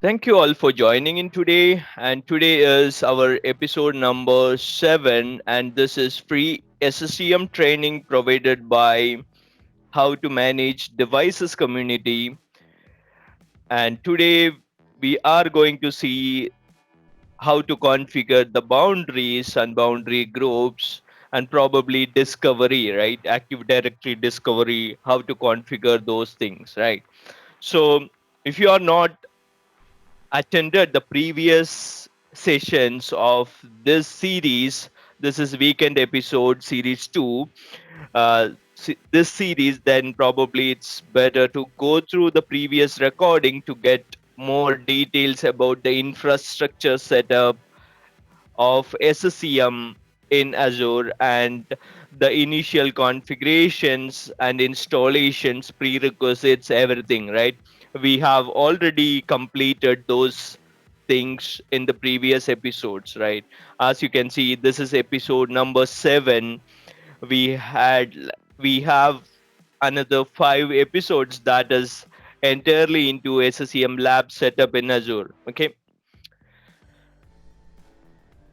Thank you all for joining in today. And today is our episode number 7, and this is free SCCM training provided by How to Manage Devices Community. And today we are going to see how to configure the boundaries and boundary groups and probably discovery, right? Active Directory discovery, how to configure those things, right? So if you are not attended the previous sessions of this series, this is weekend episode series 2, this series, then probably it's better to go through the previous recording to get more details about the infrastructure setup of SCCM in Azure and the initial configurations and installations, prerequisites, everything, right? We have already completed those things in the previous episodes, right? As you can see, this is episode number 7. We had we have another 5 episodes that is entirely into SCCM lab setup in Azure. Okay.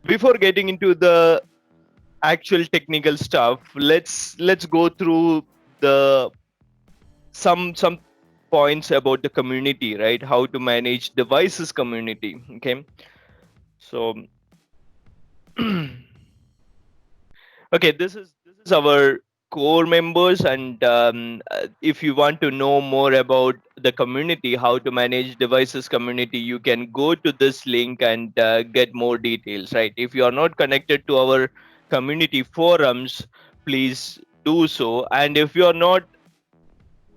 Before getting into the actual technical stuff, let's go through the some points about the community, right? How to manage devices community. Okay. So okay, this is our core members, and if you want to know more about the community, how to manage devices community, you can go to this link and get more details, right? If you are not connected to our community forums, please do so. And if you are not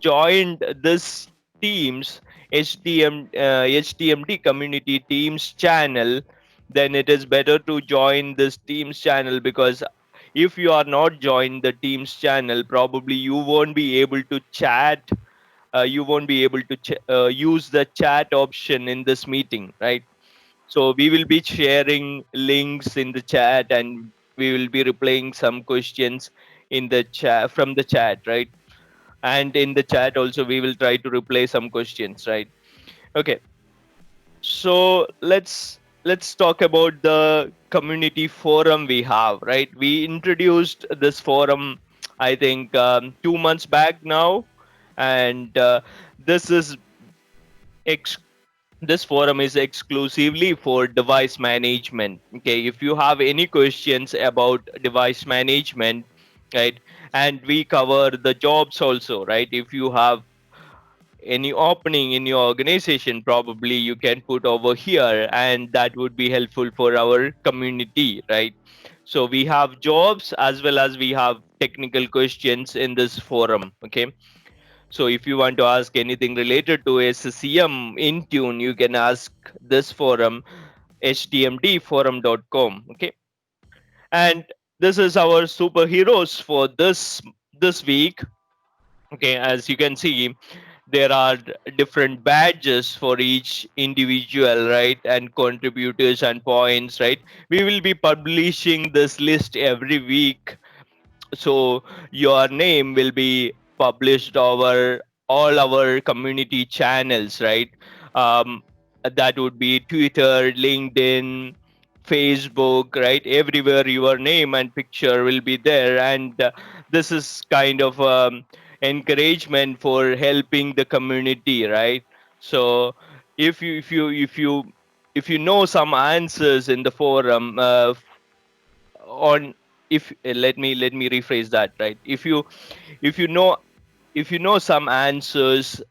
joined this teams HTMD community teams channel, then it is better to join this teams channel, because if you are not joined the teams channel, probably you won't be able to chat, you won't be able to use the chat option in this meeting, right? So we will be sharing links in the chat, and we will be replying some questions in the chat, from the chat, right? And in the chat also we will try to reply some questions, right? Okay, so let's talk about the community forum we have, right? We introduced this forum, I think 2 months back now. And this is ex- this forum is exclusively for device management. Okay, if you have any questions about device management, right? And we cover the jobs also, right? If you have any opening in your organization, probably you can put over here, and that would be helpful for our community, right? So we have jobs as well as we have technical questions in this forum. Okay, so if you want to ask anything related to SCM in tune, you can ask this forum, htmdforum.com. Okay, and this is our superheroes for this week. Okay, as you can see, there are different badges for each individual, right? And contributors and points, right? We will be publishing this list every week, so your name will be published over all our community channels, right? um, that would be Twitter, LinkedIn, Facebook, right? Everywhere your name and picture will be there. And this is kind of encouragement for helping the community, right? So if you know some answers in the forum, on if let me rephrase that, right? If you know if you know some answers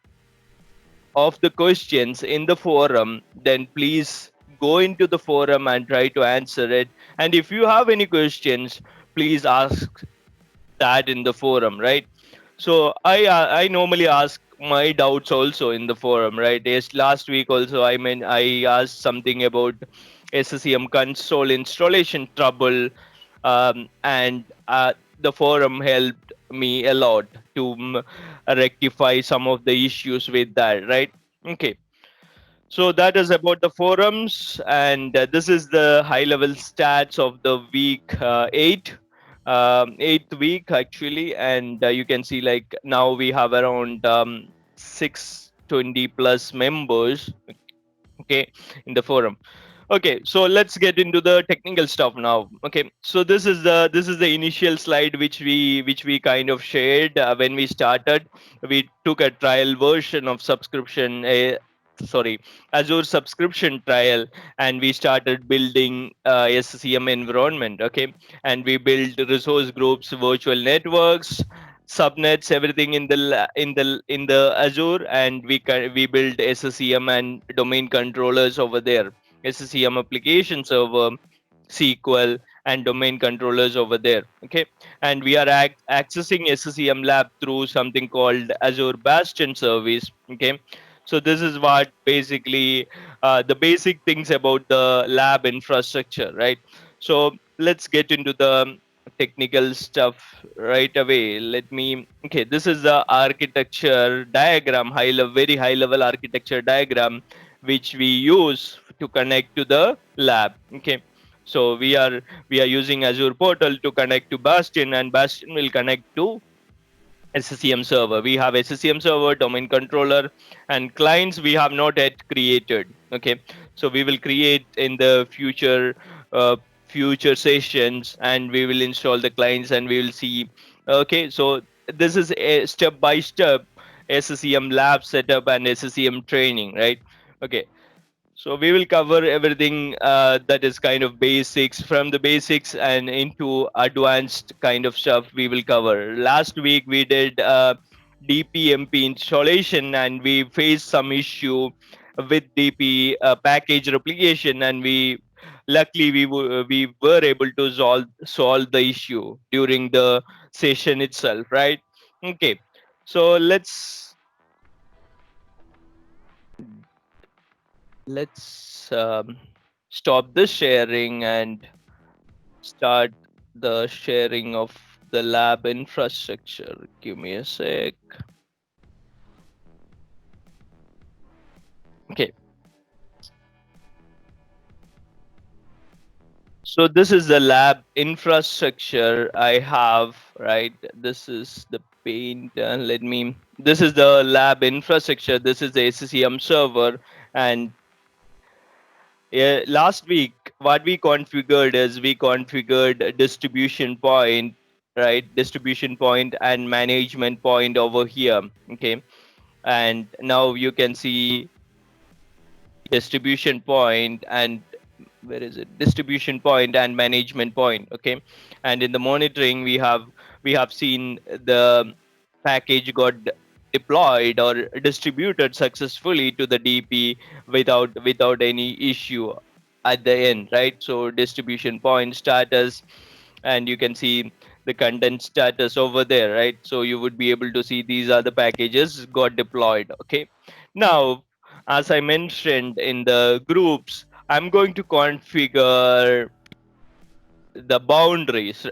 of the questions in the forum, then please go into the forum and try to answer it. And if you have any questions, please ask that in the forum, right? So I normally ask my doubts also in the forum, right? Yes, last week also, I asked something about SCCM console installation trouble, and the forum helped me a lot to rectify some of the issues with that, right? Okay, so that is about the forums, and this is the high-level stats of the week 8th week actually. And you can see, like, now we have around 620 plus members. okay, in the forum. Okay, so let's get into the technical stuff now. Okay, so this is the initial slide which we kind of shared when we started. We took a trial version of subscription, sorry, Azure subscription trial, and we started building SCCM environment. Okay, and we built resource groups, virtual networks, subnets, everything in the in the Azure, and we built SCCM and domain controllers over there. SCCM application server, SQL, and domain controllers over there. Okay, and we are accessing SCCM lab through something called Azure Bastion service. Okay, so this is what basically the basic things about the lab infrastructure, right? So let's get into the technical stuff right away. Let me. Okay, this is the architecture diagram, very high level architecture diagram which we use to connect to the lab. Okay, so we are using Azure portal to connect to Bastion, and Bastion will connect to SCCM server. We have SCCM server, domain controller, and clients we have not yet created. Okay, so we will create in the future sessions, and we will install the clients, and we will see. Okay, so this is a step by step SCCM lab setup and SCCM training, right? Okay, so we will cover everything that is kind of basics, from the basics and into advanced kind of stuff we will cover. Last week we did DPMP installation, and we faced some issue with DP package replication, and we were able to solve the issue during the session itself, right? Okay, so let's stop the sharing and start the sharing of the lab infrastructure. Give me a sec. Okay, so this is the lab infrastructure I have, right? This is the paint. This is the lab infrastructure. This is the SCCM server, and yeah, last week, what we configured is we configured a distribution point, right? Distribution point and management point over here. Okay. And now you can see distribution point and where is it? Distribution point and management point. Okay. And in the monitoring, we have seen the package got deployed or distributed successfully to the DP without any issue at the end, right? So distribution point status, and you can see the content status over there, right? So you would be able to see these are the packages got deployed. Okay, now as I mentioned in the groups, I'm going to configure the boundaries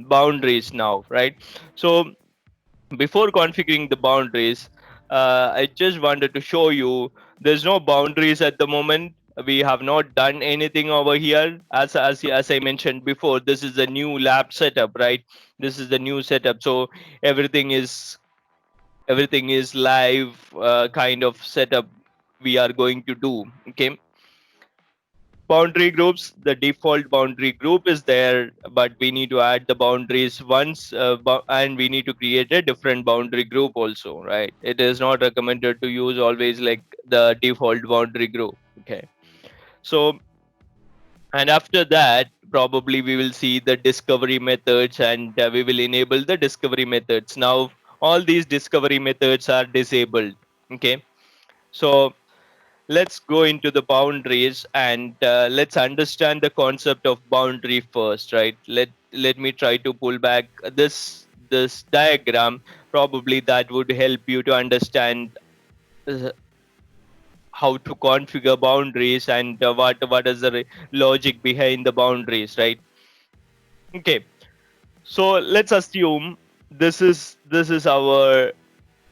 boundaries now, right? So before configuring the boundaries, I just wanted to show you there's no boundaries at the moment. We have not done anything over here. As I mentioned before, this is a new lab setup, right? This is the new setup, so everything is everything is live kind of setup we are going to do. Okay, boundary groups, the default boundary group is there, but we need to add the boundaries once, and we need to create a different boundary group also, right? It is not recommended to use always like the default boundary group. Okay, so and after that probably we will see the discovery methods, and we will enable the discovery methods. Now all these discovery methods are disabled. Okay, so let's go into the boundaries, and let's understand the concept of boundary first, right? Let me try to pull back this diagram. Probably that would help you to understand uh, how to configure boundaries, and what is the logic behind the boundaries, right? Okay, so let's assume this is our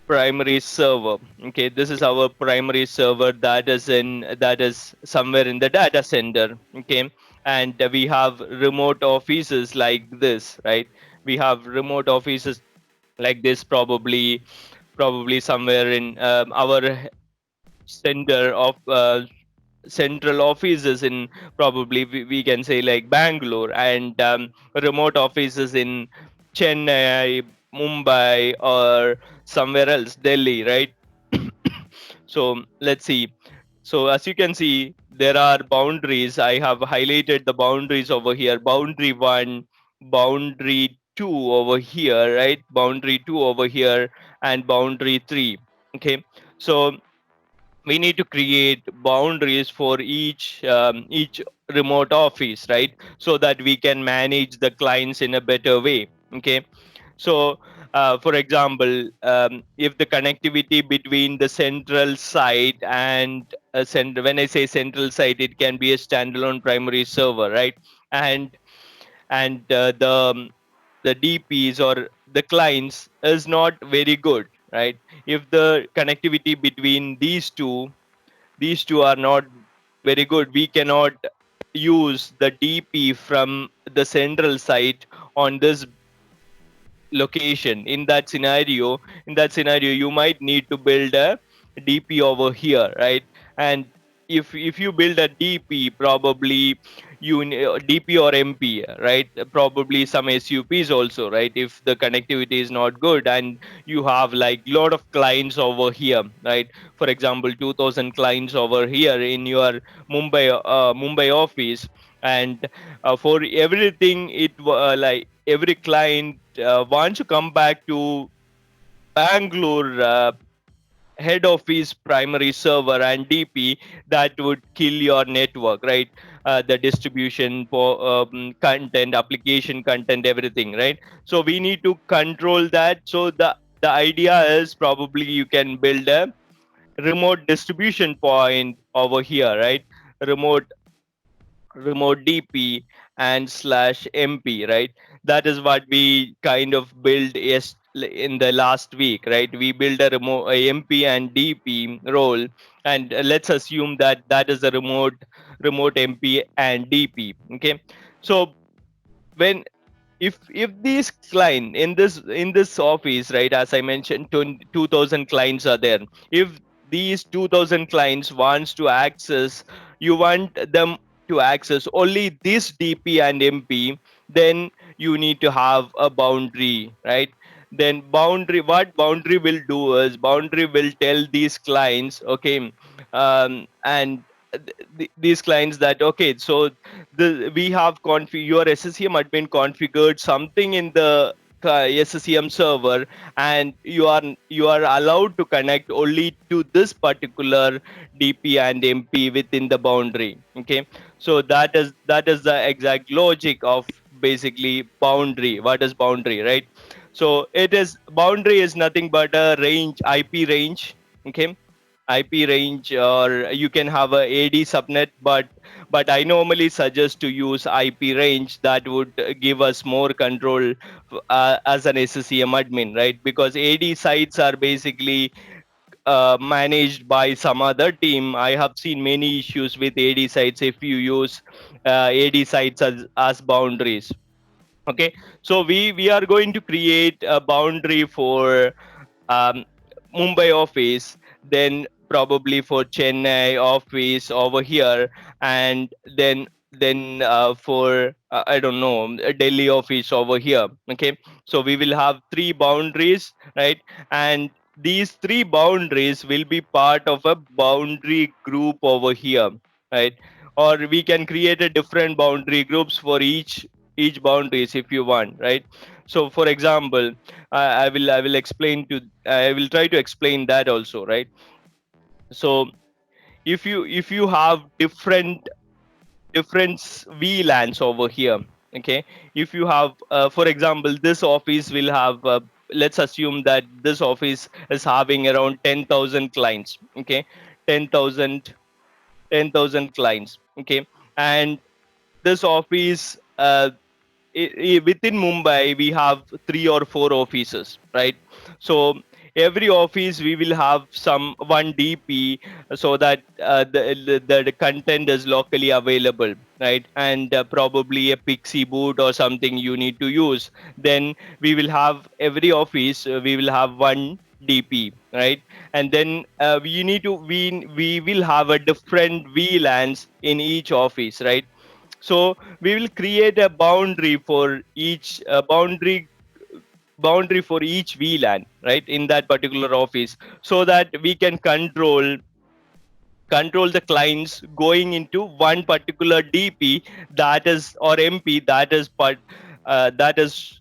primary server. Okay, this is our primary server that is somewhere in the data center. Okay, and we have remote offices like this, right? We have remote offices like this, probably somewhere in our center of central offices in, probably we can say like Bangalore, and remote offices in Chennai, Mumbai, or somewhere else, Delhi, right? So let's see. So as you can see, there are boundaries. I have highlighted the boundaries over here. Boundary 1, boundary 2 over here, right? Boundary 2 over here, and boundary 3. Okay. So we need to create boundaries for each remote office, right? So that we can manage the clients in a better way. Okay. So for example, if the connectivity between the central site and when I say central site, it can be a standalone primary server, right? And and the DPs or the clients is not very good, right? If the connectivity between these two are not very good, we cannot use the DP from the central site on this location. In that scenario you might need to build a DP over here, right? And if you build a DP, probably DP or MP, right? Probably some SUPs also, right? If the connectivity is not good and you have like lot of clients over here, right? For example, 2000 clients over here in your Mumbai office, and for everything, like every client wants to come back to Bangalore head office primary server and DP. That would kill your network, right? The distribution for content, application content, everything, right? So we need to control that. So the idea is, probably you can build a remote distribution point over here, right? Remote DP and slash MP, right? That is what we kind of build in the last week, right? We build a MP and DP role, and let's assume that that is a remote MP and DP. Okay, so when if these client in this office, right, as I mentioned, 2000 clients are there. If these 2000 clients wants to access, you want them to access only this DP and MP, then you need to have a boundary, right? Then what boundary will do is, boundary will tell these clients, okay, and these clients that, okay, so we have your SCCM admin configured something in the SCCM server, and you are allowed to connect only to this particular DP and MP within the boundary. Okay, so that is the exact logic of basically boundary. What is boundary, right? So it is, boundary is nothing but a range, IP range. Okay, IP range, or you can have a AD subnet, but I normally suggest to use IP range. That would give us more control as an SCCM admin, right? Because AD sites are basically managed by some other team. I have seen many issues with AD sites if you use AD sites as boundaries. Okay, so we are going to create a boundary for um, Mumbai office, then probably for Chennai office over here, and then for I don't know, a Delhi office over here. Okay, so we will have three boundaries, right? And these three boundaries will be part of a boundary group over here, right? Or we can create a different boundary groups for each boundaries if you want, right? So for example, I will try to explain that also, right? So if you have different VLANs over here, okay, if you have for example, this office will have let's assume that this office is having around 10,000 clients. Okay, 10,000 10,000 clients. Okay, and this office within Mumbai, we have three or four offices, right? So every office we will have some one DP, so that the content is locally available, right? And probably a Pixie boot or something you need to use. Then we will have every office. We will have one. DP, right? And then we will have a different VLANs in each office, right? So we will create a boundary for each boundary for each VLAN, right, in that particular office, so that we can control the clients going into one particular DP, that is, or MP, that is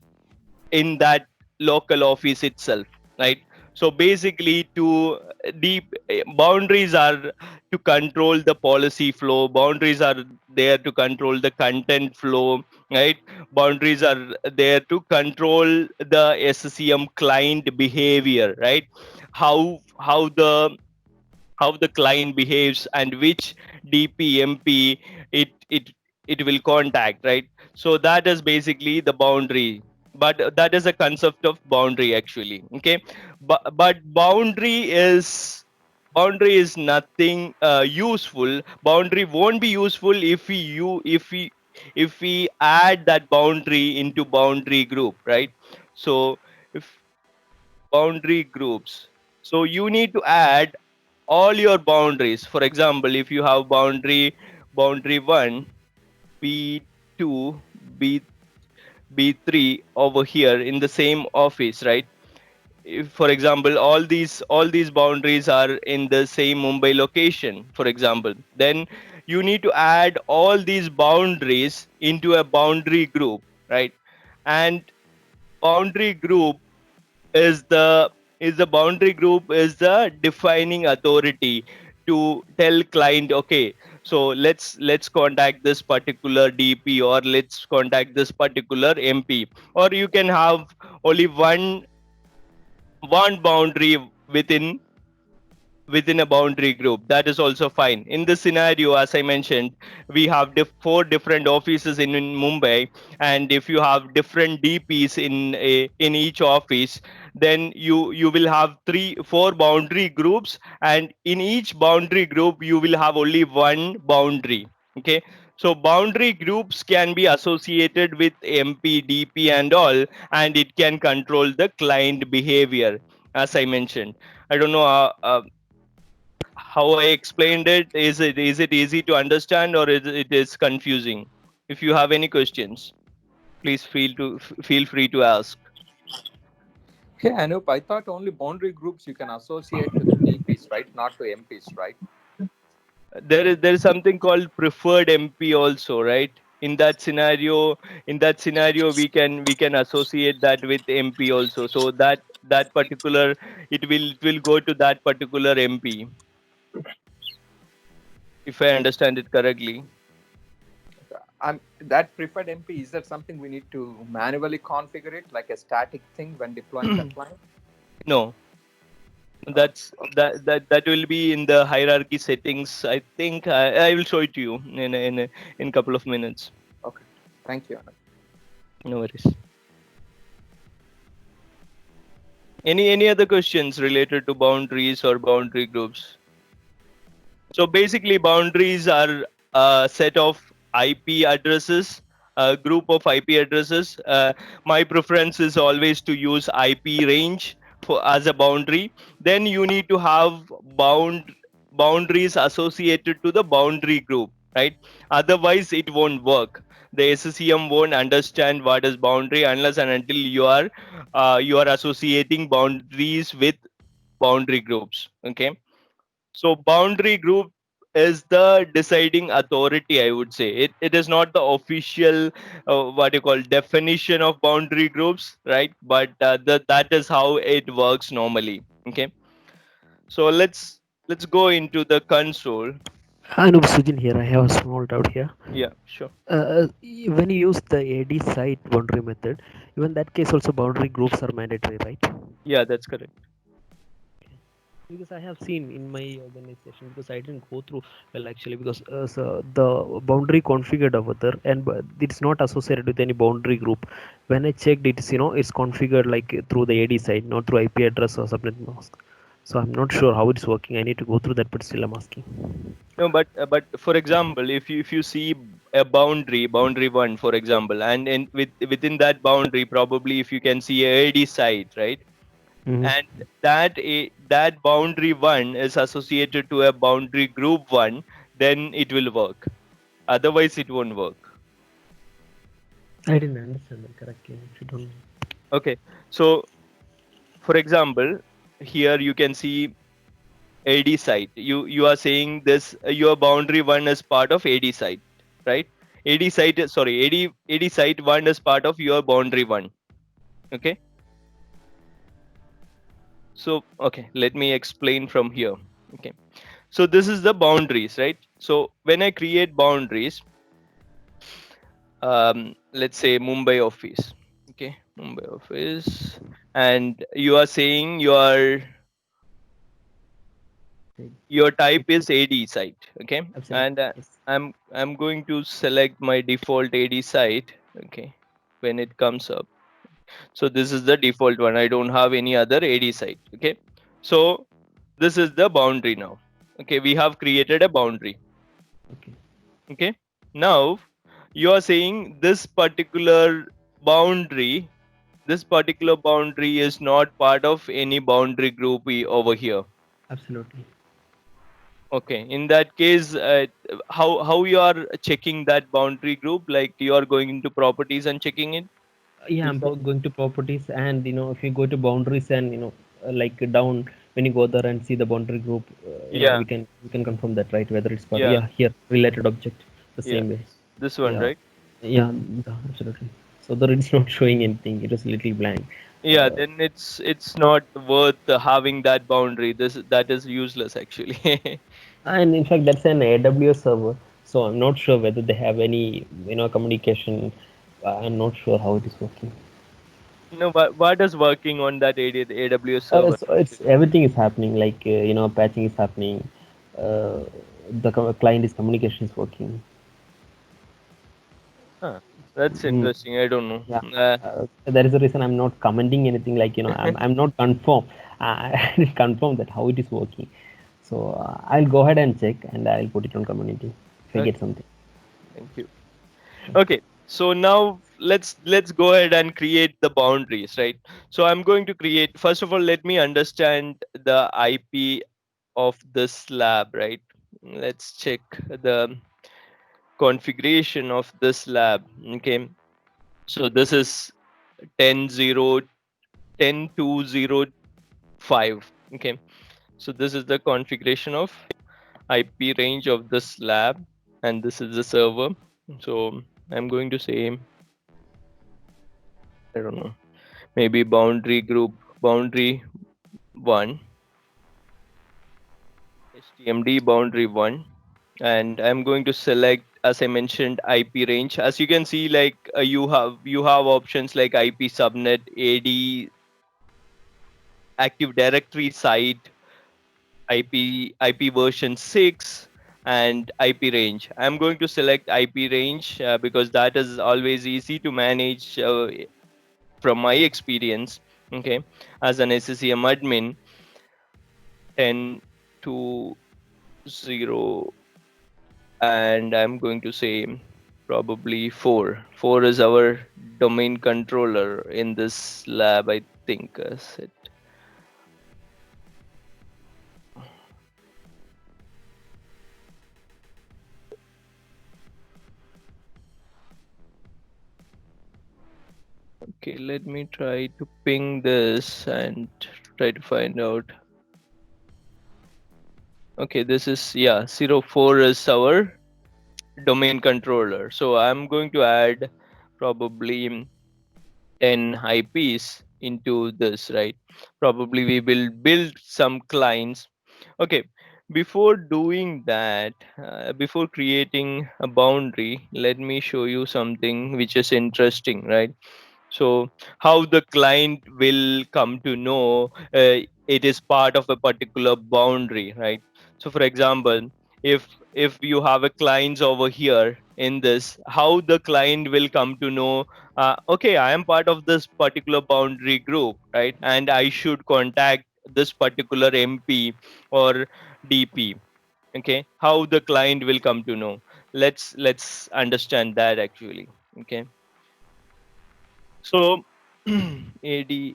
in that local office itself, right? So basically, to deep boundaries are to control the policy flow, boundaries are there to control the content flow, right? Boundaries are there to control the SCM client behavior, right? How the client behaves and which DPMP it it will contact, right? So that is basically the boundary, but that is a concept of boundary actually. Okay, but boundary is nothing useful. Boundary won't be useful if we add that boundary into boundary group, right? So if boundary groups, so you need to add all your boundaries. For example, if you have boundary 1, B2, B3 over here in the same office, right? If, for example, all these boundaries are in the same Mumbai location, for example, then you need to add all these boundaries into a boundary group, right? And boundary group is the boundary group is the defining authority to tell client, okay, so let's contact this particular DP, or let's contact this particular MP. Or you can have only one boundary within a boundary group. That is also fine. In this scenario, as I mentioned, we have four different offices in Mumbai, and if you have different DPs in each office, then you will have four boundary groups, and in each boundary group you will have only one boundary. Okay, so boundary groups can be associated with MP, DP, and all, and it can control the client behavior, as I mentioned. I don't know how I explained it. Is it easy to understand, or it is confusing? If you have any questions, please feel free to ask. Hey, Anup, I thought only boundary groups you can associate to the DPs, right? Not to MPs, right? There is something called preferred MP also, right? In that scenario, we can associate that with MP also. So that particular, it will go to that particular MP, if I understand it correctly. That preferred MP, is that something we need to manually configure it like a static thing when deploying the client? No, Oh, that's that will be in the hierarchy settings. I think I will show it to you in couple of minutes. okay. Thank you, Anup. No worries. Any other questions related to boundaries or boundary groups? So basically, boundaries are a set of IP addresses, a group of IP addresses. My preference is always to use IP range for as a boundary. Then you need to have boundaries associated to the boundary group, right? Otherwise, it won't work. The SCCM won't understand what is boundary unless and until you are associating boundaries with boundary groups. Okay, so boundary group is the deciding authority, I would say. It is not the official what you call definition of boundary groups, right? But that is how it works normally. Okay, so let's go into the console. Anup Sujin here. I have a small doubt here. Yeah, sure. When you use the AD site boundary method, even that case also boundary groups are mandatory, right? Yeah, that's correct. Because I have seen in my organization, because I didn't go through well actually, because so the boundary configured over there, and it's not associated with any boundary group. When I checked, it's configured like through the AD site, not through IP address or subnet mask. So I'm not sure how it's working. I need to go through that, but still I'm asking. No, but for example, if you see a boundary 1, for example, and within that boundary, probably if you can see a AD site, right? and that boundary 1 is associated to a boundary group 1, then it will work. Otherwise it won't work. I didn't understand that correctly. If you don't. Okay, so for example, here you can see AD site. You are saying this your boundary 1 is part of AD site, right? AD site 1 is part of your boundary 1. Okay, so okay, let me explain from here. Okay, so this is the boundaries, right? So when I create boundaries, let's say Mumbai office. Okay, Mumbai office, and you are saying your type is AD site. Okay, Absolutely. and Yes. I'm going to select my default AD site. Okay, when it comes up, so this is the default one. I don't have any other AD site. Okay, so this is the boundary now. Okay, we have created a boundary. Okay. Okay, now you are saying this particular boundary is not part of any boundary group over here. Absolutely. Okay, in that case, how you are checking that boundary group? Like you are going into properties and checking it Yeah, I'm inside? going to properties, and if you go to boundaries, and like down, when you go there and see the boundary group, Yeah, we can confirm that, right, whether it's part. yeah, Yeah, here related object the yeah. same way. This one, Yeah, right? yeah, absolutely. So there it's not showing anything. It is little blank. Yeah, Uh, then it's not worth having that boundary. That is useless actually. and in fact, that's an AWS server, so I'm not sure whether they have any communication. I'm not sure how it is working. No, what is working on that AWS server It's actually? everything is happening, like patching is happening, uh, the client is communication is working. Huh, that's Mm, interesting. I don't know. yeah, that is the reason I'm not commenting anything, like I'm not confirm. I didn't confirm that how it is working, so I'll go ahead and check, and I'll put it on community if I get Okay, something. thank you. Okay, so now let's go ahead and create the boundaries, right? So I'm going to create, first of all, let me understand the IP of this lab, right? Let's check the configuration of this lab. Okay, so this is 10.0.10.2.0.5. Okay, so this is the configuration of IP range of this lab, and this is the server. So I'm going to say, I don't know, maybe boundary group boundary 1, HTMD boundary 1, and I'm going to select, as I mentioned, IP range. As you can see, like you have options like IP subnet, AD, Active Directory site, IP version 6, and IP range. I'm going to select IP range because that is always easy to manage from my experience. Okay, as an SCCM admin, 10 to 0, and I'm going to say probably 4. 4 is our domain controller in this lab, I think. Okay, let me try to ping this and try to find out. Okay, this is, yeah, 04 is our domain controller. So I'm going to add probably 10 IPs into this, right? Probably we will build some clients. Okay, before doing that, before creating a boundary, let me show you something which is interesting, right? So how the client will come to know it is part of a particular boundary, right? So for example, if you have a clients over here in this, how the client will come to know, okay, I am part of this particular boundary group, right, and I should contact this particular MP or DP. Okay, how the client will come to know, let's understand that actually. Okay, so ADSI.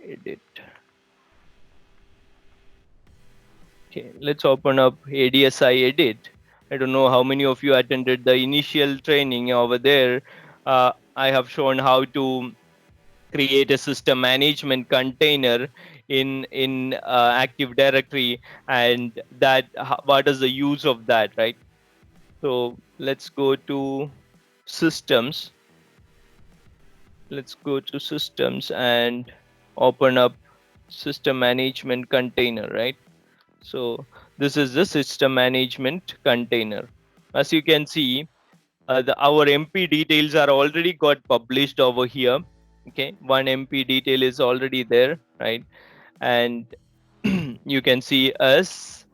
edit. Okay, let's open up ADSI edit. I don't know how many of you attended the initial training over there. I have shown how to create a system management container in Active Directory, and that what is the use of that, right? So let's go to systems. Let's go to systems and open up system management container, right? So this is the system management container. As you can see, our MP details are already got published over here. Okay, one MP detail is already there, right? And you can see us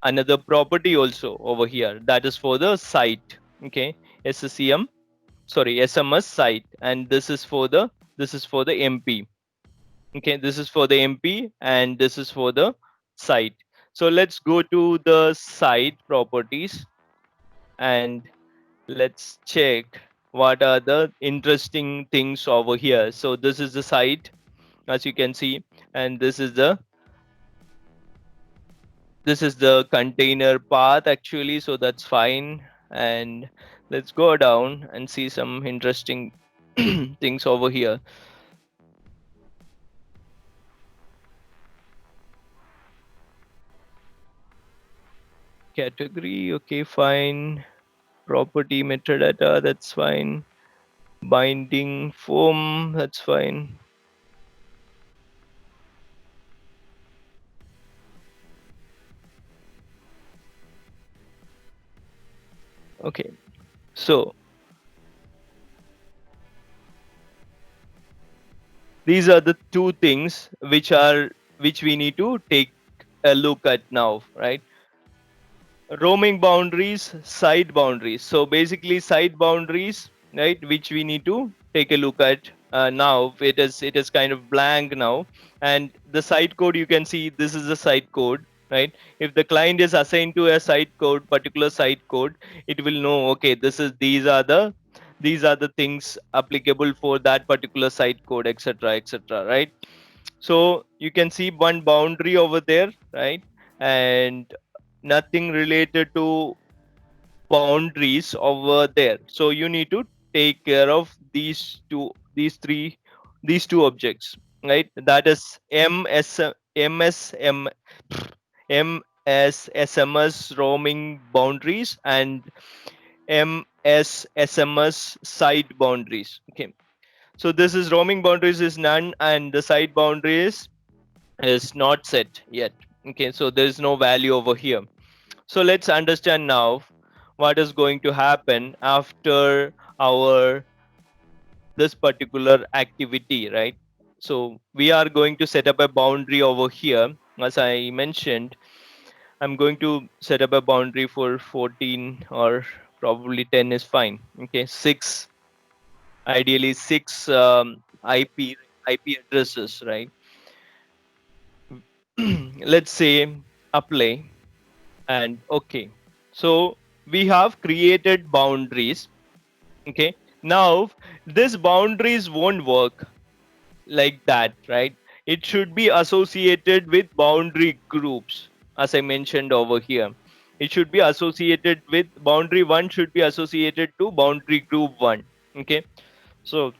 another property also over here, that is for the site. Okay, SCCM, sorry, SMS site, and this is for the MP. Okay, this is for the MP and this is for the site. So let's go to the site properties and let's check what are the interesting things over here. So this is the site, as you can see, and this is the container path actually, so that's fine. And let's go down and see some interesting things over here. Category, okay, fine. Property metadata, that's fine. Binding form, that's fine. Okay, so these are the two things which we need to take a look at now, right? Roaming boundaries, site boundaries. So basically site boundaries, right, which we need to take a look at. Now it is kind of blank now, and the site code, you can see this is the site code, right? If the client is assigned to a site code, particular site code, it will know, okay, these are the things applicable for that particular site code, etc., etc., right? So you can see one boundary over there, right? And nothing related to boundaries over there. So you need to take care of these two objects, right? That is MSSMS roaming boundaries and MSSMS site boundaries. Okay, so this is roaming boundaries is none and the site boundaries is not set yet. Okay, so there is no value over here. So let's understand now what is going to happen after our this particular activity, right? So we are going to set up a boundary over here. As I mentioned, I'm going to set up a boundary for 14 or probably 10 is fine. Okay, 6, ideally 6 IP addresses, right? Let's say apply and okay. So we have created boundaries. Okay, now this boundaries won't work like that, right? It should be associated with boundary groups, as I mentioned over here. It should be associated with boundary 1 should be associated to boundary group 1. Okay, so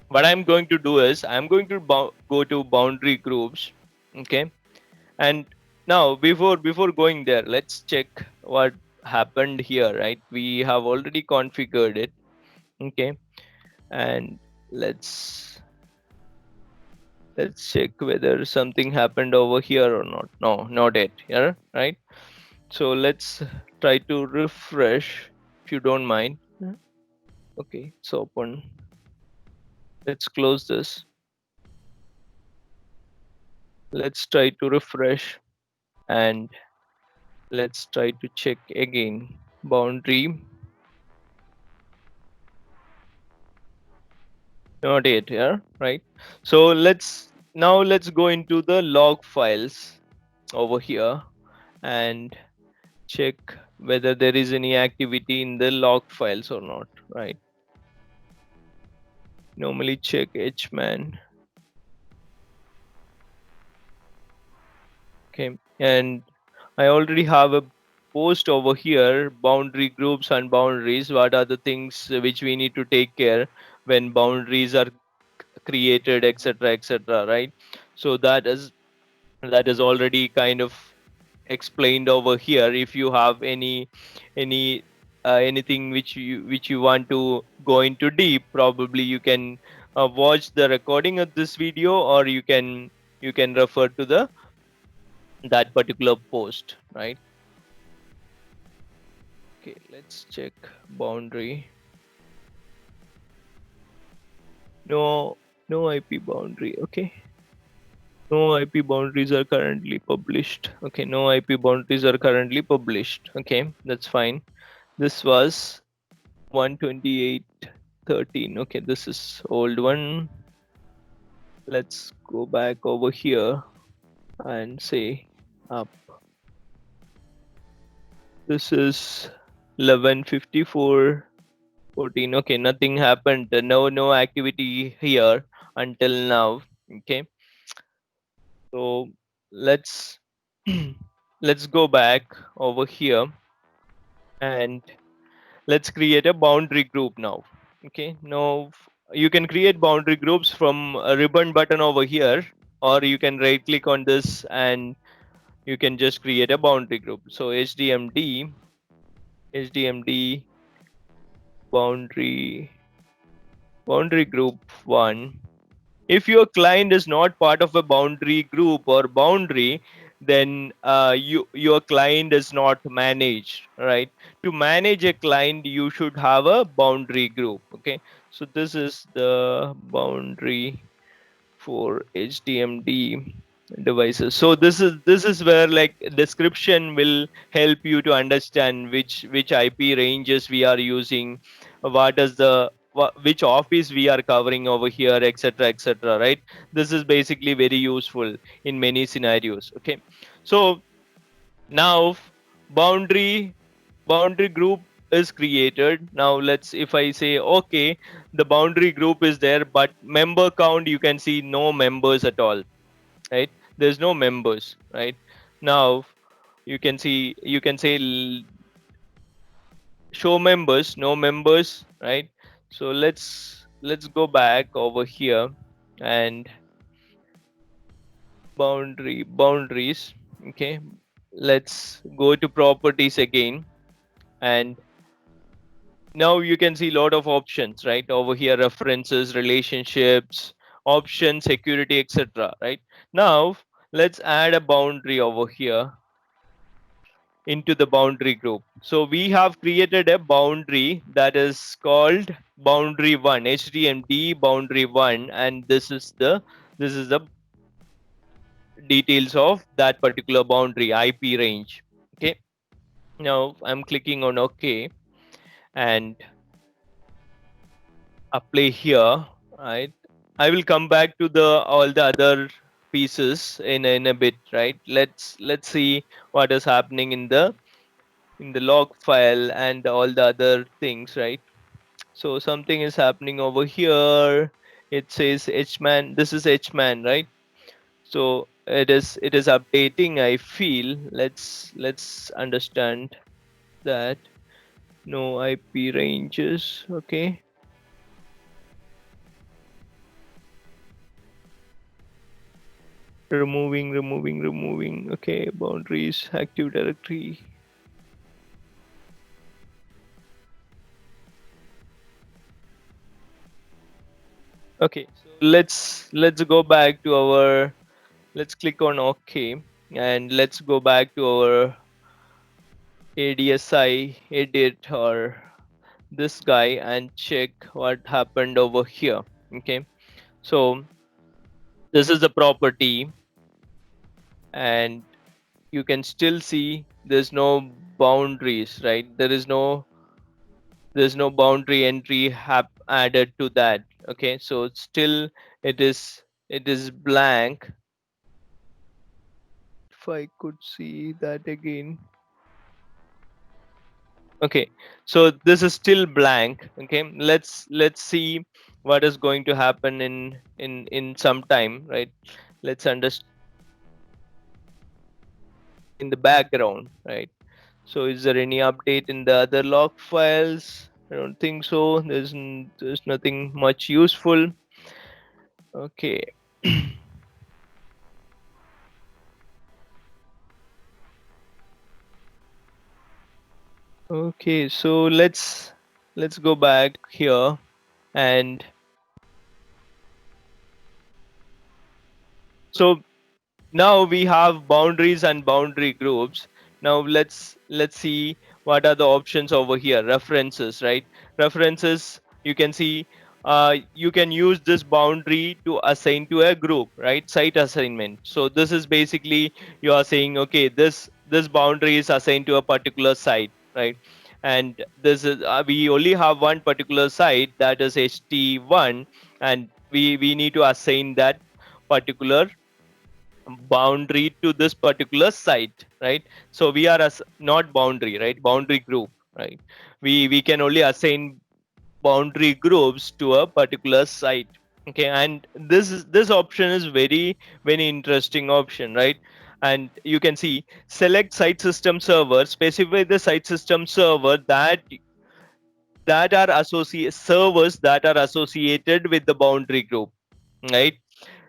what I'm going to do is I'm going to go to boundary groups. Okay, and now before going there, let's check what happened here, right? We have already configured it. Okay, and let's check whether something happened over here or not. No, not yet. Yeah, right. So let's try to refresh if you don't mind. Yeah. Okay, it's open. Let's close this. Let's try to refresh and let's try to check again. Boundary, not yet. Yeah, right. So let's go into the log files over here and check whether there is any activity in the log files or not, right? Normally check HMAN. Okay, and I already have a post over here, boundary groups and boundaries. What are the things which we need to take care when boundaries are created, etc., etc., right? So that is already kind of explained over here. If you have any anything which you want to go into deep, probably you can watch the recording of this video, or you can refer to the that particular post, right? Okay, let's check boundary. No, no IP boundary. Okay, no IP boundaries are currently published. Okay, no IP boundaries are currently published. Okay, that's fine. This was 128.13. Okay, this is old one. Let's go back over here and say up. This is 11:54:14. Okay, nothing happened. No activity here until now. Okay, so let's let's go back over here and let's create a boundary group now. Okay, now you can create boundary groups from a ribbon button over here, or you can right click on this and you can just create a boundary group. So HDMD boundary group 1. If your client is not part of a boundary group or boundary, then your client is not managed, right? To manage a client, you should have a boundary group. Okay, so this is the boundary for HTMD devices. So this is where like description will help you to understand which IP ranges we are using, what is the which office we are covering over here, etc., etc., right? This is basically very useful in many scenarios. Okay, so now boundary group is created. Now let's, if I say okay, the boundary group is there, but member count, you can see no members at all, right? There's no members, right? Now you can say show members, no members, right? So let's go back over here and boundaries. Okay, let's go to properties again, and now you can see a lot of options right over here: references, relationships, options, security, etc., right? Now let's add a boundary over here into the boundary group. So we have created a boundary that is called boundary 1, HDMD boundary 1, and this is the details of that particular boundary IP range. Okay, now I'm clicking on OK and apply here, right? I will come back to the all the other pieces in a bit, right? Let's see what is happening in the log file and all the other things, right? So something is happening over here. It says HMAN. This is HMAN, right? So it is updating, I feel. Let's understand that. No IP ranges. Okay. Removing. Okay, boundaries, active directory. Okay, so let's go back to our. Let's click on OK and let's go back to our ADSI edit or this guy and check what happened over here. Okay, so this is the property, and you can still see there's no boundaries, right? There's no boundary entry added to that. Okay, so still it is blank. If I could see that again. Okay, so this is still blank. Okay, let's see what is going to happen in some time, right? Let's understand. in the background, right? So is there any update in the other log files? I don't think so. There's nothing much useful. Okay. Okay, so let's go back here, and so now we have boundaries and boundary groups. Now let's see what are the options over here. References, right? References, you can see you can use this boundary to assign to a group, right? Site assignment. So this is basically you are saying, okay, this boundary is assigned to a particular site, right? And this is we only have one particular site, that is HT1, and we need to assign that particular boundary to this particular site, right? So we are as not boundary, right? Boundary group, right? We can only assign boundary groups to a particular site. Okay, and this option is very interesting option, right? And you can see select site system server, specify the site system server that are associate servers that are associated with the boundary group, right?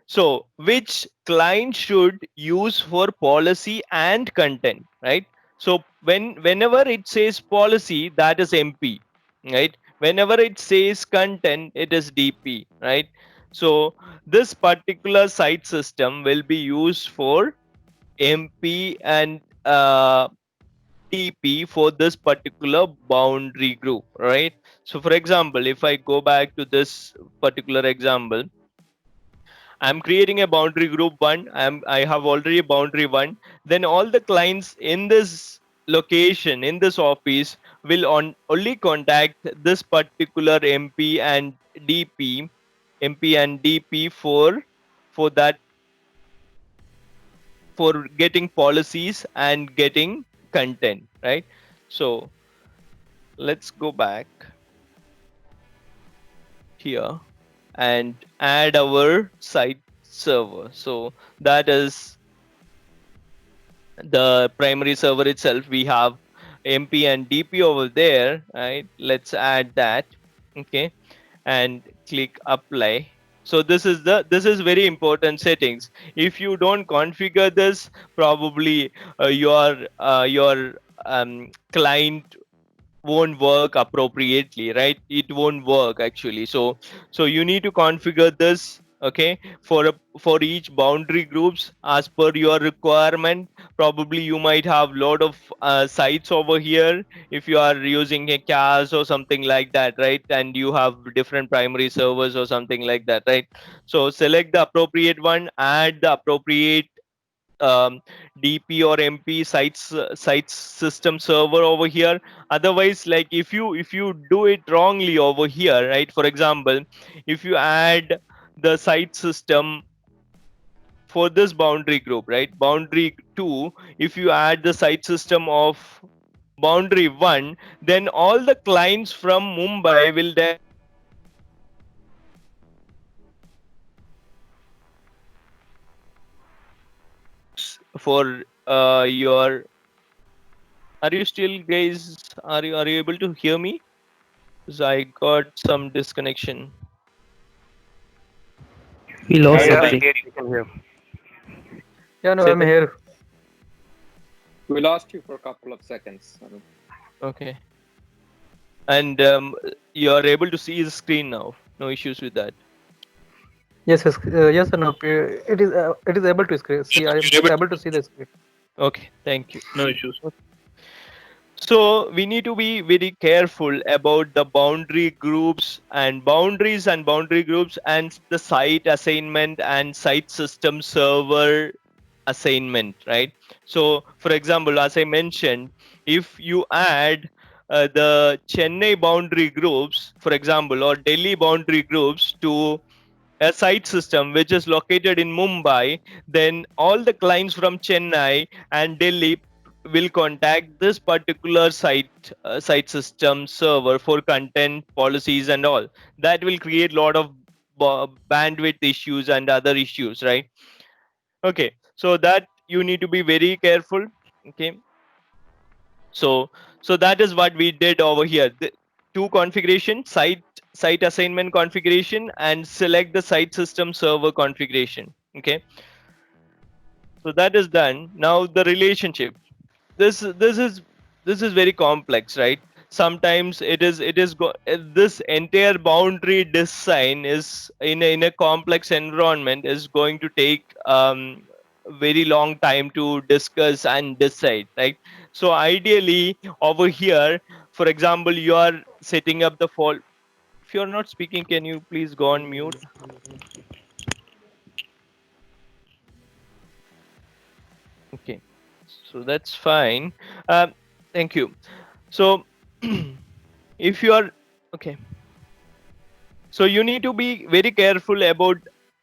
So, which client should use for policy and content, right? So, whenever it says policy, that is MP, right? Whenever it says content, it is DP, right? So, this particular site system will be used for MP and DP for this particular boundary group, right? So, for example, if I go back to this particular example, I'm creating a boundary group one. I have already a boundary one. Then all the clients in this location, in this office, will only contact this particular MP and DP, MP and DP for that, for getting policies and getting content, right? So let's go back here and add our site server. So that is the primary server itself. We have MP and DP over there, right? Let's add that. Okay, and click apply. So this is very important settings. If you don't configure this, probably your client won't work appropriately, right? It won't work actually. So you need to configure this, okay, for each boundary groups as per your requirement. Probably you might have lot of sites over here if you are using a CAS or something like that, right? And you have different primary servers or something like that, right? So select the appropriate one, add the appropriate um, DP or MP sites system server over here. Otherwise, like if you do it wrongly over here, right? For example, if you add the site system for this boundary group, right? Boundary 2, if you add the site system of boundary 1, then all the clients from Mumbai will directly for your. Are you still, guys? Are you able to hear me? Because I got some disconnection. We lost Yeah, something. We can hear. yeah, no, Say I'm that. here. We lost you for a couple of seconds. Okay. And you are able to see the screen now. No issues with that. Yes, yes, yes, and no, it is able to see. I am able to see the screen. Okay. Thank you. No issues. So we need to be very careful about the boundary groups and boundaries and boundary groups and the site assignment and site system server assignment, right? So for example, as I mentioned, if you add the Chennai boundary groups, for example, or Delhi boundary groups to a site system which is located in Mumbai, then all the clients from Chennai and Delhi will contact this particular site system server for content policies and all. That will create a lot of bandwidth issues and other issues, right? Okay, so that you need to be very careful. Okay, so that is what we did over here. The two configuration, site assignment configuration, and select the site system server configuration. Okay, so that is done. Now the relationship. This is very complex, right? Sometimes this entire boundary design is in a complex environment is going to take very long time to discuss and decide, right? So ideally over here, for example, you are setting up the fall. If you're not speaking, can you please go on mute? Okay, so that's fine. Thank you. So if you are okay, so you need to be very careful about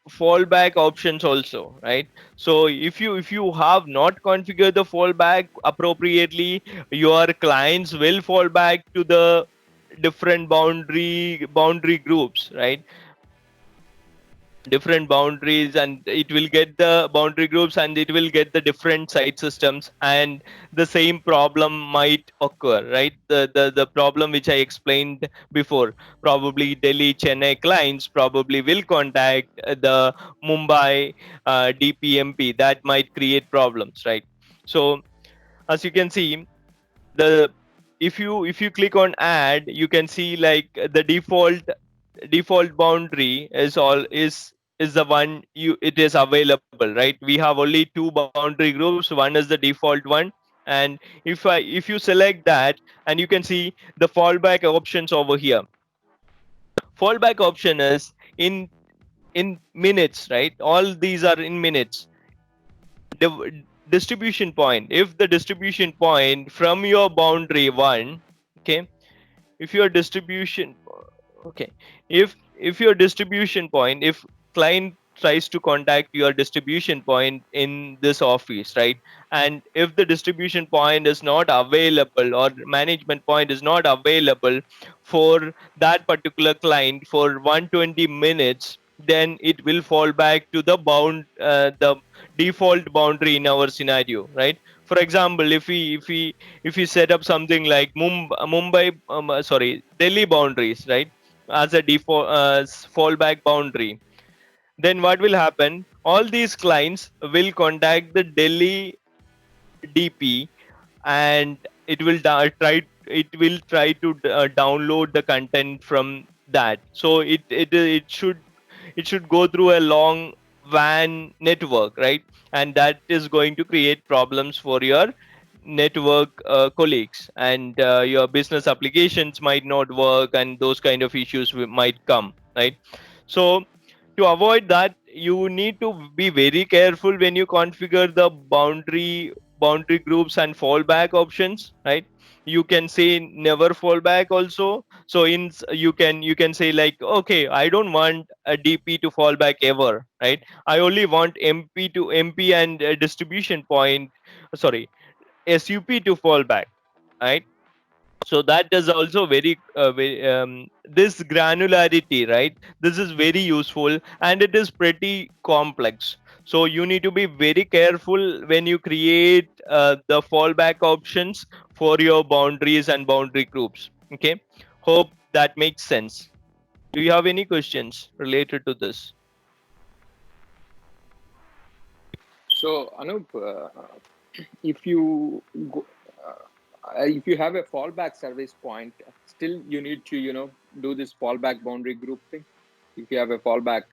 fallback options also, right? So if you have not configured the fallback appropriately, your clients will fall back to the different boundary groups, right? Different boundaries, and it will get the boundary groups, and it will get the different site systems, and the same problem might occur, right? The problem which I explained before, probably Delhi Chennai clients probably will contact the Mumbai DPMP. That might create problems, right? So as you can see, the if you click on add, you can see like the default boundary is the one you it is available, right? We have only two boundary groups. One is the default one, and if you select that, and you can see the fallback options over here. Fallback option is in minutes, right? All these are in minutes. Distribution point, if the distribution point from your boundary one, okay, if your distribution okay, if your distribution point, if client tries to contact your distribution point in this office, right? And if the distribution point is not available, or management point is not available for that particular client for 120 minutes, then it will fall back to the default boundary in our scenario, right? For example, if we set up something like Mumbai, sorry, Delhi boundaries, right, as a default fallback boundary, then what will happen? All these clients will contact the Delhi DP, and it will try to download the content from that. So it should go through a long WAN network, right? And that is going to create problems for your network colleagues, and your business applications might not work, and those kind of issues might come, right? So to avoid that, you need to be very careful when you configure the boundary groups and fallback options, right? You can say never fallback also. So you can say like, okay, I don't want a DP to fall back ever, right? I only want MP and distribution point, sorry, SUP to fall back, right? So that is also this granularity, right? This is very useful, and it is pretty complex. So you need to be very careful when you create the fallback options for your boundaries and boundary groups. Okay, hope that makes sense. Do you have any questions related to this? So, Anup, if you go, if you have a fallback service point, still you need to do this fallback boundary group thing. If you have a fallback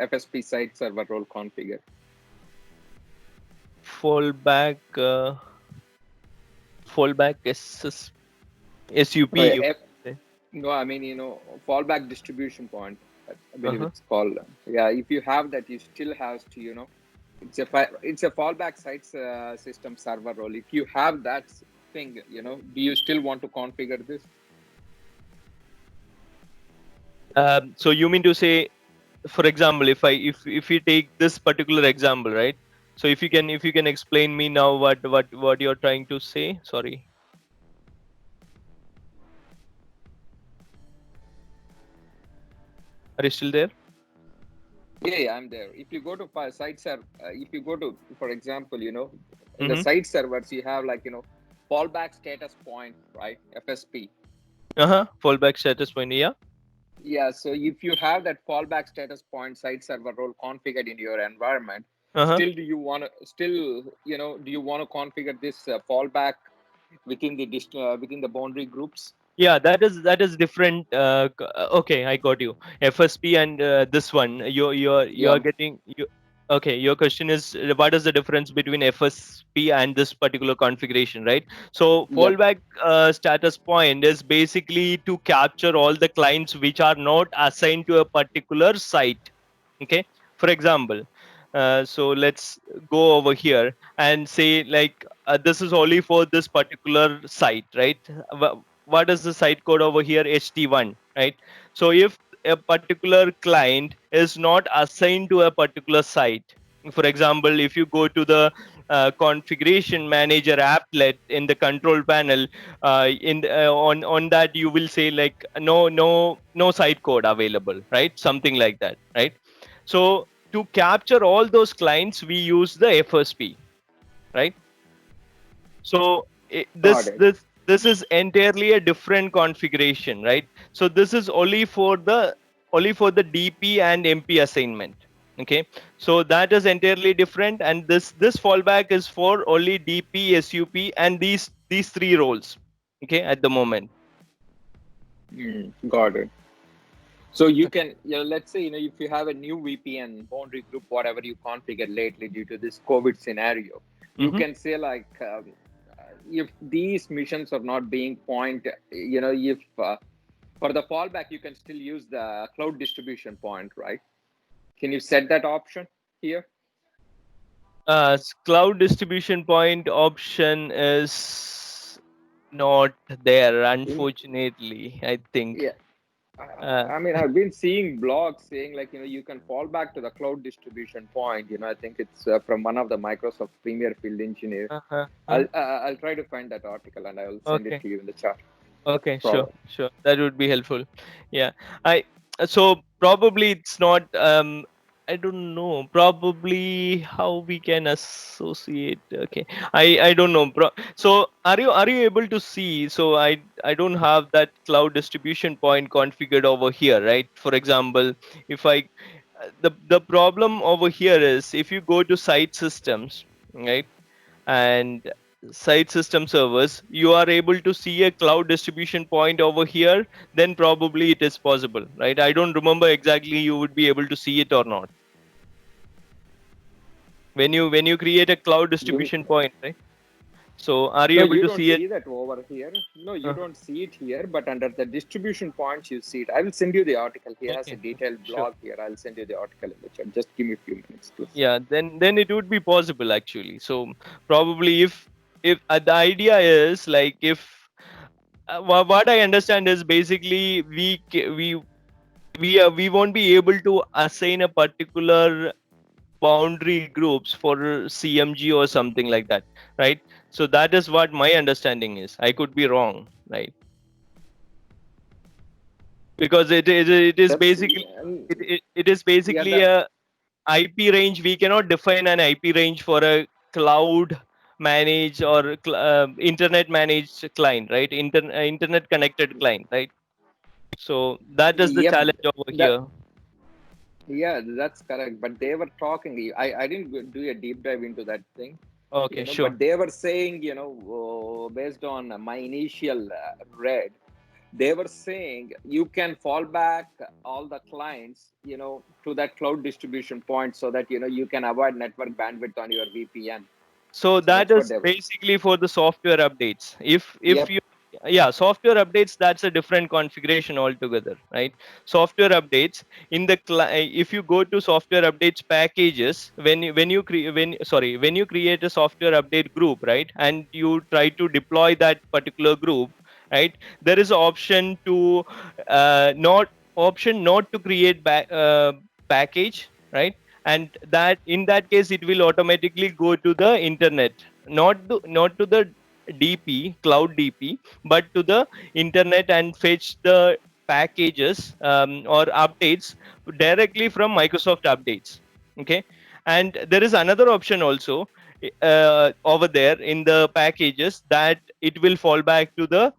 FSP site server role configure. Fallback SUP, Uh, you F, say? no, I mean fallback distribution point. I believe Uh-huh. it's called. Yeah, if you have that, you still have to it's a fallback sites system server role. If you have that thing, do you still want to configure this? So you mean to say, for example, if we take this particular example, right? So if you can explain me now what you're trying to say. Sorry, are you still there? Yeah, I'm there. If you go to site server, if you go to, for example, in the Mm-hmm. site servers, you have like, fallback status point, right? FSP. Fallback status point. Yeah. Yeah. So if you have that fallback status point site server role configured in your environment, Uh-huh. still do you want to do you want to configure this fallback within the within the boundary groups? Yeah, that is different. Okay, I got you. FSP and this one, you're Yeah. getting you. Okay, your question is what is the difference between FSP and this particular configuration, right? So Yep. fallback status point is basically to capture all the clients which are not assigned to a particular site. Okay, for example, so let's go over here and say like this is only for this particular site, right? What is the site code over here? HT1, right? So if a particular client is not assigned to a particular site, for example, if you go to the configuration manager applet in the control panel, on that you will say like no site code available, right? Something like that, right? So to capture all those clients we use the FSP, right? So Got it. this is entirely a different configuration, right? So this is only for the DP and MP assignment. Okay, so that is entirely different, and this fallback is for only DP, SUP, and these three roles. Okay, at the moment. Got it. So you can, let's say, if you have a new VPN boundary group, whatever you configured lately due to this COVID scenario, you Hmm. can say like, if these missions are not being point, if for the fallback, you can still use the cloud distribution point, right? Can you set that option here? Cloud distribution point option is not there, In, unfortunately. I think. yeah. Uh, I mean, I've been seeing blogs saying like, you can fall back to the cloud distribution point. I think it's from one of the Microsoft Premier Field Engineer. uh-huh, uh, I'll try to find that article and I will send it okay. to you in the chat. Okay, sure, Problem. sure. That would be helpful. Yeah. I so probably it's not I don't know. Probably how we can associate. Okay. I don't know. So are you able to see? So I don't have that cloud distribution point configured over here, right? For example, if I the problem over here is if you go to site systems, right? And site system servers, you are able to see a cloud distribution point over here, then probably it is possible, right? I don't remember exactly you would be able to see it or not when you create a cloud You, distribution point, right? So are you no, able you to don't see it? see that over here. No, you uh, don't see it here, but under the distribution points, you see it. I will send you the article. He has a okay, detailed sure. blog here. I'll send you the article in the chat. Just give me a few minutes, please. Yeah, then it would be possible actually. So probably if the idea is like if what I understand is basically we won't be able to assign a particular boundary groups for CMG or something like that, right? So that is what my understanding is. I could be wrong, right? Because it is That's basically um, it is yeah. basically a IP range. We cannot define an IP range for a cloud managed or internet managed client, right? Internet connected client, right? So that is the Yep. challenge over That here. Yeah, that's correct. But they were talking. I didn't do a deep dive into that thing, Okay, sure. But they were saying, based on my initial read, they were saying you can fall back all the clients, to that cloud distribution point so that you can avoid network bandwidth on your VPN. So that That's what is they were. basically for the software updates. If Yep. you yeah, software updates, that's a different configuration altogether, right? Software updates in the if you go to software updates packages, when you create when you create a software update group, right, and you try to deploy that particular group, right, there is an option to not to create package, right? And that in that case it will automatically go to the internet, not to the DP cloud DP, but to the internet and fetch the packages or updates directly from Microsoft updates. Okay, and there is another option also over there in the packages that it will fall back to the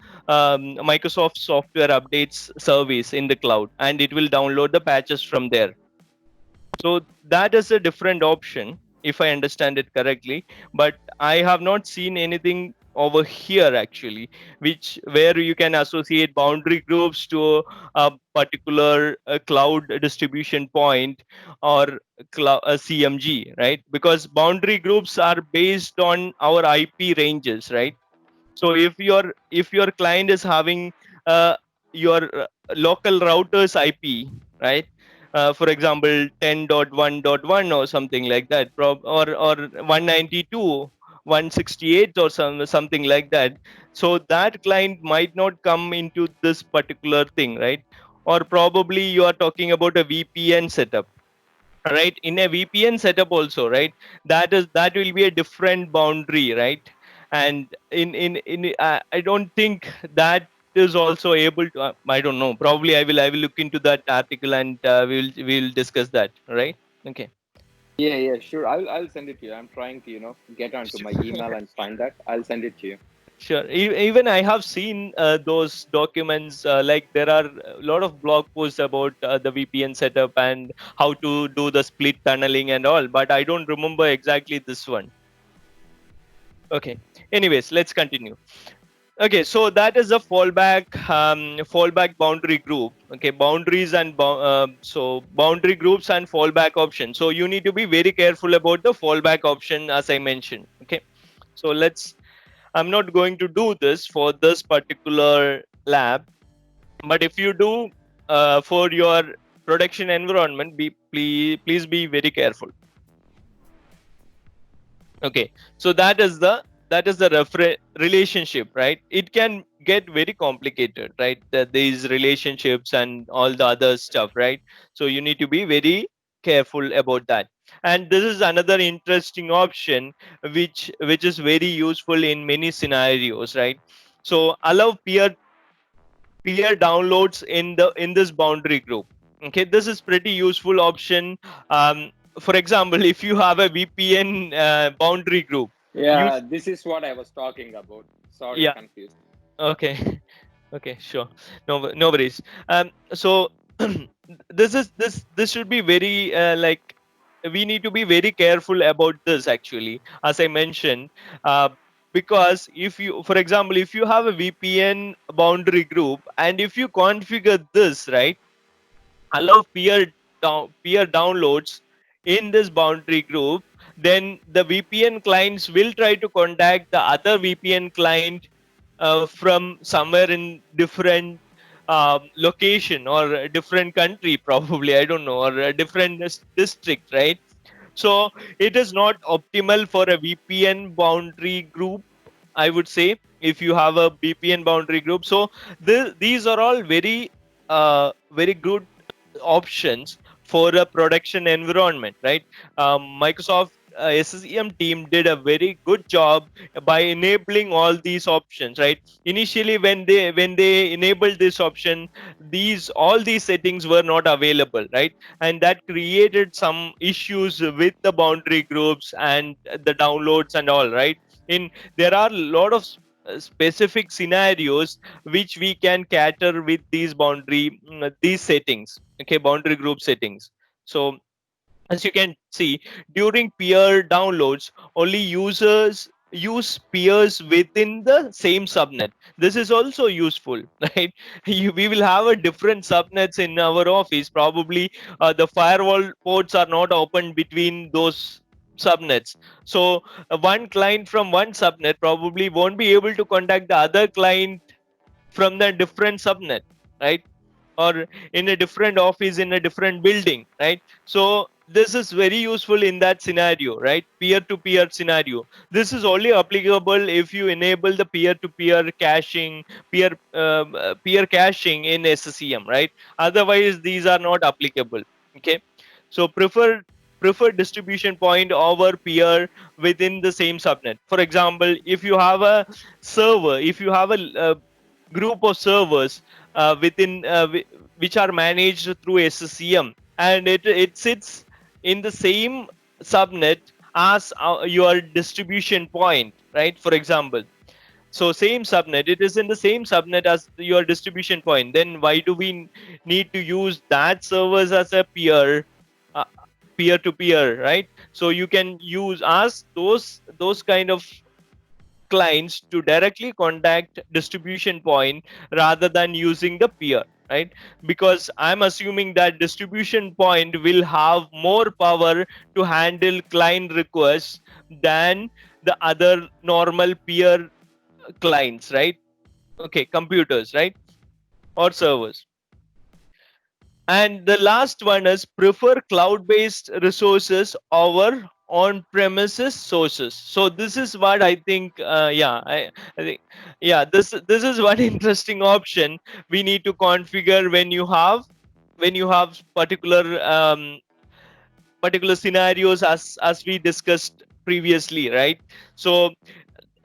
Microsoft software updates service in the cloud, and it will download the patches from there. So that is a different option, if I understand it correctly. But I have not seen anything over here actually, which where you can associate boundary groups to a particular cloud distribution point or a CMG, right? Because boundary groups are based on our IP ranges, right? So if your client is having your local router's IP, right? For example, 10.1.1 or something like that, or 192.168 or something like that. So that client might not come into this particular thing, right? Or probably you are talking about a VPN setup, right? In a VPN setup also, right? That will be a different boundary, right? And I don't think that is also able to I don't know, probably I will look into that article, and we'll discuss that, right? Okay. Yeah, sure. I'll send it to you. I'm trying to, get onto my email and find that. I'll send it to you. Sure. Even I have seen those documents. Like there are a lot of blog posts about the VPN setup and how to do the split tunneling and all, but I don't remember exactly this one. Okay. Anyways, let's continue. Okay, so that is a fallback boundary group. Okay, boundaries and so boundary groups and fallback option. So you need to be very careful about the fallback option, as I mentioned. Okay, so I'm not going to do this for this particular lab, but if you do for your production environment, please be very careful. Okay, so that is the relationship, right? It can get very complicated, right? These relationships and all the other stuff, right? So you need to be very careful about that. And this is another interesting option, which is very useful in many scenarios, right? So allow peer downloads in this boundary group. Okay, this is pretty useful option. For example, if you have a VPN boundary group, you Yeah, this is what I was talking about. Sorry, yeah, confused. okay. Okay, sure. No worries. So this should be very like we need to be very careful about this actually, as I mentioned, uh, because if you, for example, if you have a VPN boundary group and if you configure this, right, allow peer downloads in this boundary group, then the VPN clients will try to contact the other VPN client from somewhere in different location or a different country, probably, I don't know, or a different district, right? So it is not optimal for a VPN boundary group, I would say, if you have a VPN boundary group. So these are all very good options for a production environment, right? Microsoft SCCM team did a very good job by enabling all these options, right? Initially, when they enabled this option, all these settings were not available, right? And that created some issues with the boundary groups and the downloads and all, right? In There are a lot of specific scenarios which we can cater with these settings, okay, boundary group settings. So as you can see, during peer downloads, only users use peers within the same subnet. This is also useful, right? We will have a different subnets in our office. Probably the firewall ports are not open between those subnets. So one client from one subnet probably won't be able to contact the other client from the different subnet, right? Or in a different office in a different building, right? So this is very useful in that scenario, right? Peer to peer scenario. This is only applicable if you enable the peer to peer caching, peer caching in SCCM, right? Otherwise these are not applicable. Okay, so prefer distribution point over peer within the same subnet. For example, if you have a server, if you have a group of servers which are managed through SCCM, and it sits in the same subnet as your distribution point, right? For example, so same subnet, it is in the same subnet as your distribution point. Then why do we need to use that servers as a uh, peer to peer, right? So you can use ask those kind of clients to directly contact distribution point rather than using the peer, right? Because I'm assuming that distribution point will have more power to handle client requests than the other normal peer clients, right? Okay, computers, right? Or servers. And the last one is prefer cloud-based resources over on-premises sources. So this is what I think. I think, yeah, this is one interesting option we need to configure when you have particular scenarios as we discussed previously, right? So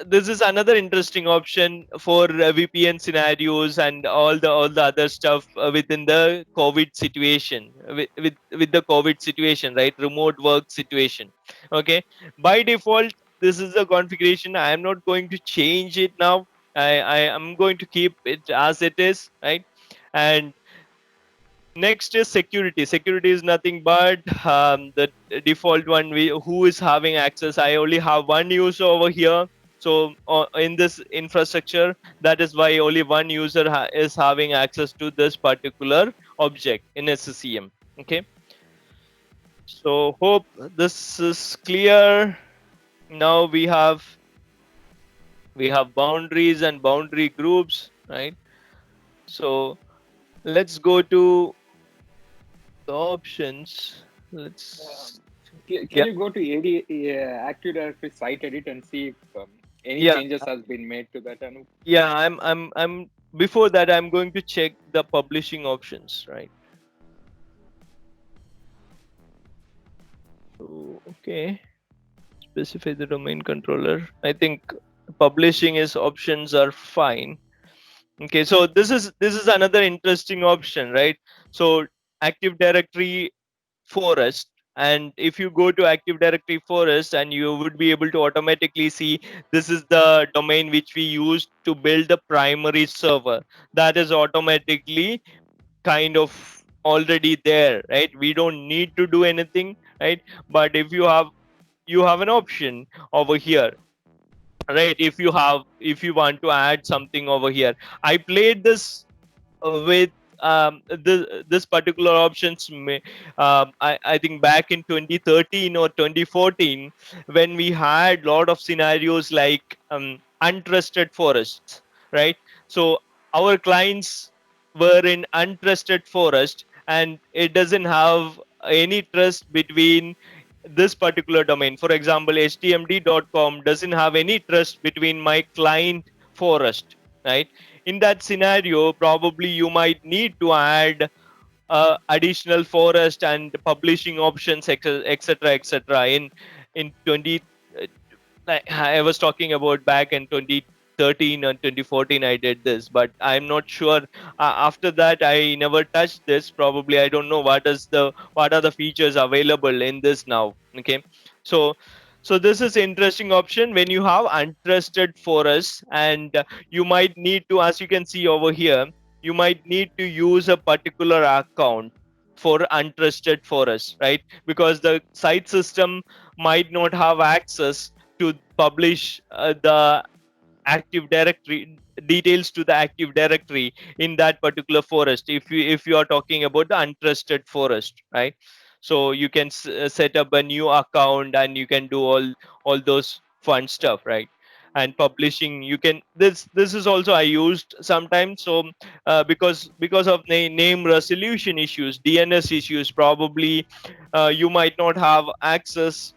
this is another interesting option for VPN scenarios and all the other stuff within the COVID situation, with the COVID situation, right? Remote work situation. Okay, by default, this is the configuration. I am not going to change it now. I am going to keep it as it is, right? And next is security. Security is nothing but the default one. Who is having access? I only have one user over here. So in this infrastructure, that is why only one user is having access to this particular object in SCCM. Okay. So hope this is clear. Now we have boundaries and boundary groups, right? So let's go to the options. Let's Can you go to Active Directory site edit and see if any yeah changes has been made to that, Anup? yeah I'm before that I'm going to check the publishing options, right? So okay, specify the domain controller. I think publishing is options are fine. Okay, so this is another interesting option, right? So Active Directory forest, and if you go to Active Directory forest, and you would be able to automatically see this is the domain which we use to build the primary server. That is automatically kind of already there, right? We don't need to do anything, right? But if you have an option over here, right? If you want to add something over here, I played this with this particular options I think back in 2013 or 2014, when we had lot of scenarios like untrusted forests, right? So our clients were in untrusted forest, and it doesn't have any trust between this particular domain. For example, HTMD.com doesn't have any trust between my client forest, right? In that scenario, probably you might need to add additional forest and publishing options, etc., etc. In 20 I was talking about back in 2013 and 2014 I did this, but I'm not sure. After that, I never touched this. Probably I don't know what are the features available in this now. Okay, so this is interesting option when you have untrusted forests, and you might need to, as you can see over here, you might need to use a particular account for untrusted forests, right? Because the site system might not have access to publish the active directory details to the active directory in that particular forest, if you are talking about the untrusted forest, right? So you can set up a new account, and you can do all those fun stuff, right? And publishing, you can this is also I used sometimes. So because of name resolution issues, DNS issues, probably you might not have access,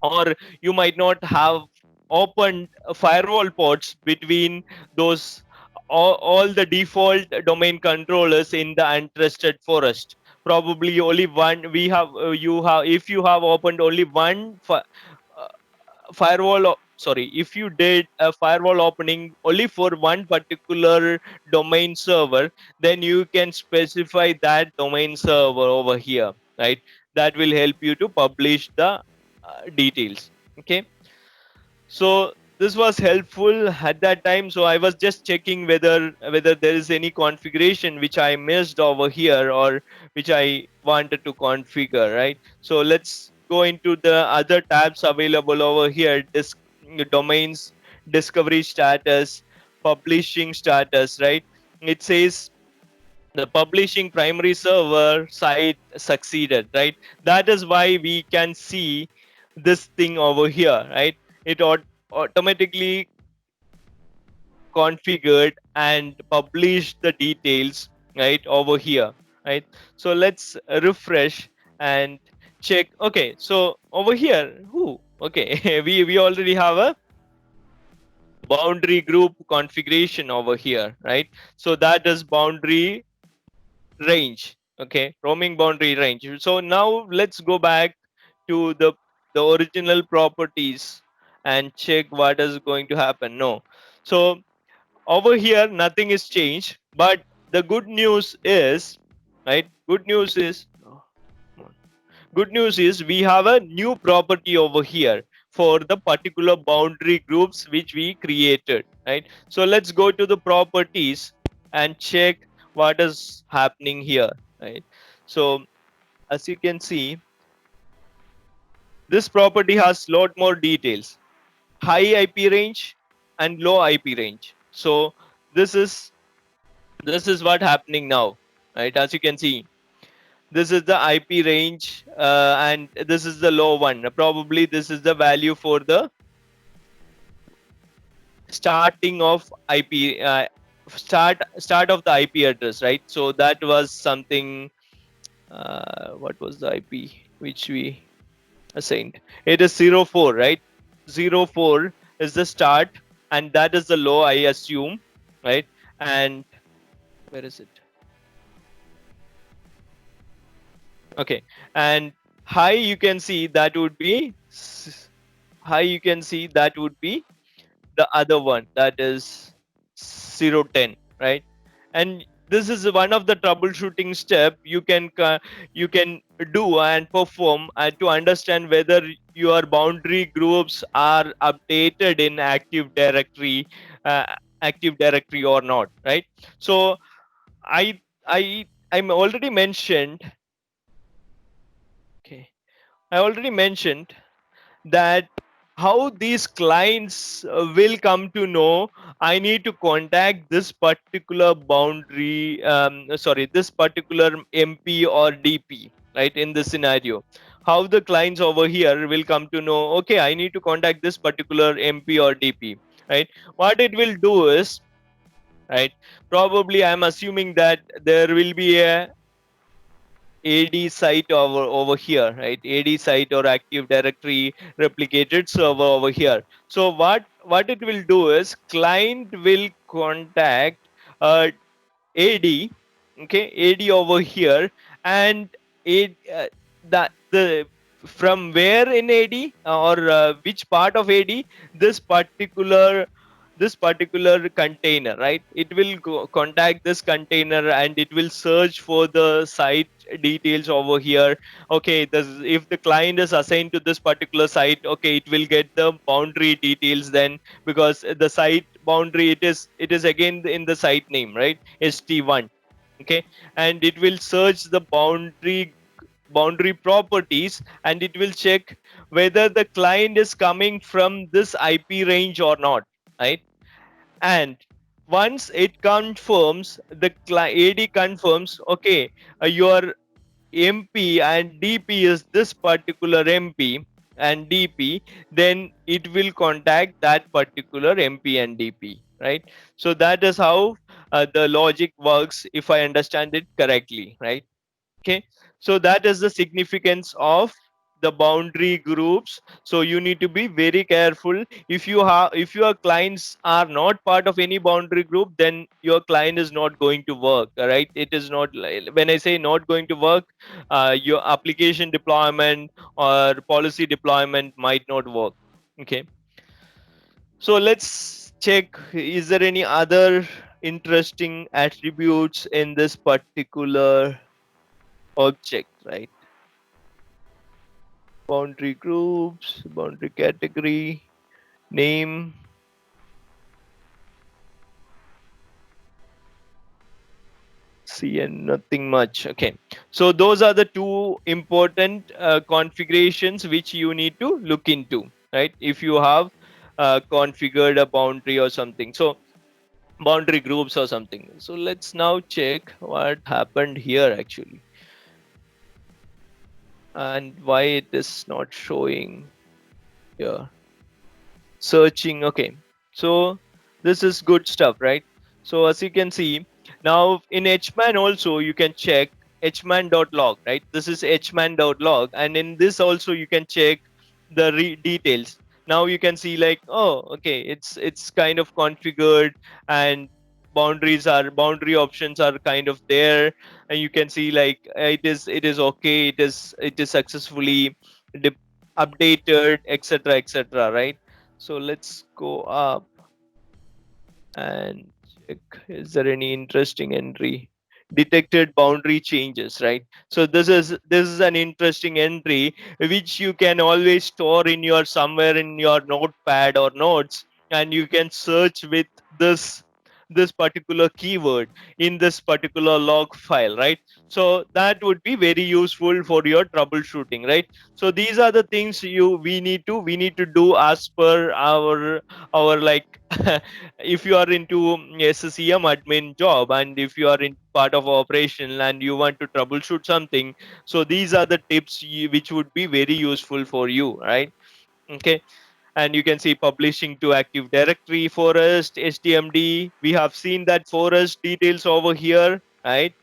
or you might not have opened firewall ports between those all the default domain controllers in the untrusted forest. Probably only one we have you have if you have opened only one uh, firewall sorry, if you did a firewall opening only for one particular domain server, then you can specify that domain server over here, right? That will help you to publish the details. Okay, so this was helpful at that time. So I was just checking whether there is any configuration which I missed over here, or which I wanted to configure, right? So let's go into the other tabs available over here. Domains, discovery status, publishing status, right? It says the publishing primary server site succeeded, right? That is why we can see this thing over here, right? It automatically configured and published the details right over here, right? So let's refresh and check. Okay, so over here, okay, we already have a boundary group configuration over here, right? So that is boundary range. Okay, roaming boundary range. So now let's go back to the original properties and check what is going to happen. No, so over here nothing is changed, but the good news is, right, good news is we have a new property over here for the particular boundary groups which we created, right? So let's go to the properties and check what is happening here, right? So as you can see, this property has lot more details: high IP range and low IP range. So this is what happening now, right? As you can see, this is the IP range, and this is the low one. Probably this is the value for the starting of IP, start of the IP address, right? So that was something. What was the IP which we assigned? It is 04, right? 04 is the start, and that is the low, I assume, right? And where is it? Okay, and high, you can see that would be high. You can see that would be the other one, that is 010, right? And this is one of the troubleshooting step you can do and perform to understand whether your boundary groups are updated in uh, active directory or not, right? So I I'm already mentioned. Okay, I already mentioned that how these clients will come to know I need to contact this particular boundary, sorry, this particular MP or DP, right? In this scenario, how the clients over here will come to know, okay, I need to contact this particular MP or DP, right? What it will do is, right, probably I'm assuming that there will be a AD site over here, right? AD site or Active Directory replicated server over here. So what it will do is client will contact AD, okay, AD over here, and it the from where in AD, or which part of AD, this particular container, right? It will contact this container and it will search for the site details over here. Okay, if the client is assigned to this particular site, okay, it will get the boundary details then, because the site boundary, it is again in the site name, right? ST1. Okay, and it will search the boundary properties, and it will check whether the client is coming from this IP range or not, right? And once it confirms, the AD confirms, okay, your MP and DP is this particular MP and DP, then it will contact that particular MP and DP, right? So that is how the logic works, if I understand it correctly, right? Okay, so that is the significance of the boundary groups. So you need to be very careful. If your clients are not part of any boundary group, then your client is not going to work, all right? It is not when I say not going to work, your application deployment or policy deployment might not work. Okay, So let's check, is there any other interesting attributes in this particular object, right? Boundary groups, boundary category, name. See, and nothing much. Okay, so those are the two important configurations which you need to look into, right? If you have configured a boundary or something, so boundary groups or something. So let's now check what happened here actually, and why it is not showing here. Searching. Okay, so this is good stuff, right? So as you can see, now in HMAN also you can check HMAN.log, right? This is HMAN.log, and in this also you can check the details. Now you can see like, oh, okay, it's kind of configured, and boundary options are kind of there, and you can see like it is okay, it is successfully updated, etc., etc., right? So let's go up and check, is there any interesting entry? Detected boundary changes, right? So this is an interesting entry which you can always store in your somewhere in your notepad or notes, and you can search with this this particular keyword in this particular log file, right? So that would be very useful for your troubleshooting, right? So these are the things we need to do as per our like if you are into SCCM admin job, and if you are in part of operation and you want to troubleshoot something, so these are the tips which would be very useful for you, right? Okay, and you can see publishing to active directory forest HTMD. We have seen that forest details over here, right?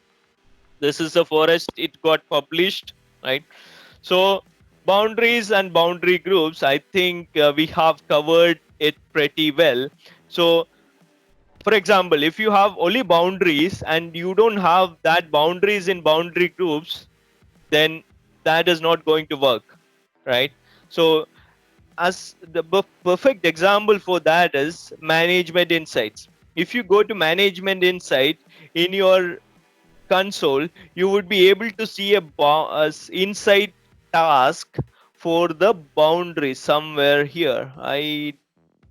This is the forest, it got published, right? So boundaries and boundary groups, I think we have covered it pretty well. So for example, if you have only boundaries and you don't have that boundaries in boundary groups, then that is not going to work, right? So as the perfect example for that is management insights. If you go to management insight in your console, you would be able to see a insight task for the boundary somewhere here. I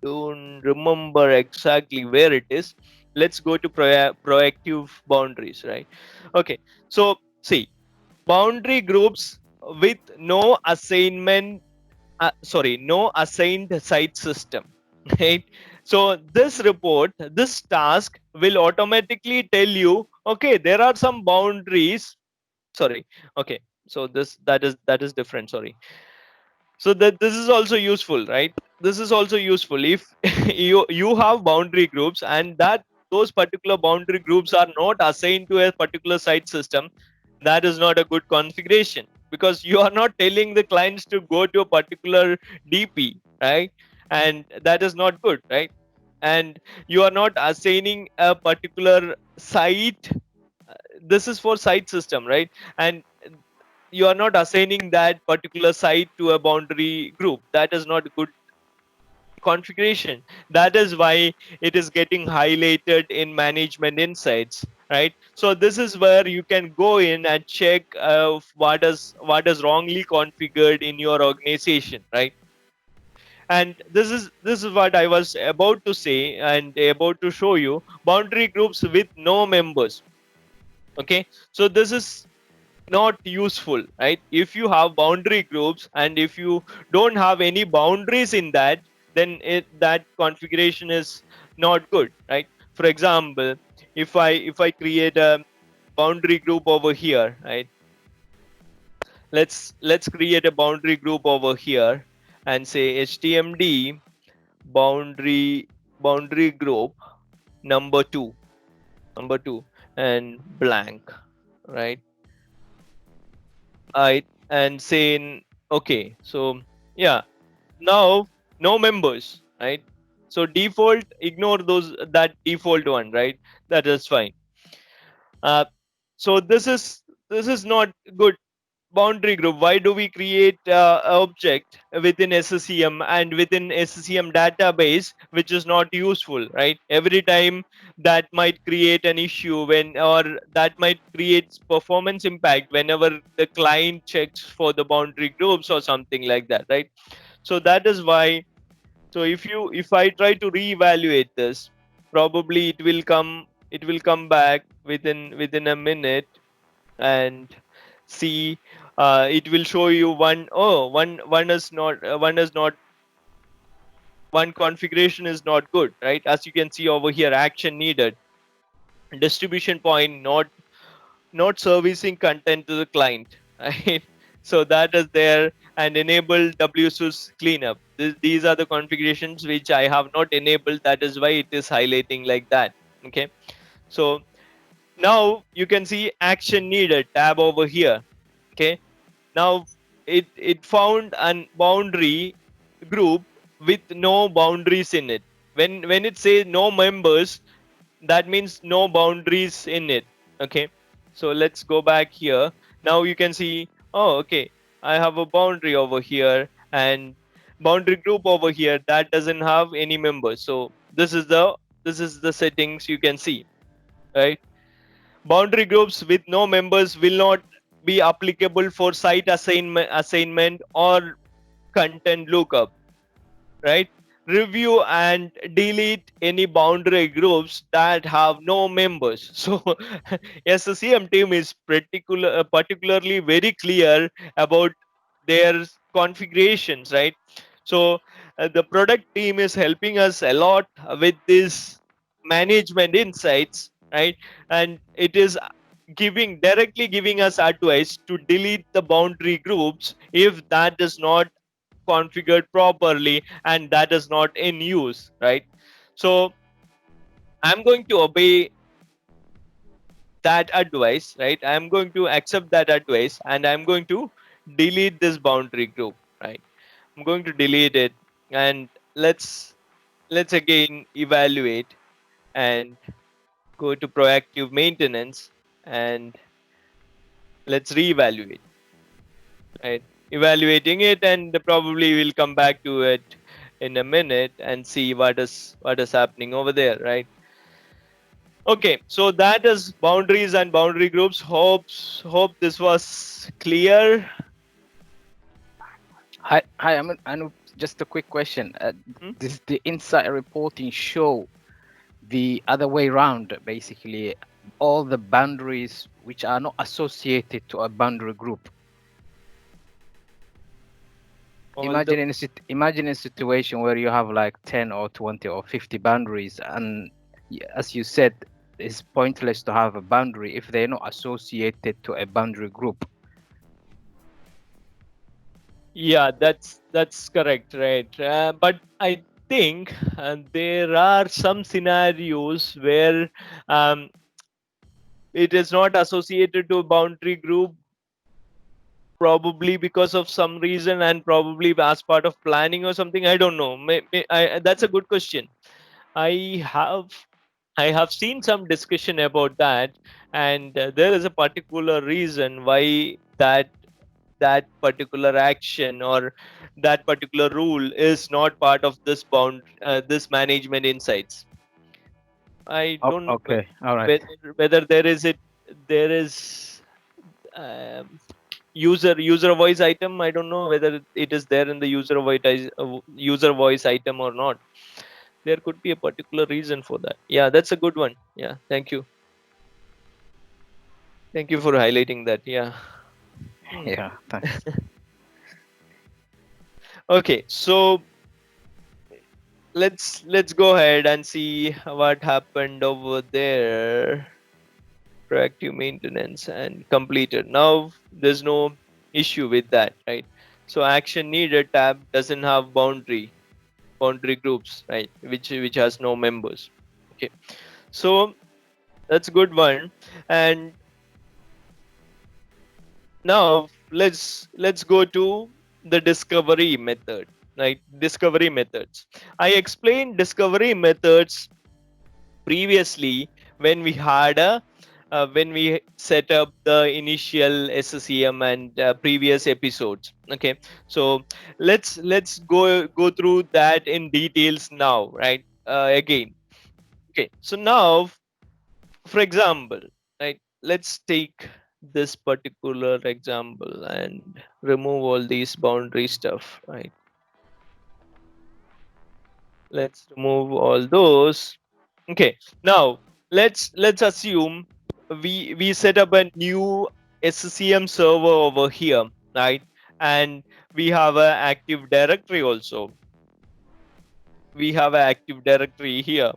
don't remember exactly where it is. Let's go to proactive boundaries, right? Okay, so see, boundary groups with no assignment, sorry, no assigned site system, right? So this report, this task will automatically tell you, okay, there are some boundaries. Sorry, okay, so that is different. Sorry, so that this is also useful, right? This is also useful if you have boundary groups, and that those particular boundary groups are not assigned to a particular site system. That is not a good configuration, because you are not telling the clients to go to a particular DP, right? And that is not good, right? And you are not assigning a particular site. This is for site system, right? And you are not assigning that particular site to a boundary group. That is not a good configuration. That is why it is getting highlighted in management insights, right? So this is where you can go in and check what is wrongly configured in your organization, right? And this is what I was about to say and about to show you, boundary groups with no members. Okay, so this is not useful, right? If you have boundary groups and if you don't have any boundaries in that, then that configuration is not good, right? For example, if I create a boundary group over here, right? Let's create a boundary group over here and say HTMD boundary group number 2, and blank, right? And saying, okay, so yeah, now no members, right? So default, ignore that default one, right? That is fine. uh, so this is not good. boundary group, why do we create object within SCCM and within SCCM database, which is not useful, right? Every time that might create an issue when, or that might create performance impact whenever the client checks for the boundary groups or something like that, right? So that is why. So if I try to reevaluate this, probably it will come back within a minute, and see, it will show you one configuration is not good, right? As you can see over here, action needed, distribution point not servicing content to the client, right? So that is there, and enable WSUS cleanup. These are the configurations which I have not enabled, that is why it is highlighting like that. Okay, so now you can see action needed tab over here. Okay, now it found an boundary group with no boundaries in it. When it says no members, that means no boundaries in it. Okay, so let's go back here. Now you can see, oh, okay, I have a boundary over here and boundary group over here that doesn't have any members. So this is the settings you can see, right? Boundary groups with no members will not be applicable for site assignment or content lookup, right? Review and delete any boundary groups that have no members. So SCCM team is particularly very clear about their configurations, right? So the product team is helping us a lot with this management insights, right? And it is directly giving us advice to delete the boundary groups if that is not configured properly and that is not in use, right? So I'm going to obey that advice, right? I'm going to accept that advice and I'm going to delete this boundary group, right? I'm going to delete it, and let's again evaluate and go to proactive maintenance, and let's reevaluate, right? Evaluating it, and probably we'll come back to it in a minute and see what is happening over there, right? Okay, so that is boundaries and boundary groups. Hope this was clear. Hi, I'm just a quick question. Hmm? Does the insight reporting show the other way around, basically, all the boundaries which are not associated to a boundary group? Imagine a situation where you have like 10 or 20 or 50 boundaries, and as you said, it's pointless to have a boundary if they're not associated to a boundary group. Yeah, that's correct, right? But I think there are some scenarios where it is not associated to a boundary group, probably because of some reason, and probably as part of planning or something. I don't know. That's a good question. I have I have seen some discussion about that, and there is a particular reason why that particular action or that particular rule is not part of this management insights. I Oh, don't know okay, all right. whether there is um, user voice item. I don't know whether it is there in the user voice item or not. There could be a particular reason for that. Yeah, that's a good one. Yeah, thank you for highlighting that. Yeah. Hmm. Yeah, thanks. Okay, so let's go ahead and see what happened over there. Proactive maintenance and completed. Now there's no issue with that, right? So action needed tab doesn't have boundary groups, right? Which has no members. Okay, so that's a good one. And now let's go to the discovery method, right? Discovery methods. I explained discovery methods previously when we had a when we set up the initial SCCM and previous episodes. Okay, so let's go through that in details now, right? Again. Okay, so now, for example, right, let's take this particular example and remove all these boundary stuff, right? Let's remove all those. Okay, now let's assume we set up a new SCCM server over here, right? And we have an active directory also. We have an active directory here,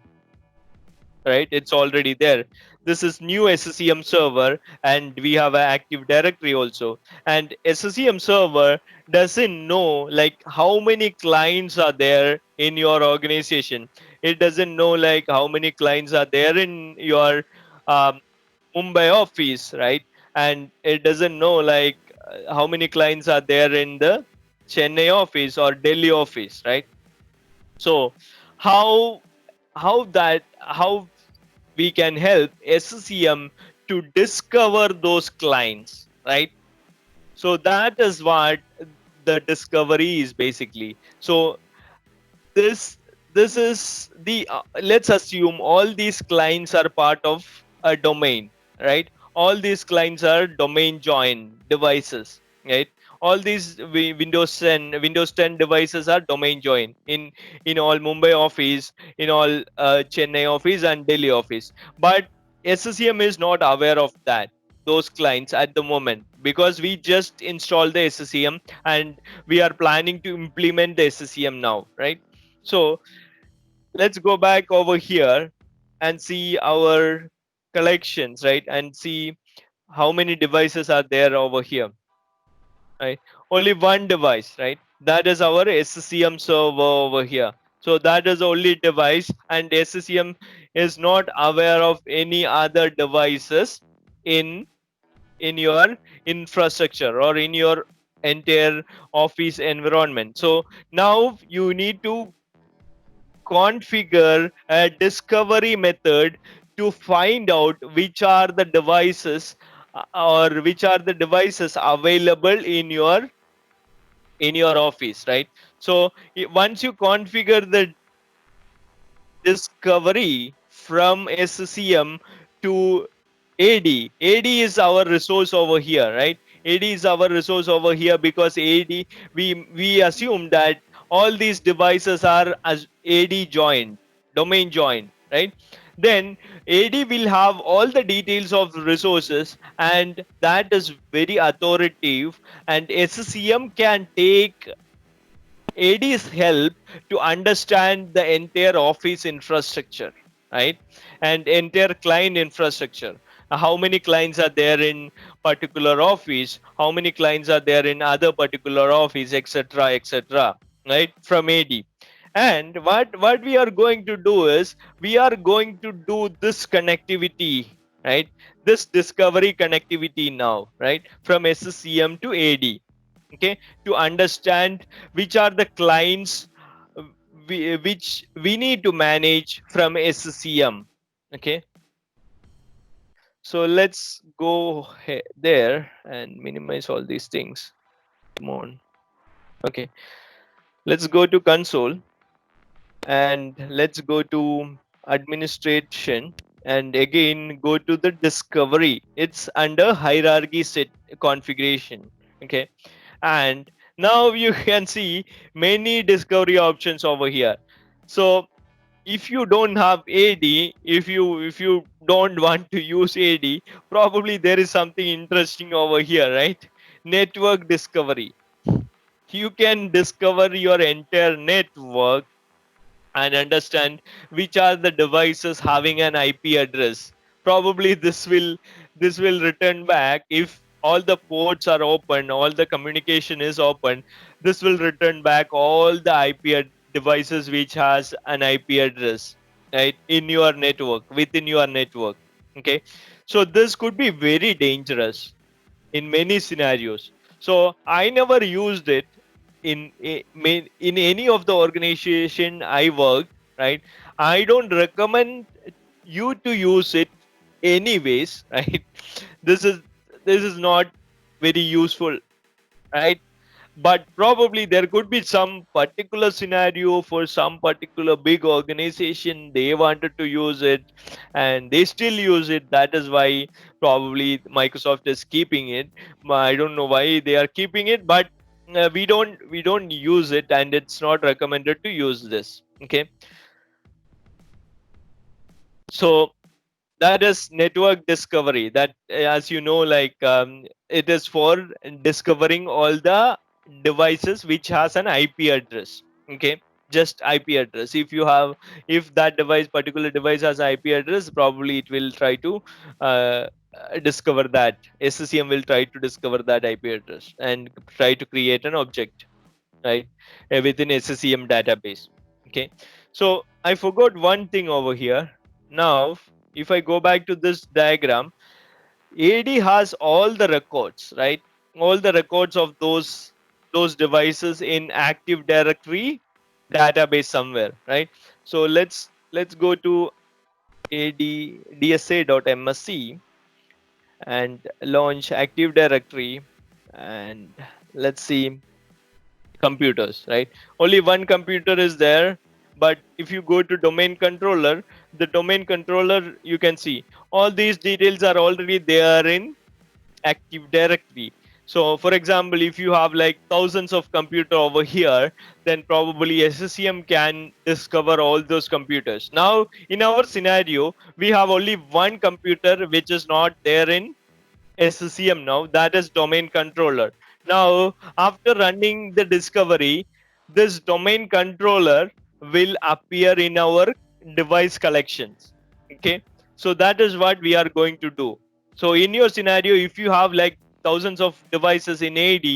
right? It's already there. This is new SCCM server, and we have an active directory also. And SCCM server doesn't know like how many clients are there in your organization. It doesn't know like how many clients are there in your um, Mumbai office, right? And it doesn't know like how many clients are there in the Chennai office or Delhi office, right? So how how we can help SCCM to discover those clients, right? So that is what the discovery is basically. So this this is the let's assume all these clients are part of a domain, right? All these clients are domain join devices, right? All these Windows 10 devices are domain join in all Mumbai office, in all Chennai office and Delhi office. But SCCM is not aware of that, those clients at the moment, because we just installed the SCCM and we are planning to implement the SCCM now, right? So let's go back over here and see our collections, right? And see how many devices are there over here, right? Only one device, right? That is our SCCM server over here. So that is only device, and SCCM is not aware of any other devices in your infrastructure or in your entire office environment. So now you need to configure a discovery method to find out which are the devices or which are the devices available in your office, right? So once you configure the discovery from SCM to AD is our resource over here, right? AD is our resource over here because AD, we assume that all these devices are as AD joined, domain joined, right? Then AD will have all the details of resources, and that is very authoritative, and SCM can take AD's help to understand the entire office infrastructure, right? And entire client infrastructure. How many clients are there in particular office? How many clients are there in other particular office, etc., etc., right? From AD. And what we are going to do is we are going to do this connectivity, right? This discovery connectivity now, right? From SCM to AD, okay, to understand which are the clients which we need to manage from SCM. Okay, so let's go there and minimize all these things. Come on. Okay, let's go to console and let's go to administration, and again go to the discovery. It's under hierarchy set configuration. Okay, and now you can see many discovery options over here. So if you don't have AD, if you don't want to use AD, probably there is something interesting over here, right? Network discovery. You can discover your entire network and understand which are the devices having an IP address. Probably this will return back if all the ports are open, all the communication is open. This will return back all the devices which has an IP address, right, in your network, within your network. Okay, so this could be very dangerous in many scenarios. So I never used it in any of the organization I worked. Right, I don't recommend you to use it anyways, right? this is this is not very useful, right? But probably there could be some particular scenario for some particular big organization, they wanted to use it and they still use it. That is why probably Microsoft is keeping it. I don't know why they are keeping it, but we don't use it, and it's not recommended to use this. Okay, so that is network discovery. That, as you know, like, it is for discovering all the devices which has an IP address. Okay, just IP address. If that particular device has IP address, probably it will try to discover that. SCCM will try to discover that IP address and try to create an object, right, within SCCM database. Okay, so I forgot one thing over here. Now, if I go back to this diagram, AD has all the records, right? All the records of those devices in Active Directory database somewhere, right? So let's go to AD dsa.msc and launch Active Directory, and let's see computers, right? Only one computer is there, but if you go to domain controller, the domain controller, you can see all these details are already there in Active Directory. So for example, if you have like thousands of computer over here, then probably SCCM can discover all those computers. Now in our scenario, we have only one computer which is not there in SCCM. Now that is domain controller. Now after running the discovery, this domain controller will appear in our device collections. Okay, so that is what we are going to do. So in your scenario, if you have like thousands of devices in AD,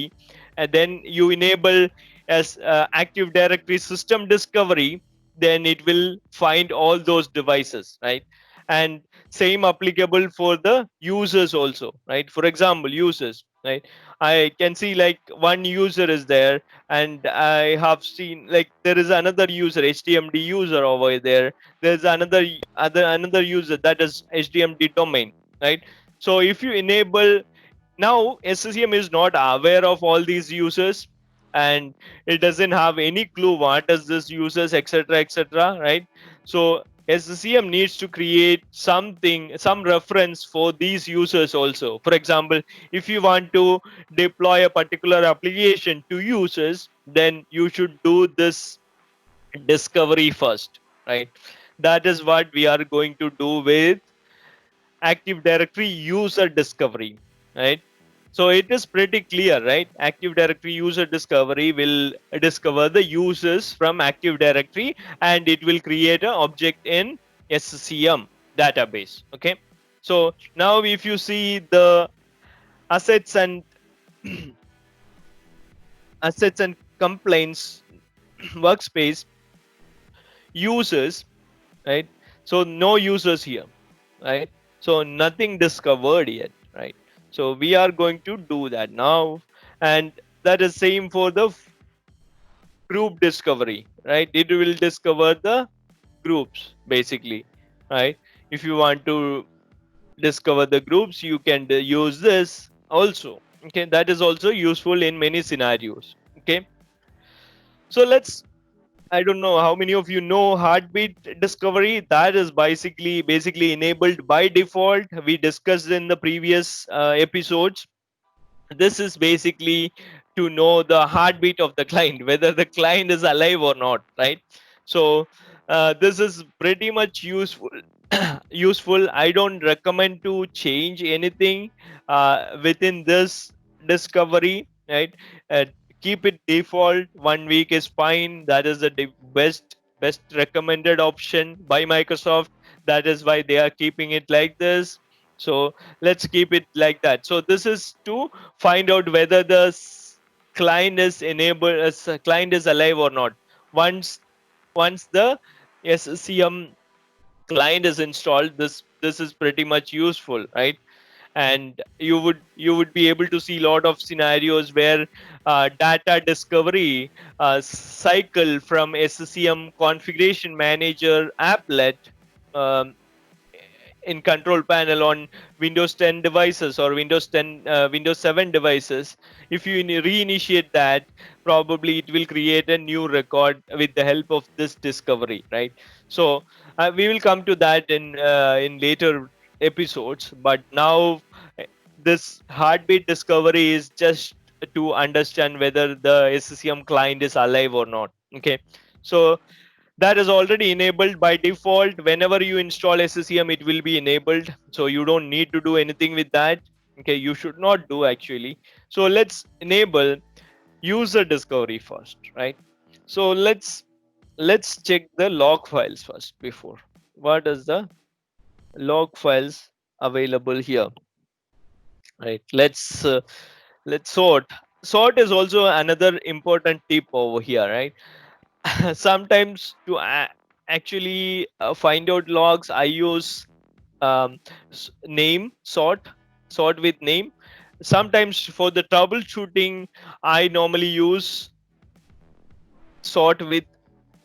and then you enable as Active Directory system discovery, then it will find all those devices, right? And same applicable for the users also, right? For example, users, right? I can see like one user is there, and I have seen like there is another user, HTMD user over there. There's another user, that is HTMD domain, right? So if you enable, now SCCM is not aware of all these users, and it doesn't have any clue what is this users, etc., etc., right? So SCCM needs to create some reference for these users also. For example, if you want to deploy a particular application to users, then you should do this discovery first, right? That is what we are going to do with Active Directory user discovery, right? So it is pretty clear, right? Active Directory user discovery will discover the users from Active Directory, and it will create an object in SCCM database. Okay. So now if you see the assets and assets and complaints workspace, users, right? So no users here, right? So nothing discovered yet, right? So we are going to do that now, and that is same for the group discovery, right? It will discover the groups basically, right? If you want to discover the groups, you can use this also. Okay, that is also useful in many scenarios. Okay, so let's, I don't know how many of you know heartbeat discovery. That is basically enabled by default. We discussed in the previous episodes. This is basically to know the heartbeat of the client, whether the client is alive or not, right? So this is pretty much useful. Useful. I don't recommend to change anything within this discovery, right? uh, Keep it default. 1 week is fine. That is the best recommended option by Microsoft. That is why they are keeping it like this. So let's keep it like that. So this is to find out whether the client is enabled, client is alive or not. Once the SCM client is installed, this is pretty much useful, right? And you would be able to see a lot of scenarios where data discovery cycle from SCCM configuration manager applet, um, in control panel on Windows 10 devices or Windows 10 Windows 7 devices. If you reinitiate that, probably it will create a new record with the help of this discovery, right? So we will come to that in later episodes, but now uh, this heartbeat discovery is just to understand whether the SCCM client is alive or not. Okay, so that is already enabled by default. Whenever you install SCCM, it will be enabled, so you don't need to do anything with that. Okay, you should not do actually. So let's enable user discovery first, right? So let's check the log files first. Before, what is the log files available here, right? Let's sort is also another important tip over here, right? Sometimes to actually find out logs, I use name sort with name. Sometimes for the troubleshooting, I normally use sort with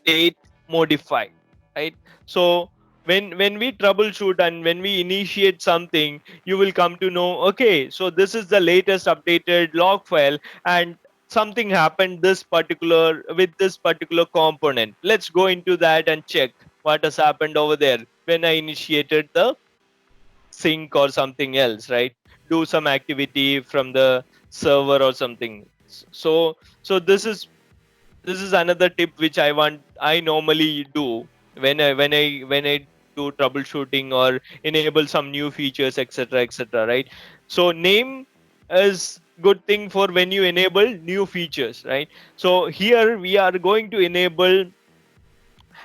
date modified, right? So when we troubleshoot and when we initiate something, you will come to know, okay, so this is the latest updated log file, and something happened this particular with this particular component. Let's go into that and check what has happened over there when I initiated the sync or something else, right? Do some activity from the server or something. So this is another tip which I normally do when I do troubleshooting or enable some new features, etc., right? So name is good thing for when you enable new features, right? So here we are going to enable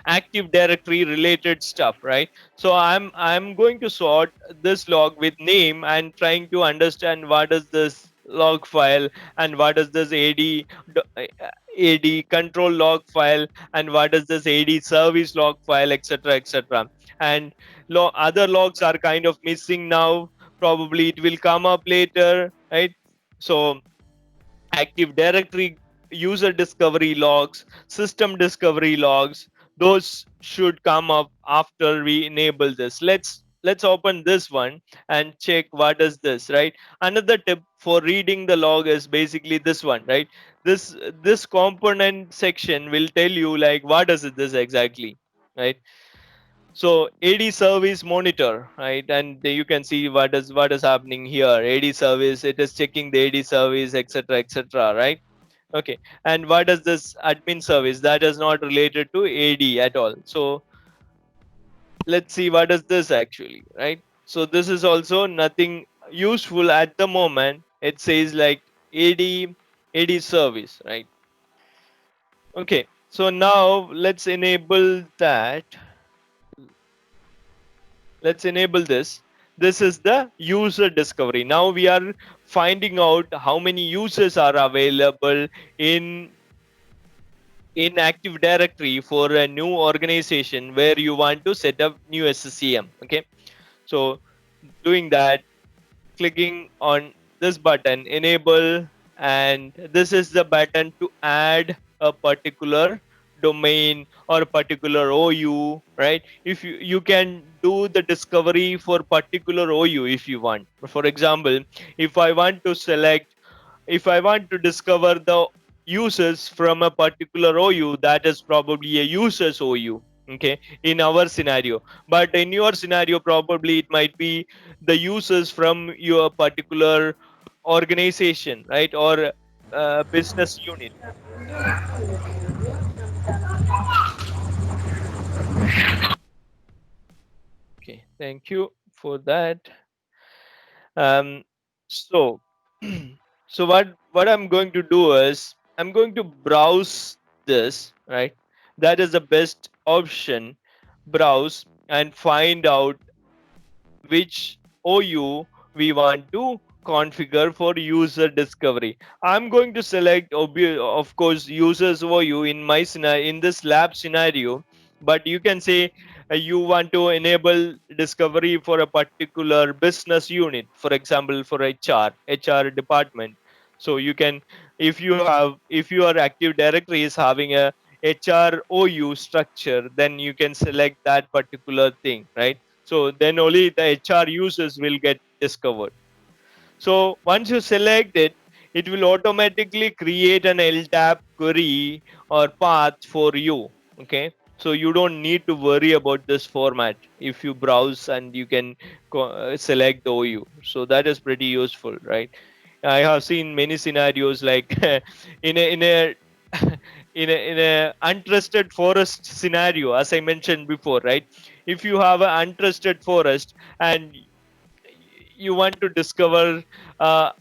Active Directory related stuff, right? So I'm going to sort this log with name and trying to understand what is this log file and what is this AD control log file and what is this AD service log file, etc., and other logs are kind of missing now. Probably it will come up later, right? So Active Directory user discovery logs, system discovery logs, those should come up after we enable this. Let's open this one and check what is this, right? Another tip for reading the log is basically this one, right? This component section will tell you like what is it this exactly, right? So AD service monitor, right? And you can see what is happening here. AD service, it is checking the AD service, etc., right? Okay, and what is this admin service? That is not related to AD at all. So let's see what is this actually, right? So this is also nothing useful at the moment. It says like AD service, right? Okay, so now let's enable this is the user discovery. Now we are finding out how many users are available in Active Directory for a new organization where you want to set up new SCCM. Okay, so doing that, clicking on this button, enable, and this is the button to add a particular domain or a particular OU, right? If you can do the discovery for particular OU if you want. For example, if I want to select if I want to discover the users from a particular OU, that is probably a user's OU. Okay, in our scenario, but in your scenario, probably it might be the users from your particular organization, right, or business unit. Okay, thank you for that. Um, so, so what I'm going to do is I'm going to browse this, right? That is the best option. Browse and find out which OU we want to configure for user discovery. I'm going to select, of course, users OU in my scenario, in this lab scenario, but you can say you want to enable discovery for a particular business unit, for example, for HR department. So you can, if your Active Directory is having a HR OU structure, then you can select that particular thing, right? So then only the HR users will get discovered. So once you select it, it will automatically create an LTAP query or path for you. Okay. So you don't need to worry about this format if you browse and you can select the OU. So that is pretty useful, right? I have seen many scenarios like in a in a untrusted forest scenario, as I mentioned before, right? If you have an untrusted forest and you want to discover uh,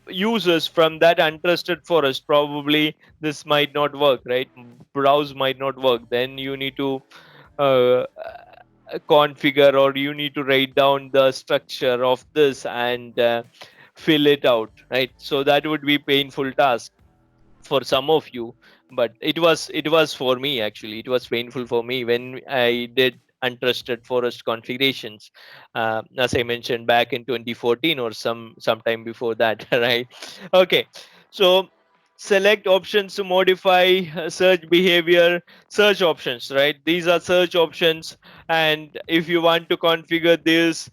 users from that untrusted forest, probably this might not work, right? Browse might not work. Then you need to uh, configure, or you need to write down the structure of this and fill it out, right? So that would be painful task for some of you, but it was for me. Actually, it was painful for me when I did untrusted forest configurations, as I mentioned back in 2014 or sometime before that. Right? Okay. So select options to modify search behavior. Search options, right? These are search options, and if you want to configure this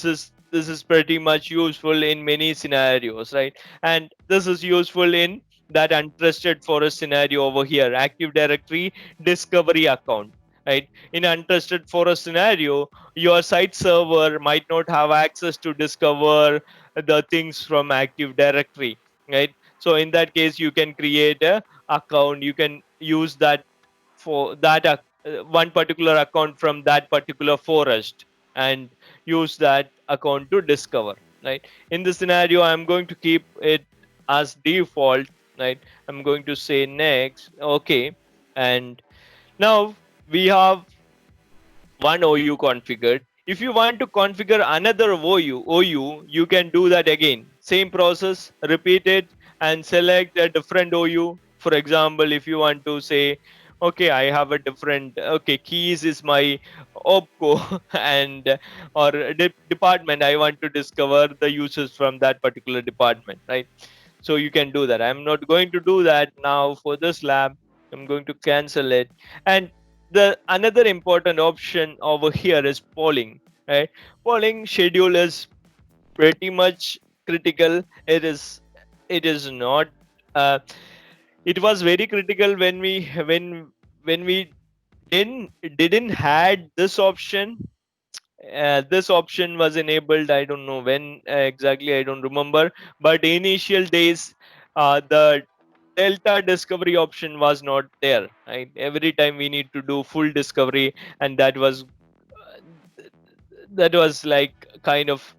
is pretty much useful in many scenarios, right? And this is useful in that untrusted forest scenario over here, active directory discovery account, right? In untrusted forest scenario, your site server might not have access to discover the things from active directory, right? So in that case, you can create a account. You can use that for that one particular account from that particular forest and use that account to discover, right? In this scenario, I'm going to keep it as default, right? I'm going to say next. Okay. And now we have one OU configured. If you want to configure another OU, you can do that again. Same process, repeat it and select a different OU. For example, if you want to say, okay, I have a different, okay, keys is my OPCO and or department. I want to discover the users from that particular department, right? So you can do that. I'm not going to do that now for this lab. I'm going to cancel it. And the another important option over here is polling, right? Polling schedule is pretty much critical. It is not uh, it was very critical when we didn't had this option. This option was enabled, I don't know when exactly, I don't remember, but initial days the delta discovery option was not there, right? Every time we need to do full discovery, and that was like kind of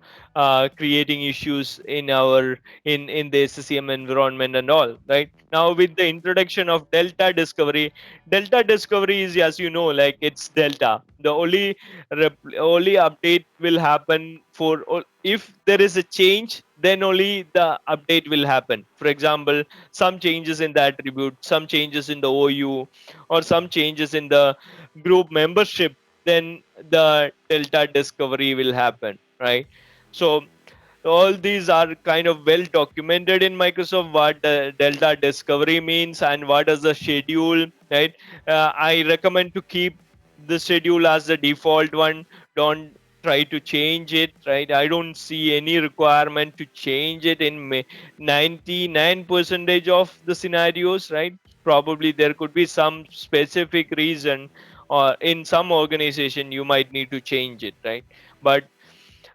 creating issues in our in the SCCM environment and all, right? Now with the introduction of delta discovery is, as you know, like it's delta. The only update will happen for if there is a change, then only the update will happen. For example, some changes in the attribute, some changes in the OU, or some changes in the group membership, then the delta discovery will happen, right? So all these are kind of well documented in Microsoft, what the delta discovery means and what is the schedule, right? I recommend to keep the schedule as the default one. Don't try to change it, right? I don't see any requirement to change it in 99% of the scenarios, right? Probably there could be some specific reason, or in some organization you might need to change it, right? But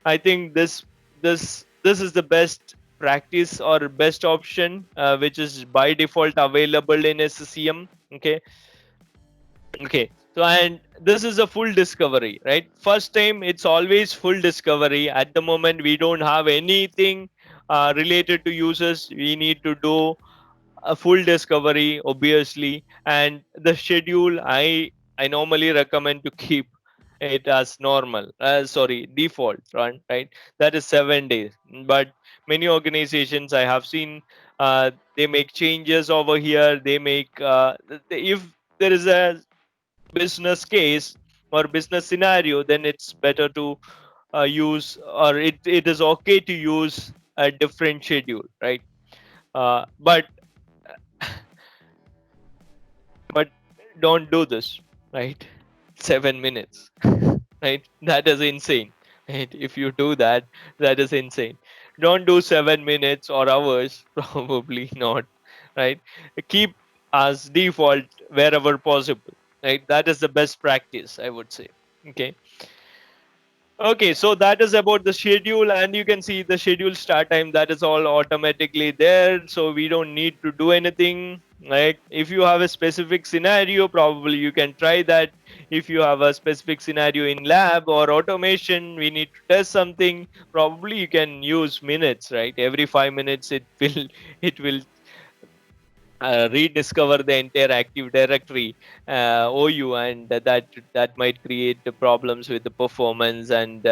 I think this is the best practice or best option, which is by default available in SCCM. Okay. Okay. So and this is a full discovery, right? First time it's always full discovery. At the moment we don't have anything related to users. We need to do a full discovery, obviously. And the schedule, I normally recommend to keep it as normal, sorry, default, right? That is 7 days. But many organizations I have seen, they make changes over here. They make if there is a business case or business scenario, then it's better to use, or it is okay to use a different schedule, right? But but don't do this, right? 7 minutes. right? That is insane, right? If you do that, that is insane. Don't do 7 minutes or hours, probably not, right? Keep as default wherever possible, right? That is the best practice, I would say. Okay. Okay, so that is about the schedule, and you can see the schedule start time, that is all automatically there, so we don't need to do anything. Like if you have a specific scenario, probably you can try that. If you have a specific scenario in lab or automation, we need to test something, probably you can use minutes, right? Every 5 minutes it will it will rediscover the entire Active Directory OU, and that might create the problems with the performance and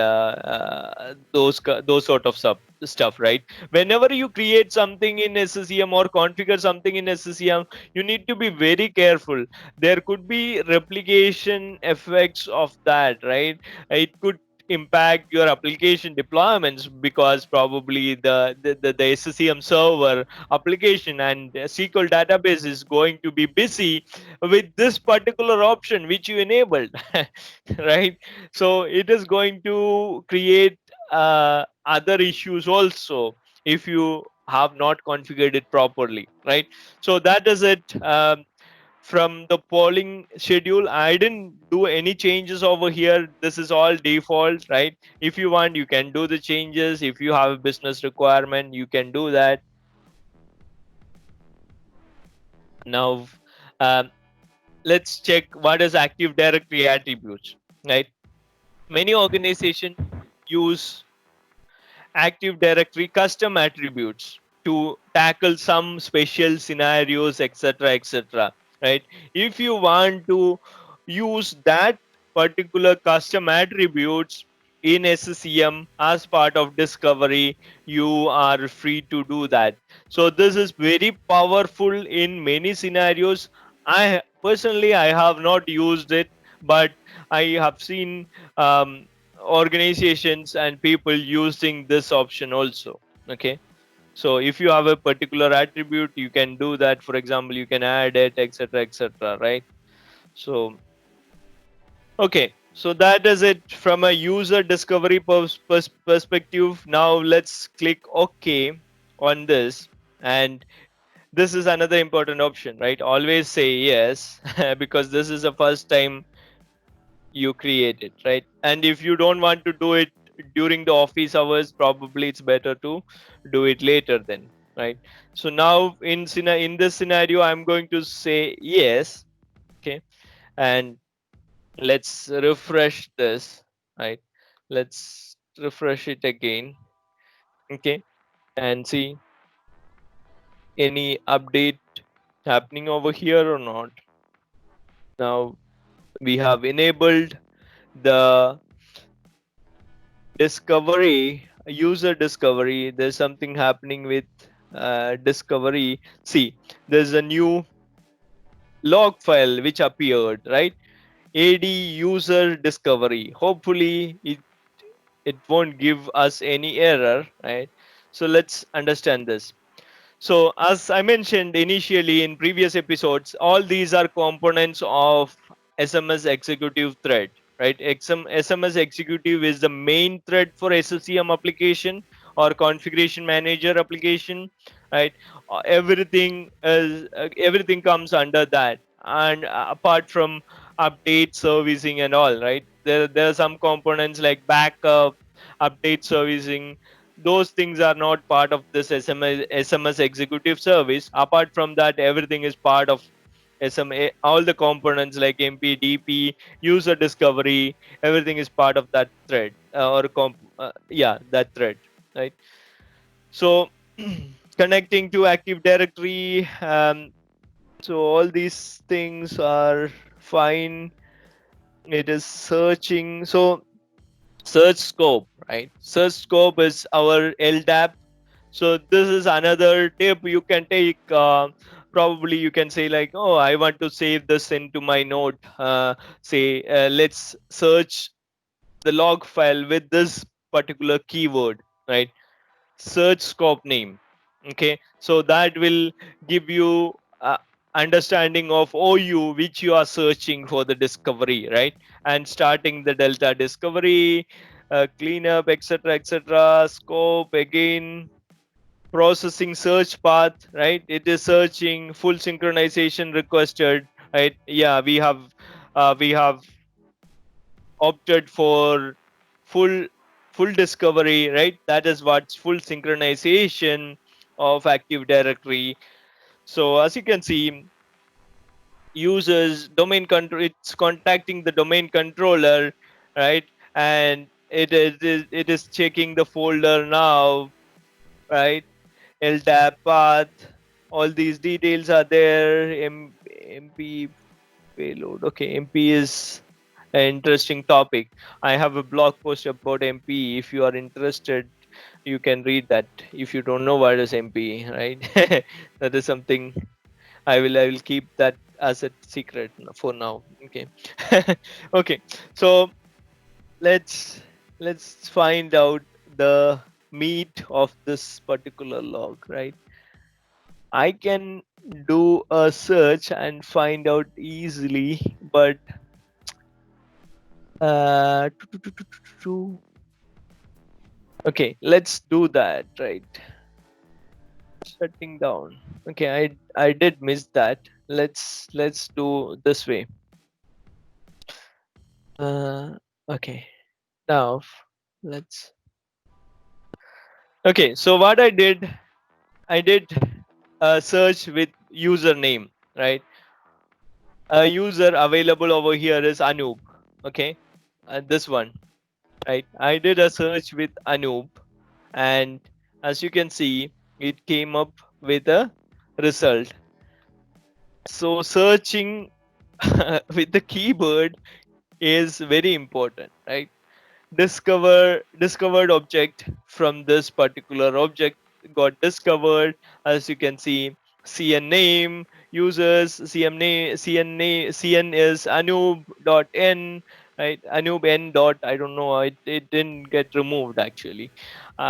those sort of stuff, right? Whenever you create something in SCCM or configure something in SCCM, you need to be very careful. There could be replication effects of that, right? It could impact your application deployments, because probably the SCCM server application and SQL database is going to be busy with this particular option which you enabled, right? So it is going to create other issues also if you have not configured it properly, right? So that is it. From the polling schedule, I didn't do any changes over here. This is all default, right? If you want, you can do the changes. If you have a business requirement, you can do that. Now, um, let's check what is Active Directory attributes, right? Many organizations use Active Directory custom attributes to tackle some special scenarios, etc., etc., right? If you want to use that particular custom attributes in SCCM as part of discovery, you are free to do that. So this is very powerful in many scenarios. I personally, I have not used it, but I have seen organizations and people using this option also. Okay, so if you have a particular attribute, you can do that. For example, you can add it, etc., etc., right? So okay, so that is it from a user discovery perspective. Now let's click OK on this, and this is another important option, right? Always say yes because this is the first time you create it, right? And if you don't want to do it during the office hours, probably it's better to do it later then, right? So now in this scenario, I'm going to say yes. Okay, and let's refresh this, right? Let's refresh it again. Okay, and see any update happening over here or not. Now we have enabled the discovery, user discovery. There's something happening with discovery. See, there's a new log file which appeared, right? Ad user discovery. Hopefully it won't give us any error, right? So let's understand this. So as I mentioned initially in previous episodes, all these are components of SMS executive thread, right? SMS executive is the main thread for SCCM application or configuration manager application, right? Everything comes under that, and apart from update servicing and all, right? There are some components like backup, update servicing. Those things are not part of this SMS executive service. Apart from that, everything is part of SMA. All the components like MP, DP, user discovery, everything is part of that thread yeah, that thread, right? So connecting to Active Directory. So all these things are fine. It is searching. So search scope, right? Search scope is our LDAP. So this is another tip you can take. Probably you can say like, oh, I want to save this into my note. Say, let's search the log file with this particular keyword, right? Search scope name. Okay, so that will give you understanding of OU which you are searching for the discovery, right? And starting the delta discovery, cleanup, etc., scope again, processing search path, right? It is searching, full synchronization requested, right? Yeah, we have opted for full full discovery, right? That is what's full synchronization of Active Directory. So as you can see, users domain control, it's contacting the domain controller, right? And it is checking the folder now, right? LDAP path, all these details are there. MP payload. Okay, MP is an interesting topic. I have a blog post about MP. If you are interested, you can read that. If you don't know what is MP, right? That is something I will keep that as a secret for now. Okay. Okay. So let's find out the meat of this particular log, right? I can do a search and find out easily, but okay, let's do that, right? Shutting down. Okay, I did miss that. Let's do this way. Uh, okay, now let's. Okay, so what I did a search with username, right? A user available over here is Anoop. Okay, this one, right? I did a search with Anoop, and as you can see, it came up with a result. So searching with the keyword is very important, right? Discovered object from this particular object got discovered. As you can see, cn name, users, cn is anub.n, right? Anub n dot, I don't know, it didn't get removed actually.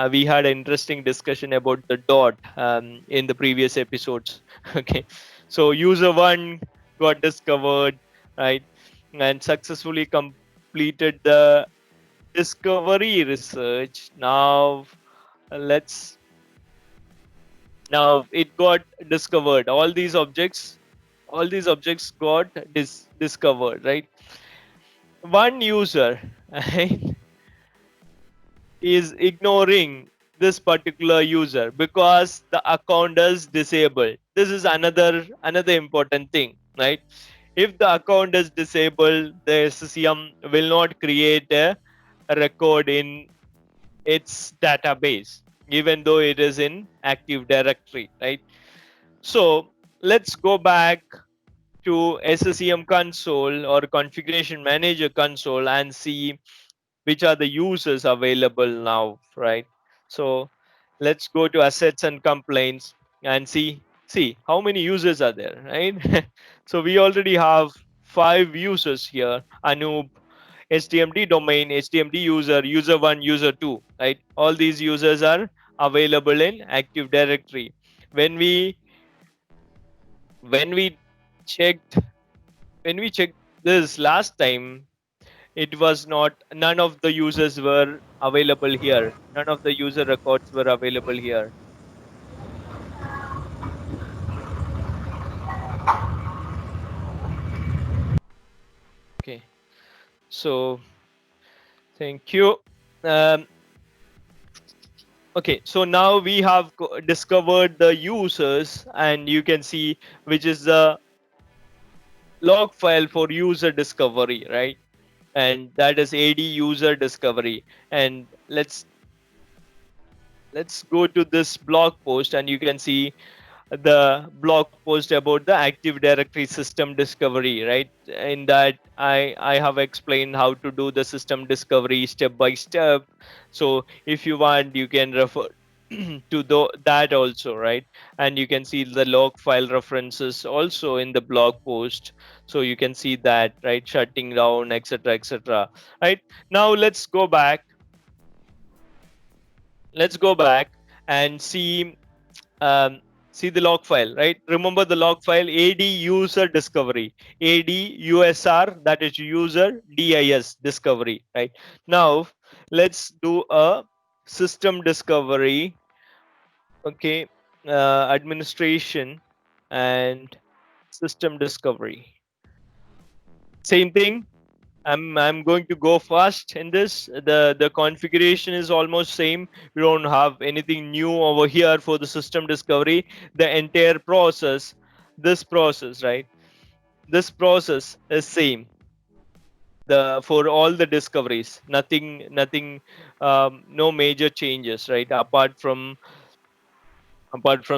We had an interesting discussion about the dot in the previous episodes. Okay, so user one got discovered, right? And successfully completed the discovery research. Now let's now it got discovered. All these objects got discovered, right? One user right, is ignoring this particular user because the account is disabled. This is another important thing, right? If the account is disabled, the SCCM will not create a record in its database, even though it is in Active Directory, right? So let's go back to SCCM console or configuration manager console and see which are the users available now, right? So let's go to assets and complaints and see how many users are there, right? So we already have 5 users here: Anoop, HTMD domain, HTMD user, user 1, user 2, right? All these users are available in Active Directory. When we when we checked when we checked this last time, it was not, none of the users were available here. None of the user records were available here. Okay, so thank you. Um, okay, so now we have discovered the users, and you can see which is the log file for user discovery, right? And that is AD user discovery. And let's go to this blog post, and you can see the blog post about the Active Directory system discovery, right? In that I have explained how to do the system discovery step by step. So if you want, you can refer to that also, right? And you can see the log file references also in the blog post, so you can see that, right? Shutting down, etc., right? Now let's go back and see, um, See the log file, right? Remember the log file AD user discovery, AD USR, that is user DIS discovery, right? Now let's do a system discovery. Okay, administration and system discovery. Same thing. I'm going to go fast in this. The configuration is almost same. We don't have anything new over here for the system discovery. The entire process, this process, right? This process is same. The for all the discoveries, nothing, no major changes, right? Apart from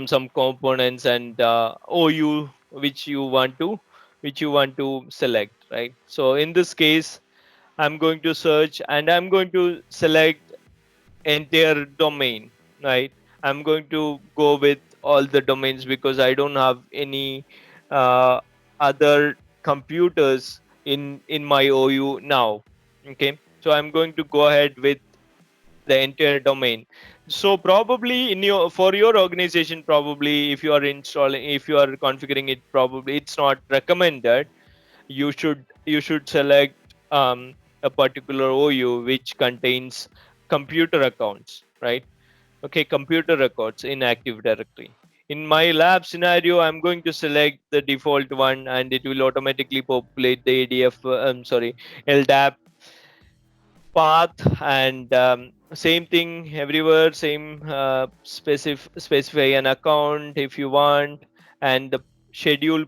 some components and OU which you want to select, right? So in this case, I'm going to search and I'm going to select entire domain, right? I'm going to go with all the domains because I don't have any uh, other computers in my OU now. Okay, so I'm going to go ahead with the entire domain. So probably in your for your organization, probably if you are configuring it, probably it's not recommended. You should select a particular OU which contains computer accounts, right? Okay, computer records in Active Directory. In my lab scenario, I'm going to select the default one, and it will automatically populate the ADF. Sorry, LDAP path, and same thing everywhere. Same specify an account if you want, and the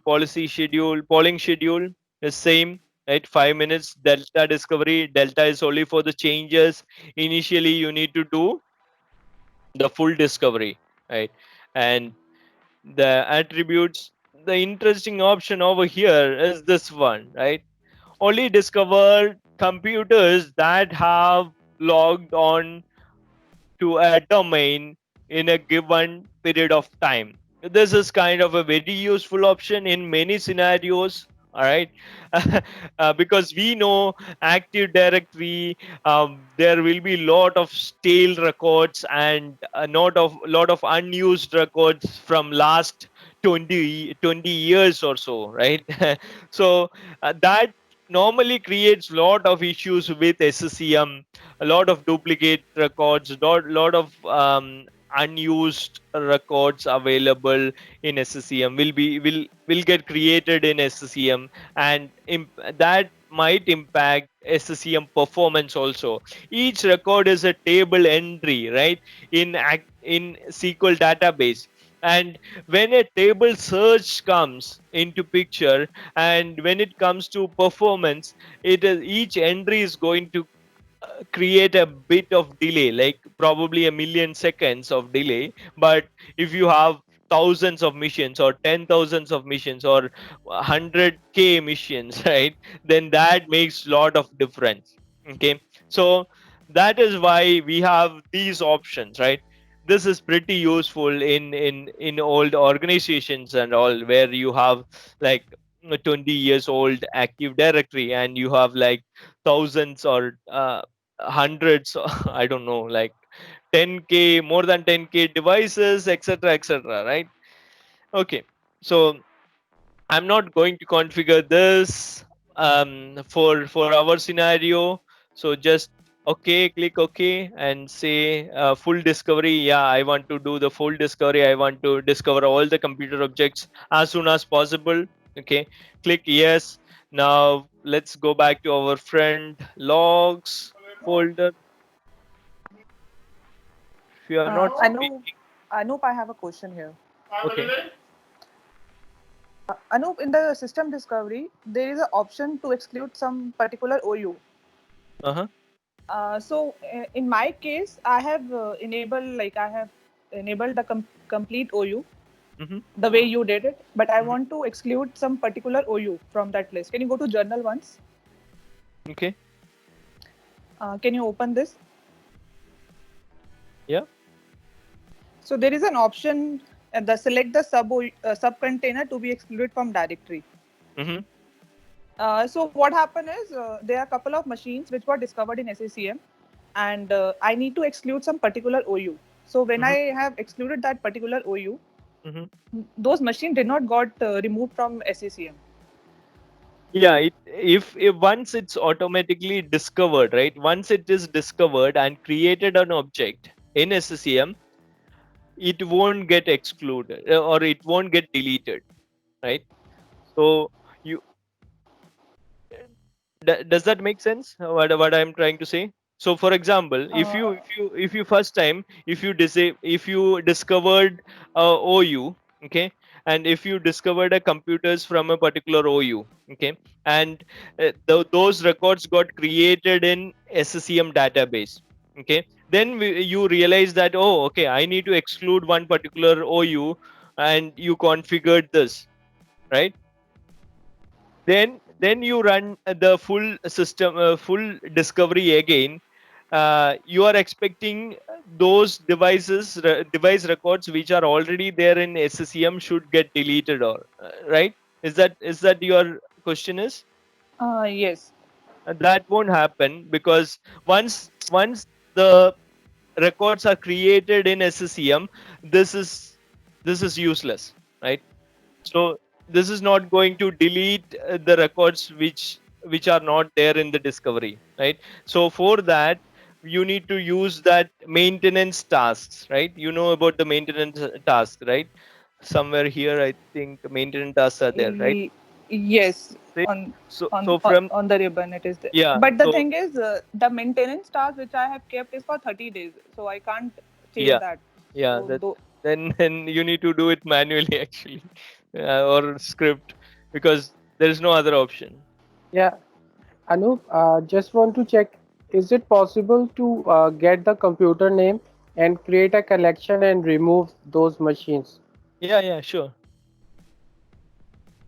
polling schedule is same, right? 5 minutes delta discovery. Delta is only for the changes. Initially you need to do the full discovery, right? And the attributes, the interesting option over here is this one, right? Only discover computers that have logged on to a domain in a given period of time. This is kind of a very useful option in many scenarios. All right, because we know Active Directory, there will be lot of stale records and a lot of unused records from last 20 years or so, right? So that normally creates lot of issues with SCCM, a lot of duplicate records, lot of unused records available in SCCM will get created in SCCM, and that might impact SCCM performance also. Each record is a table entry, right? In SQL database. And when a table search comes into picture, and when it comes to performance, each entry is going to create a bit of delay, like probably a million seconds of delay. But if you have thousands of missions or 10,000s of missions or 100K missions, right, then that makes lot of difference. Okay, so that is why we have these options, right? This is pretty useful in old organizations and all, where you have like 20 years old Active Directory, and you have like thousands or hundreds I don't know, like 10K, more than 10K devices, etc., etc., right? Okay, so I'm not going to configure this for our scenario. So just okay, click OK and say full discovery. Yeah, I want to do the full discovery. I want to discover all the computer objects as soon as possible. Okay, click yes. Now let's go back to our friend logs folder. If you are not speaking, Anup, I have a question here. okay. Anup, in the system discovery, there is an option to exclude some particular OU. Uh-huh. In my case, I have enabled the complete OU Mm-hmm. the way you did it, but I want to exclude some particular OU from that list. Can you go to journal once? Okay. Can you open this? Yeah. So there is an option, select the sub container to be excluded from directory. Mm-hmm. So what happened is there are a couple of machines which were discovered in SCCM, and I need to exclude some particular OU. So when I have excluded that particular OU, those machines did not got removed from SCCM. Yeah, if once it's automatically discovered, right? Once it is discovered and created an object in SCCM, it won't get excluded or it won't get deleted, right? So you does that make sense? What I'm trying to say? So for example, if you first time if you discovered OU, okay, and if you discovered a computers from a particular OU, okay, and those records got created in SCCM database, okay, then you realize that, oh, okay, I need to exclude one particular OU, and you configured this, right? Then you run the full system, full discovery again. You are expecting those device records which are already there in SCCM should get deleted, or right? Is that your question is? Yes. That won't happen, because once the records are created in SCCM, this is this is useless, right? So this is not going to delete the records which are not there in the discovery, right? So for that, you need to use that maintenance tasks, right? You know about the maintenance task, right? Somewhere here I think maintenance tasks are there, right? Yes, See? on So from on the ribbon it is there. yeah But the so thing is, the maintenance task which I have kept is for 30 days, so I can't change yeah that. yeah So that then you need to do it manually actually, or script, because there is no other option. Yeah, Anup, just want to check, is it possible to get the computer name and create a collection and remove those machines? Yeah, sure.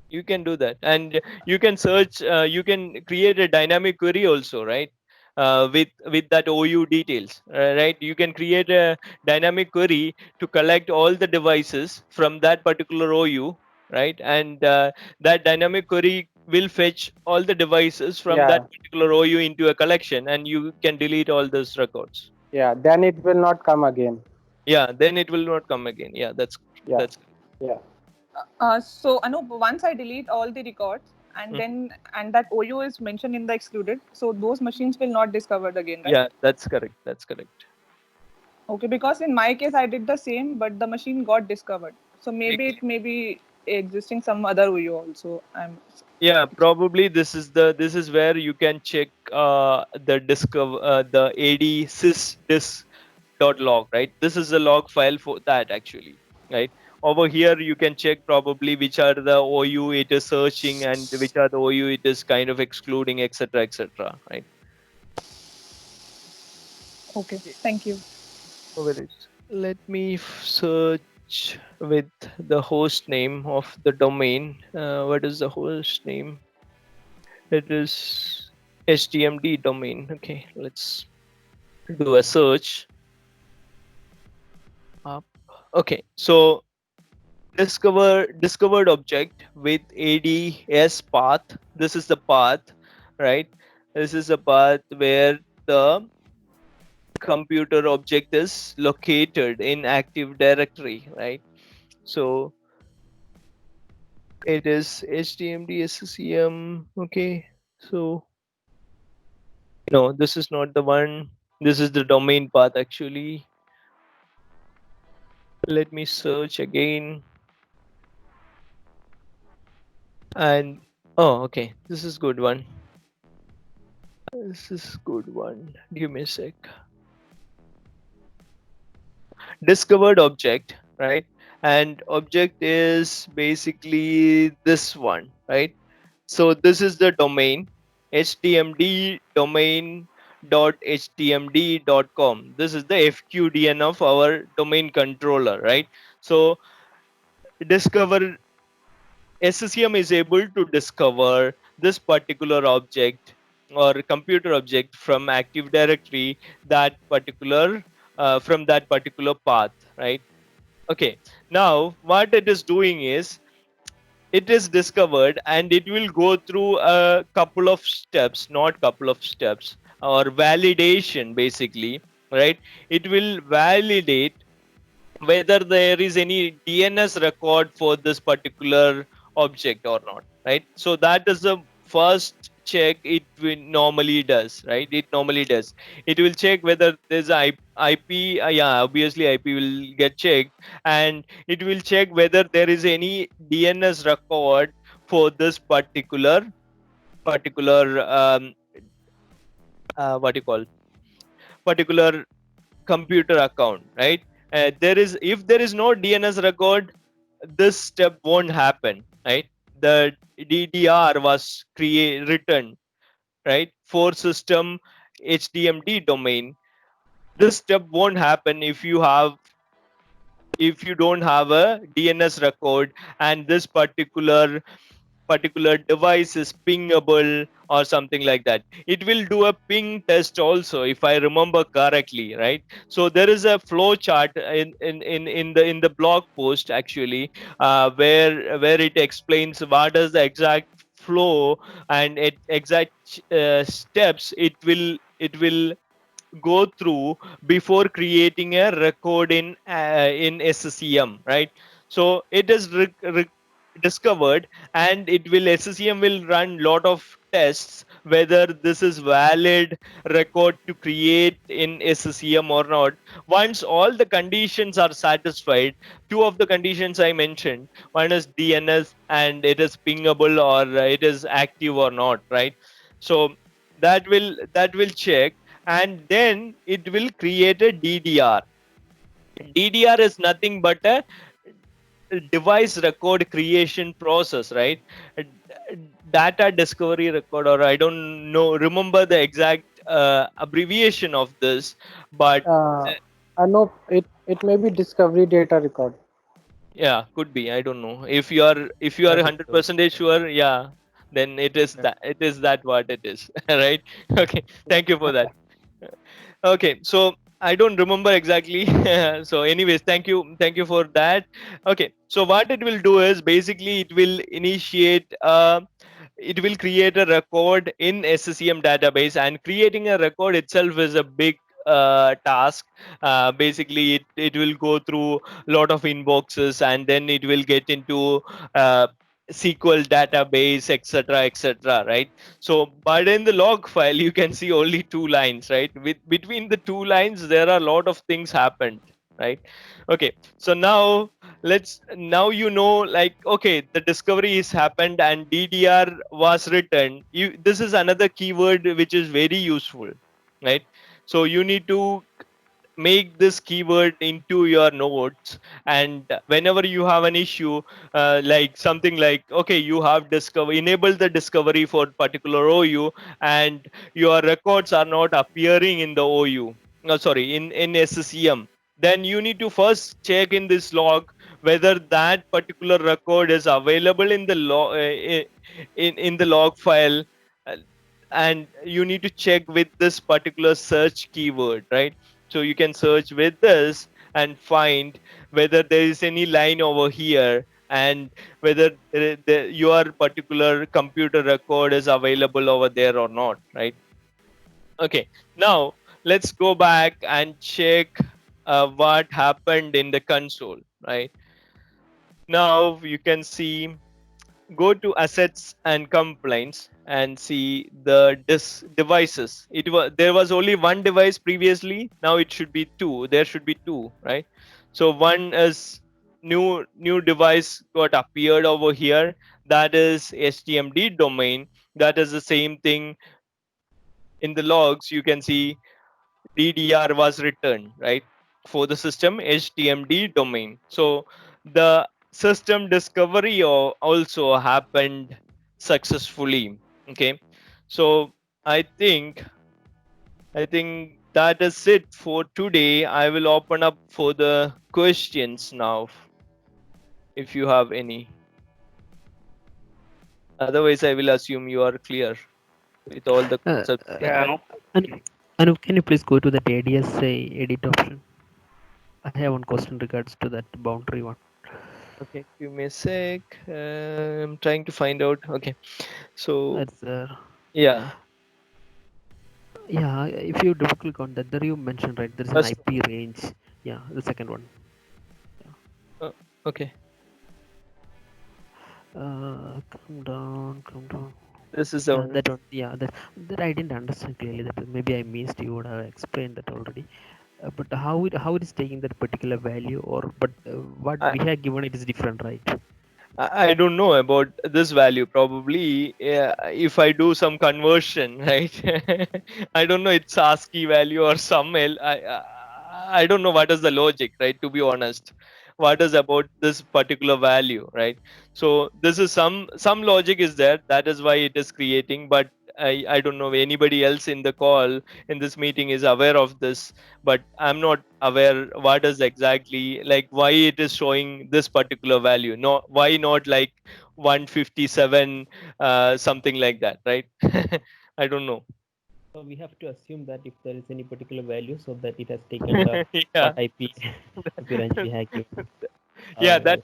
You can do that, and you can search, you can create a dynamic query also, right? With that OU details, right? You can create a dynamic query to collect all the devices from that particular OU, right? And that dynamic query will fetch all the devices from that Yeah, particular OU into a collection, and you can delete all those records. yeah, then it will not come again. Yeah, then it will not come again. Yeah, Yeah, that's yeah, so Anup, once I delete all the records and Mhm. then and that OU is mentioned in the excluded, so those machines will not discovered again, right? Yeah, that's correct. That's correct. Okay, because in my case I did the same, but the machine got discovered. So maybe it may be existing some other OU also. Yeah, probably this is where you can check the discover the ad sys.log, right? This is a log file for that actually, right? Over here you can check probably which are the OU it is searching and which are the OU it is kind of excluding, etc., etc., right? Okay, thank you. No worries. Let me search with the host name of the domain. What is the host name? It is HTMD domain. Okay, let's do a search. Up. Okay, so discovered object with ADS path. This is the path, right? This is a path where the computer object is located in Active Directory, right? So it is HTMD-SCCM. Okay, so no, this is not the one. This is the domain path actually. Let me search again. And oh, okay, this is good one. This is good one. Give me a sec. Discovered object, right? And object is basically this one, right? So this is the domain, htmd domain .htmd.com. This is the fqdn of our domain controller, right? So discover SCCM is able to discover this particular object or computer object from Active Directory, that particular from that particular path, right? Okay. Now what it is doing is it is discovered and it will go through a couple of steps, not couple of steps, or validation basically, right? It will validate whether there is any DNS record for this particular object or not, right? So that is the first check it will normally does, right? It normally does. It will check whether there's a IP, yeah, obviously IP will get checked, and it will check whether there is any DNS record for this particular what you call particular computer account, right? There is, if there is no DNS record, this step won't happen, right? The DDR was written, right, for system HTMD domain. This step won't happen if you don't have a DNS record, and this particular device is pingable or something like that. It will do a ping test also, if I remember correctly, right? So there is a flow chart in the blog post actually, where it explains what is the exact flow and exact steps it will go through before creating a record in SCCM, right? So it is discovered, and it will SCCM will run lot of tests whether this is valid record to create in SCCM or not. Once all the conditions are satisfied, two of the conditions I mentioned, one is DNS and it is pingable, or it is active or not, right? So that will check, and then it will create a DDR. DDR is nothing but a device record creation process, right? A data discovery record, or I don't know, remember the exact abbreviation of this, but Uh, uh, Anup, it may be discovery data record. yeah, could be. I don't know. If you are That is so. 100% sure, yeah, then it is that what it is, right? Okay, thank you for that. Okay, so I don't remember exactly. So anyways, thank you for that. Okay, so what it will do is basically it will create a record in SCCM database, and creating a record itself is a big task. Basically it will go through a lot of inboxes, and then it will get into uh, SQL database, etc., etc., right? So, but in the log file, you can see only two lines, right? Between the two lines, there are a lot of things happened, right? Okay, so now like, okay, the discovery is happened and DDR was written. This is another keyword which is very useful, right? So you need to make this keyword into your notes, and whenever you have an issue, like something like, okay, you have enable the discovery for particular OU, and your records are not appearing in the OU, no, sorry, in SCCM, then you need to first check in this log whether that particular record is available in the log, in the log file, uh, and you need to check with this particular search keyword, right? So you can search with this and find whether there is any line over here, and whether your particular computer record is available over there or not, right? Okay, now let's go back and check what happened in the console, right? Now you can see, go to assets and complaints and see the devices. There was only one device previously, now it should be two, there should be two, right? So one is new device got appeared over here, that is HTMD domain. That is the same thing. In the logs you can see DDR was returned, right, for the system HTMD domain. So the system discovery also happened successfully. Okay, so I think that is it for today. I will open up for the questions now, if you have any. Otherwise, I will assume you are clear with all the Uh, concepts uh, Yeah, given. no. Anu, can you please go to that ADSA edit option? I have one question regards to that boundary one. Okay, give me a sec. I'm trying to find out. Okay, so That's yeah, yeah. If you double click on that, there you mentioned right. There's an first, IP range. Yeah, the second one. Okay. Come down, come down. This is the one. That one, yeah, that I didn't understand clearly. That maybe I missed. You would have explained that already. But how it is taking that particular value, or but what I, we have given it is different, right? I don't know about this value. Probably, if I do some conversion, right? I don't know. It's ASCII value or some I don't know what is the logic, right? To be honest, what is about this particular value, right? So this is some logic is there. That is why it is creating. But I don't know if anybody else in the call in this meeting is aware of this, but I'm not aware what is exactly like why it is showing this particular value. No, why not like 157 something like that, right? I don't know. So we have to assume that if there is any particular value, so that it has taken the Yeah. what IP IP range we have given. Yeah, Uh,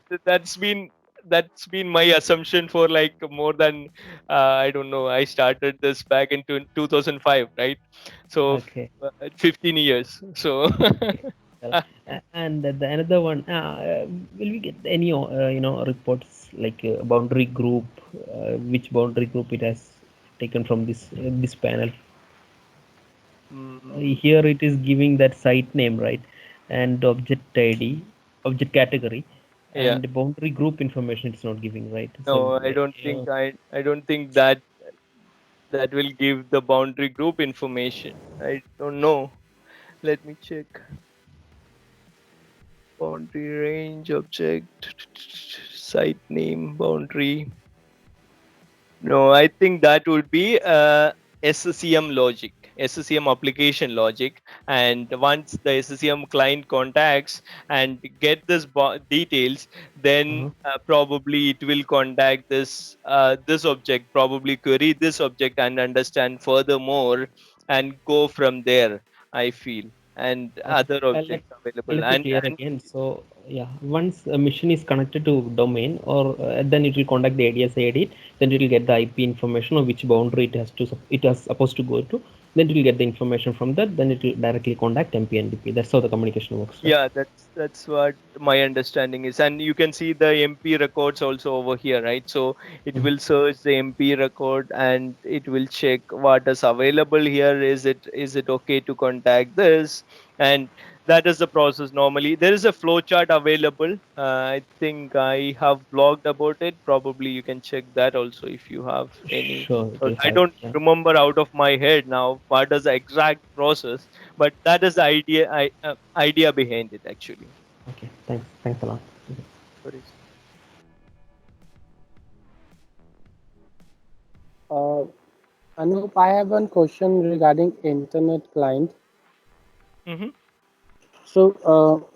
that's been my assumption for like more than I don't know, I started this back in 2005, right? So okay. 15 years. So Well, and the another one, will we get any reports like boundary group, which boundary group it has taken from this panel? mm, Here it is giving that site name, right, and object ID, object category, yeah. and boundary group information it's not giving, right? So No, I don't think that that will give the boundary group information. I don't know. Let me check. Boundary range object site name boundary. No, I think that would be SCCM logic, SCCM application logic. And once the SCCM client contacts and get this details, then uh-huh. probably it will contact this object, probably query this object and understand furthermore and go from there. I feel and Okay, other objects available let me clear and again. So yeah, once a machine is connected to domain, or then it will contact the ADS ID, then it will get the IP information of which boundary it has supposed to go to. Then it will get the information from that. Then it will directly contact MP and DP. That's how the communication works, right? yeah, that's what my understanding is. And you can see the MP records also over here, right? So it Mhm. will search the MP record and it will check what is available here. Is it okay to contact this? And that is the process normally. There is a flow chart available. I think I have blogged about it. Probably you can check that also if you have any. Sure, it will I have. don't Yeah. remember out of my head now what is the exact process, but that is the idea behind it actually. Okay. Thanks. Thanks a lot. Sorry. Uh, Anup, I have one question regarding internet client. Mm-hmm. So,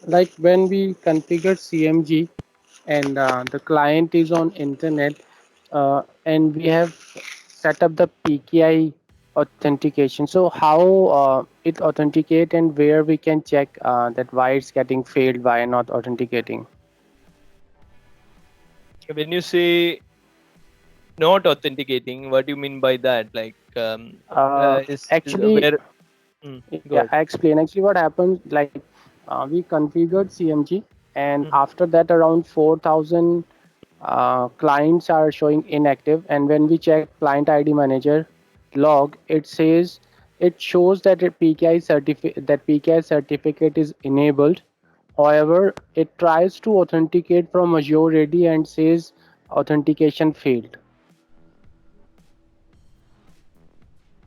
like when we configure CMG and the client is on internet, and we have set up the PKI authentication. So how it authenticate and where we can check that why it's getting failed, why not authenticating. When you say not authenticating, what do you mean by that? Like, is Actually, where? Go yeah, ahead. I explain. Actually, what happens, like we configured CMG, and Mhm. after that, around 4,000 clients are showing inactive. And when we check client ID manager log, it shows that PKI certificate is enabled. However, it tries to authenticate from Azure AD and says authentication failed.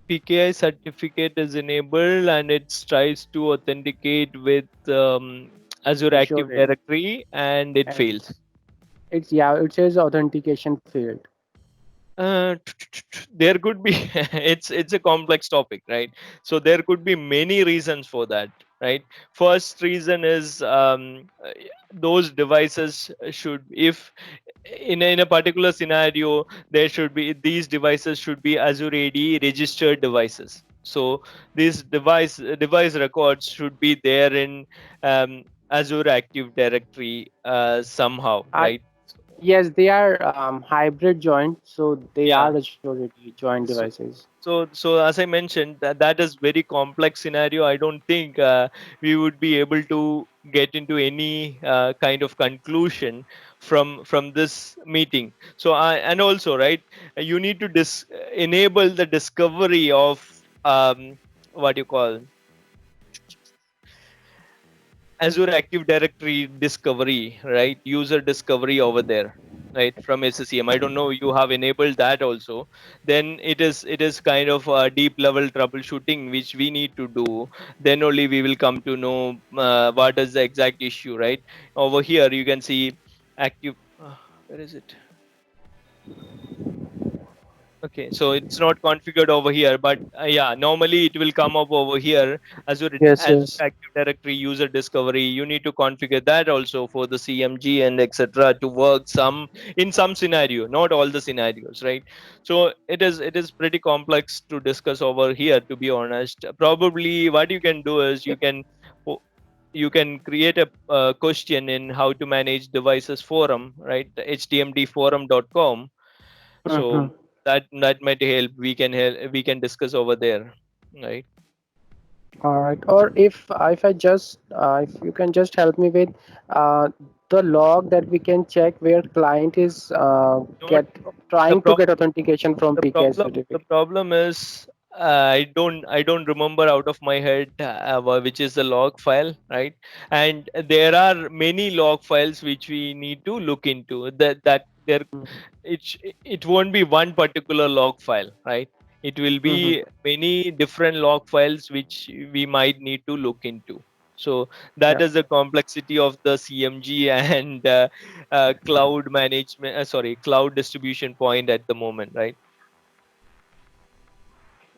PKI certificate is enabled and it tries to authenticate with Azure Azure Active AD, Directory and it and fails. it says authentication failed. There could be it's a complex topic, right? So there could be many reasons for that, right? First reason is those devices should, if in a particular scenario, there should be these devices should be Azure AD registered devices. So these device records should be there in Azure Active Directory somehow, I right? Yes, they are hybrid joint, so they Yeah. are Azure joint So, devices. so as I mentioned, that is very complex scenario. I don't think we would be able to get into any kind of conclusion from this meeting. So and also, right, you need to enable the discovery of what you call Azure Active Directory discovery, right? User discovery over there, right? From SCCM. I don't know you have enabled that also. Then it is kind of a deep level troubleshooting which we need to do. Then only we will come to know what is the exact issue, right? Over here you can see active. Where is it? Okay, so it's not configured over here, but yeah, normally it will come up over here Yes, as yes. Active Directory user discovery. You need to configure that also for the CMG and etc. to work in some scenario, not all the scenarios, right? So it is pretty complex to discuss over here. To be honest, probably what you can do is po- you can create a question in how to manage devices forum, right? HTMD-forum.com. So Mm-hmm. that might help. We can discuss over there, right? All right. Or if I just if you can just help me with uh, the log that we can check where client is Not get the trying to pro- get authentication from PKI the certificate. problem is I don't remember out of my head which is the log file, right? And there are many log files which we need to look into. That there it it won't be one particular log file, right? It will Mm-hmm. be many different log files which we might need to look into. So that Yeah. is the complexity of the CMG and cloud management, sorry, cloud distribution point at the moment, right?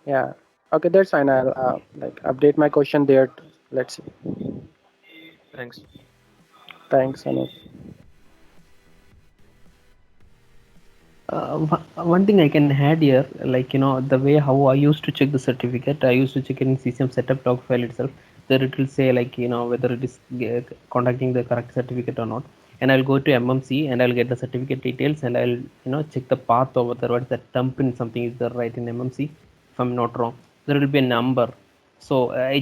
Yeah. Okay, that's fine. I'll like update my question there. Let's see. Thanks. Thanks, Anup. One thing I can add here, like the way how I used to check the certificate, I used to check it in CCM setup log file itself. There it will say like whether it is contacting the correct certificate or not. And I'll go to MMC and I'll get the certificate details and I'll check the path over there. What is that thumbprint? Something is there right in MMC, if I'm not wrong. There will be a number. So I'll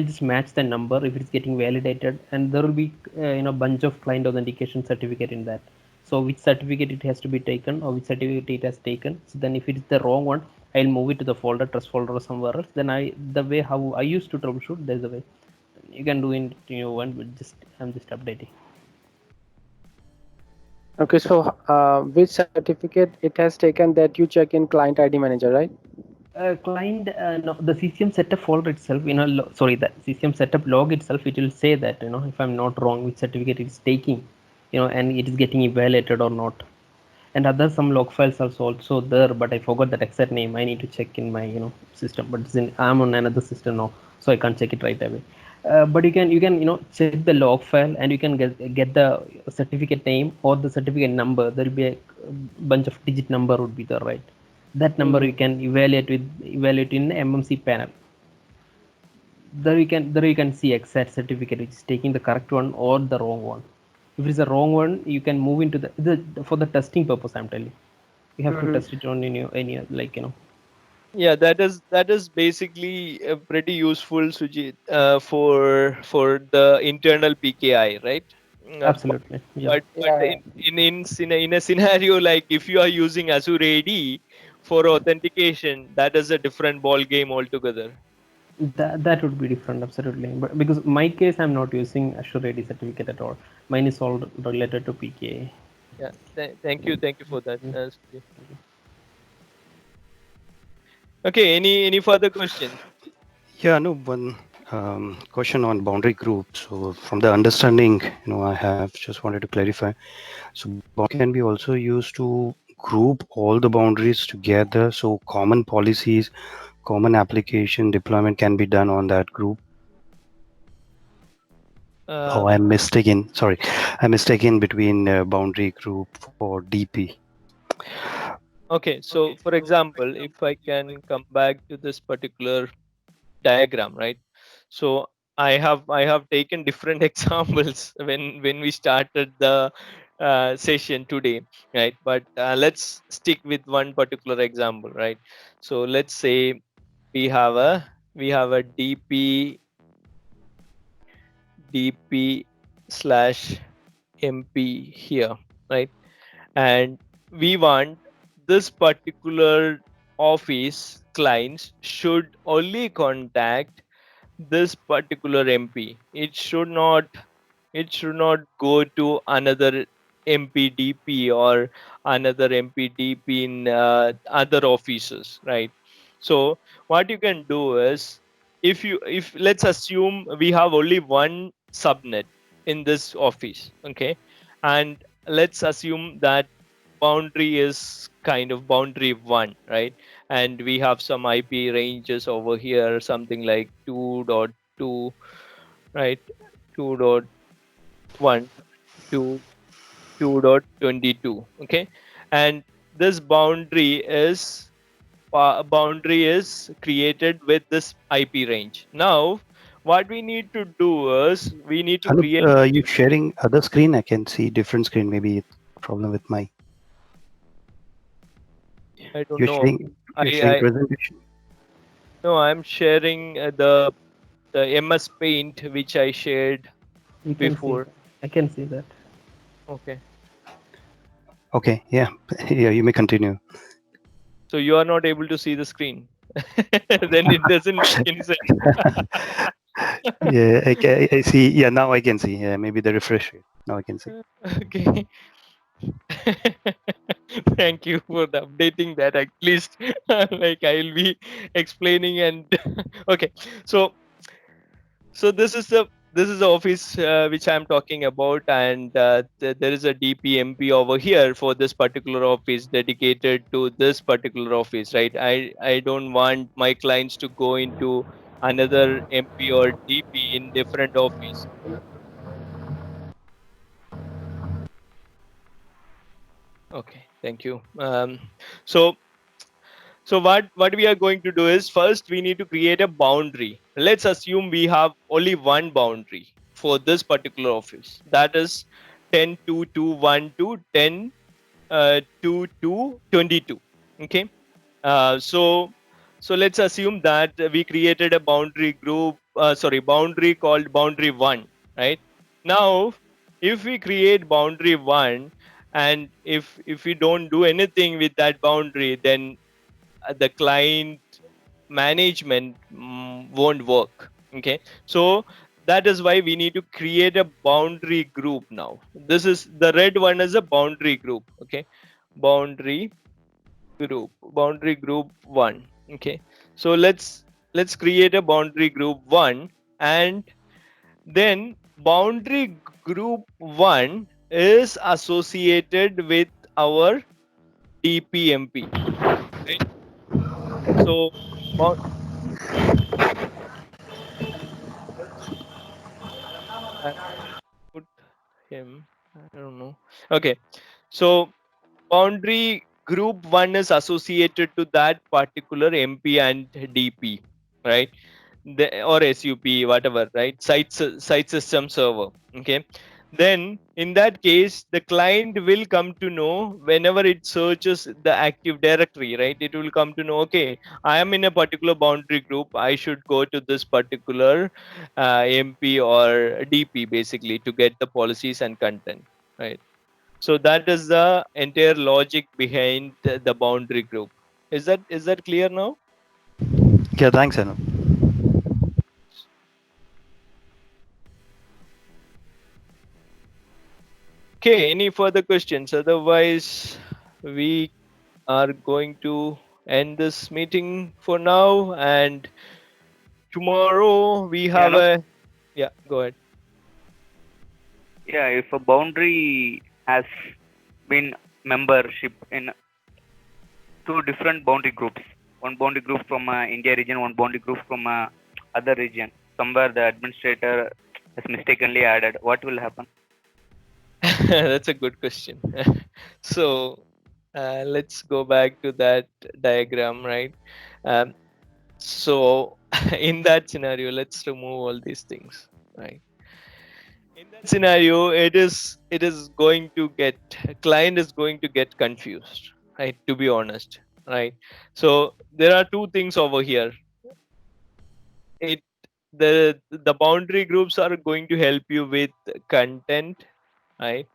just match the number if it's getting validated, and there will be bunch of client authentication certificate in that. So which certificate it has to be taken or which certificate it has taken. So then if it is the wrong one, I'll move it to the folder, trust folder or somewhere else. Then the way how I used to troubleshoot, there's a way you can do in new one, but just I'm just updating. Okay, so which certificate it has taken that you check in client ID manager, right? Client no, the CCM setup folder itself, sorry, the CCM setup log itself, it will say that if I'm not wrong, which certificate it's taking, and it is getting evaluated or not. And other some log files are also there, but I forgot that exact name. I need to check in my system, but I'm on another system now, so I can't check it right away. But you can check the log file and you can get the certificate name or the certificate number. There will be a bunch of digit number would be there, right? That number Mm-hmm. you can evaluate in MMC panel. There you can see exact certificate which is taking the correct one or the wrong one. If it's the wrong one, you can move into the for the testing purpose, I'm telling you. You have to Mm-hmm. test it on any like Yeah, that is basically pretty useful, Sujit, for the internal PKI, right? But absolutely, yeah. but Yeah. in a scenario like if you are using Azure AD for authentication, that is a different ball game altogether. That would be different, absolutely. But because my case, I'm not using Azure AD certificate at all. Mine is all related to PKA. Yeah, thank you for that, Sujit. Okay, any further questions? Yeah, no, one question on boundary group. So, from the understanding, I have just wanted to clarify. So, boundary can be also used to group all the boundaries together. So, common policies, common application deployment can be done on that group. Oh, Um, I'm mistaken. Sorry, I'm mistaken between boundary group for DP. okay, so for example, if I can come back to this particular diagram, right? So I have taken different examples when we started the session today, right? But let's stick with one particular example, right? So let's say we have a dp slash mp here, right? And we want this particular office clients should only contact this particular mp. It should not go to another mpdp or another mpdp in other offices, right? So what you can do is, if let's assume we have only one subnet in this office, okay, and let's assume that boundary is kind of boundary 1, right? And we have some ip ranges over here, something like 2.2, right? 2.1 to 2.22, okay. And this boundary is created with this ip range. Now what we need to do is we need to Anup, create, you sharing other screen? I can see different screen. Maybe it's problem with my. I don't You're know. sharing. I You're sharing I presentation. no, I'm sharing the MS Paint which I shared You can see before. that. I can see that. Okay. Okay. Yeah. Yeah. You may continue. So you are not able to see the screen. Then it doesn't make any sense. Yeah. I see. Yeah. Now I can see. Yeah. Maybe the refresh rate. Now I can see. Okay. Thank you for the updating that. At least like I'll be explaining and okay. So this is the office which I'm talking about, and there is a DPMP over here for this particular office dedicated to this particular office, right? I don't want my clients to go into another MP or DP in different office. Okay, thank you. So what we are going to do is, first we need to create a boundary. Let's assume we have only one boundary for this particular office. That is 10.2.1 to 10.2.22. Okay. So let's assume that we created a boundary group. Boundary called boundary one. Right now, if we create boundary one, and if we don't do anything with that boundary, then the client management won't work. Okay, so that is why we need to create a boundary group. Now this is the red one, is a boundary group. Okay, boundary boundary group 1. Okay, so let's create a boundary group 1, and then boundary group 1 is associated with our dpmp, right? So bou- I put him, I don't know. Okay, so boundary group 1 is associated to that particular mp and dp, right? Or sup, whatever, right? Site system server. Okay, then in that case the client will come to know whenever it searches the active directory, right? It will come to know, okay, I am in a particular boundary group, I should go to this particular mp or dp basically to get the policies and content, right? So that is the entire logic behind the boundary group. Is that clear now? Yeah. Thanks, Anup. Okay, any further questions? Otherwise, we are going to end this meeting for now, and tomorrow we Yeah, have no. a, yeah, go ahead. Yeah, if a boundary has been membership in two different boundary groups, one boundary group from India region, one boundary group from other region, somewhere the administrator has mistakenly added, what will happen? That's a good question. So let's go back to that diagram, right? Um, so in that scenario, let's remove all these things, right? in that scenario, it is going to get, client is going to get confused, right? To be honest, right? So there are two things over here. It the boundary groups are going to help you with content, right?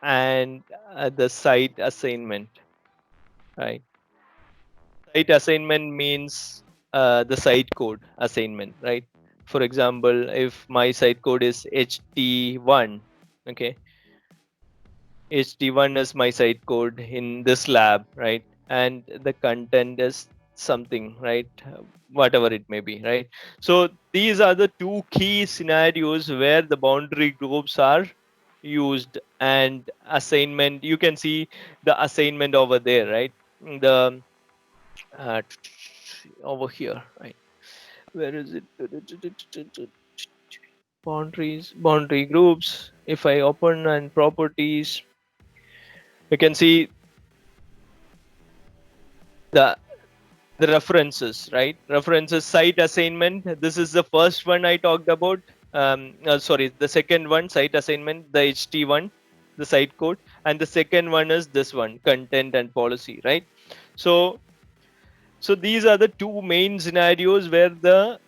And the site assignment, right? Site assignment means the site code assignment, right? For example, if my site code is ht1, okay, ht1 is my site code in this lab, right? And the content is something, right? Whatever it may be, right? So these are the two key scenarios where the boundary groups are used. And assignment, you can see the assignment over there, right? The uh, over here, right? Where is it? Boundaries, boundary groups. If I open and properties, you can see the the references, right? References, site assignment. This is the first one I talked about. Sorry, the second one, site assignment, the ht1, the site code, and the second one is this one, content and policy, right? So these are the two main scenarios where the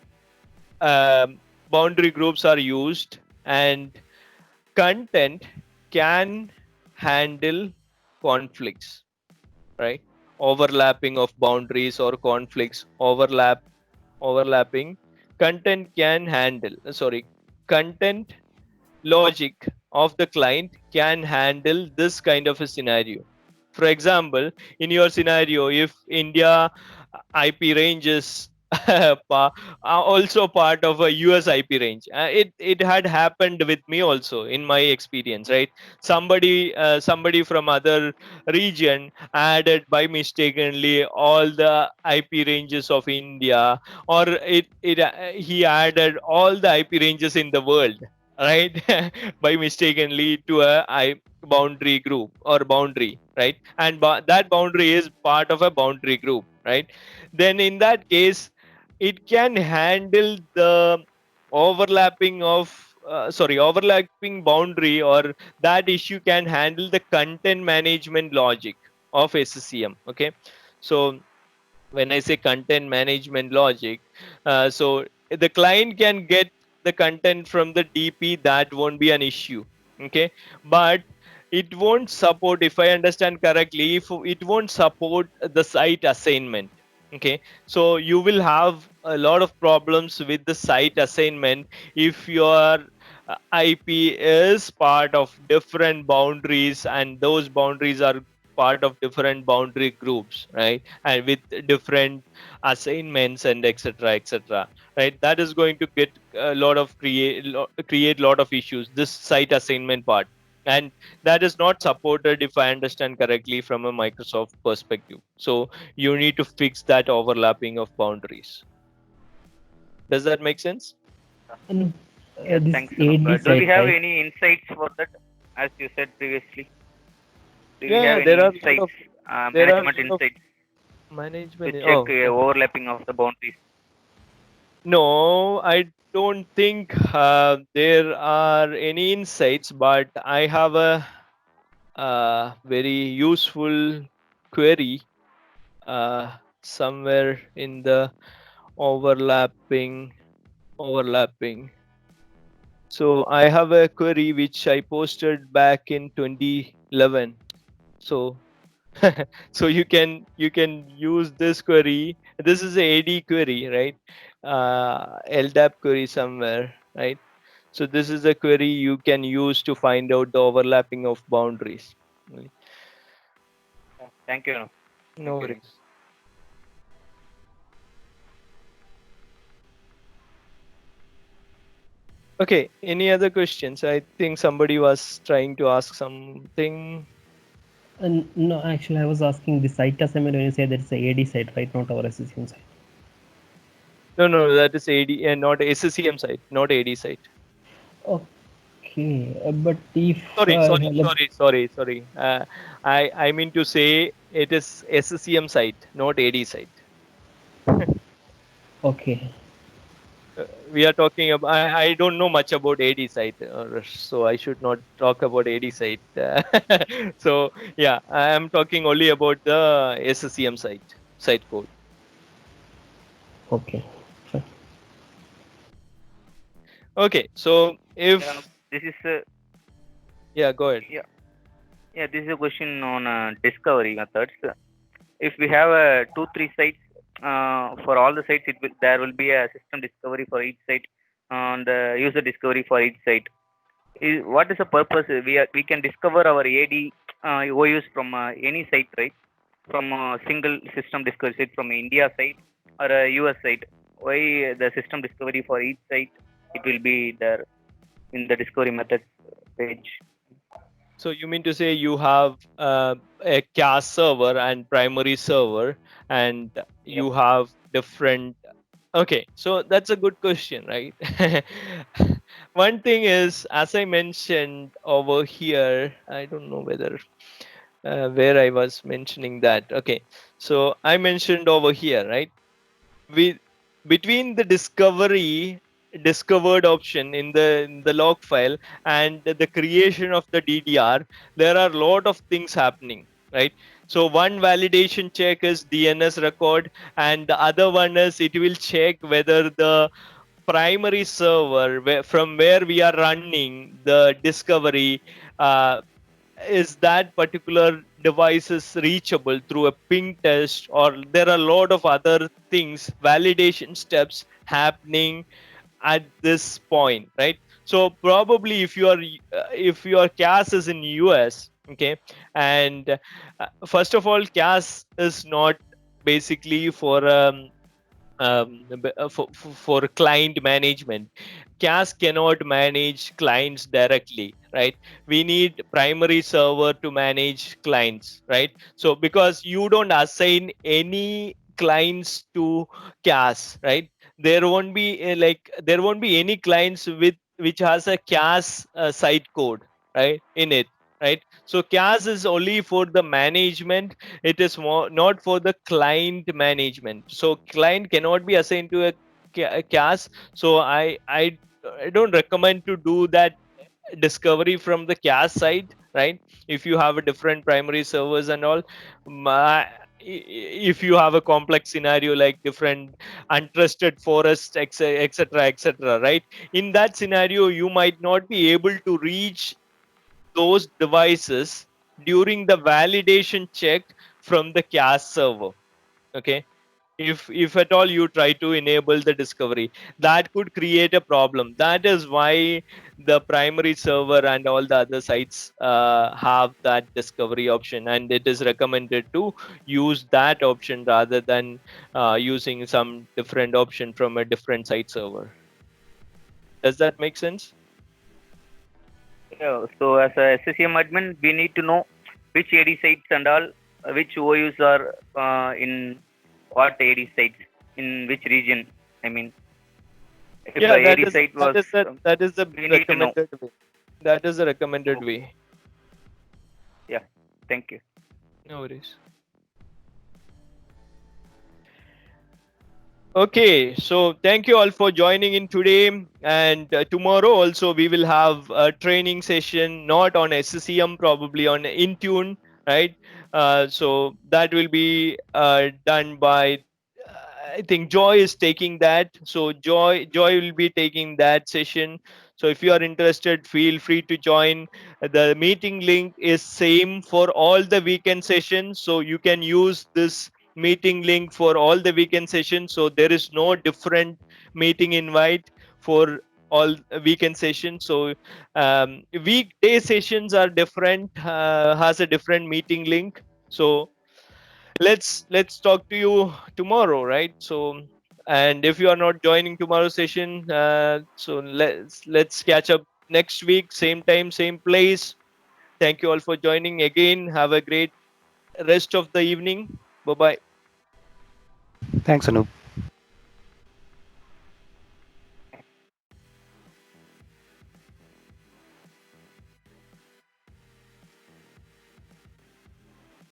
boundary groups are used. And content can handle conflicts, right? Overlapping of boundaries or conflicts, overlapping. Content can handle, sorry, content logic of the client can handle this kind of a scenario. For example, in your scenario, if India IP range is also part of a US IP range, it had happened with me also in my experience, right? Somebody from other region added by mistakenly all the IP ranges of India, or he added all the IP ranges in the world, right? By mistakenly to a boundary group or boundary, right? And that boundary is part of a boundary group, right? Then in that case, it can handle the overlapping of overlapping boundary, or that issue can handle the content management logic of SCCM. Okay, so when I say content management logic, so the client can get the content from the DP, that won't be an issue. Okay, but it won't support, if I understand correctly, if it won't support the site assignment. Okay, so you will have a lot of problems with the site assignment if your IP is part of different boundaries, and those boundaries are part of different boundary groups, right? And with different assignments and etc etc, right? That is going to get a lot of create lot of issues, this site assignment part. And that is not supported, if I understand correctly, from a Microsoft perspective. So you need to fix that overlapping of boundaries. Does that make sense? And Yes, this thanks, Anup. AD Do we site, have right? any insights for that, as you said previously? Do we have Yeah, any there are a lot insights, of there are a management lot of insights to management. check Oh, okay. overlapping of the boundaries? No, I don't think there are any insights, but I have a very useful query somewhere in the overlapping overlapping. So I have a query which I posted back in 2011. So so you can use this query. This is a AD query, right? LDAP query somewhere, right? So this is a query you can use to find out the overlapping of boundaries. Thank you, Anup. No Thank you. worries. Okay, any other questions? I think somebody was trying to ask something. No, actually, I was asking the site assignment when you say that it's a AD site, right? Not our SCCM site. No, that is AD and not SCCM site, not AD site. Okay, but if Sorry, sorry, like, sorry, sorry, sorry. I mean to say it is SCCM site, not AD site. okay, we are talking about. I don't know much about AD site, so I should not talk about AD site. So yeah, I am talking only about the SCCM site code. Okay. Fine. Okay, so Yeah, if this is yeah, go ahead. yeah, yeah. This is a question on discovery methods. If we have 2 3 sites, for all the sites, there will be a system discovery for each site and user discovery for each site. What is the purpose? We can discover our AD OUs from any site, right? From a single system discovery site from India site or a US site. Why the system discovery for each site? It will be there in the discovery methods page. So you mean to say you have a cache server and primary server, and Yep. you have different. Okay, so that's a good question, right? One thing is, as I mentioned over here, I don't know whether where I was mentioning that. Okay, so I mentioned over here, right? We between the discovered option in the log file and the creation of the DDR, there are a lot of things happening, right? So one validation check is DNS record, and the other one is it will check whether the primary server from where we are running the discovery, uh, is that particular device is reachable through a ping test, or there are a lot of other things, validation steps happening at this point, right? So probably if your CAS is in US, okay, and first of all, CAS is not basically for for client management. CAS cannot manage clients directly, right? We need primary server to manage clients, right? So because you don't assign any clients to CAS, right? There won't be there won't be any clients with which has a CAS site code, right, in it, right? So CAS is only for the management, it is more not for the client management. So client cannot be assigned to a CAS. So I don't recommend to do that discovery from the CAS side, right? If you have a different primary servers and all, if you have a complex scenario like different untrusted forests, etc., etc., right? In that scenario, you might not be able to reach those devices during the validation check from the CAS server. Okay, if at all you try to enable the discovery, that could create a problem. That is why the primary server and all the other sites have that discovery option, and it is recommended to use that option rather than using some different option from a different site server. Does that make sense? Yeah, so as a SCCM admin, we need to know which AD sites and all, which OUs are in what AD sites, in which region. I mean, if a Yeah, AD site was, that is the we need to know. recommended way. That is the recommended Okay. way. Yeah, thank you. No worries. Okay, so thank you all for joining in today, and tomorrow also we will have a training session, not on SCCM, probably on Intune, right? So that will be done by, I think Joy is taking that. So Joy will be taking that session. So if you are interested, feel free to join. The meeting link is same for all the weekend sessions, so you can use this meeting link for all the weekend sessions. So there is no different meeting invite for all weekend sessions. So weekday sessions are different, has a different meeting link. So let's talk to you tomorrow, right? So, and if you are not joining tomorrow's session, so let's catch up next week, same time, same place. Thank you all for joining again. Have a great rest of the evening. Bye bye. Thanks, Anup.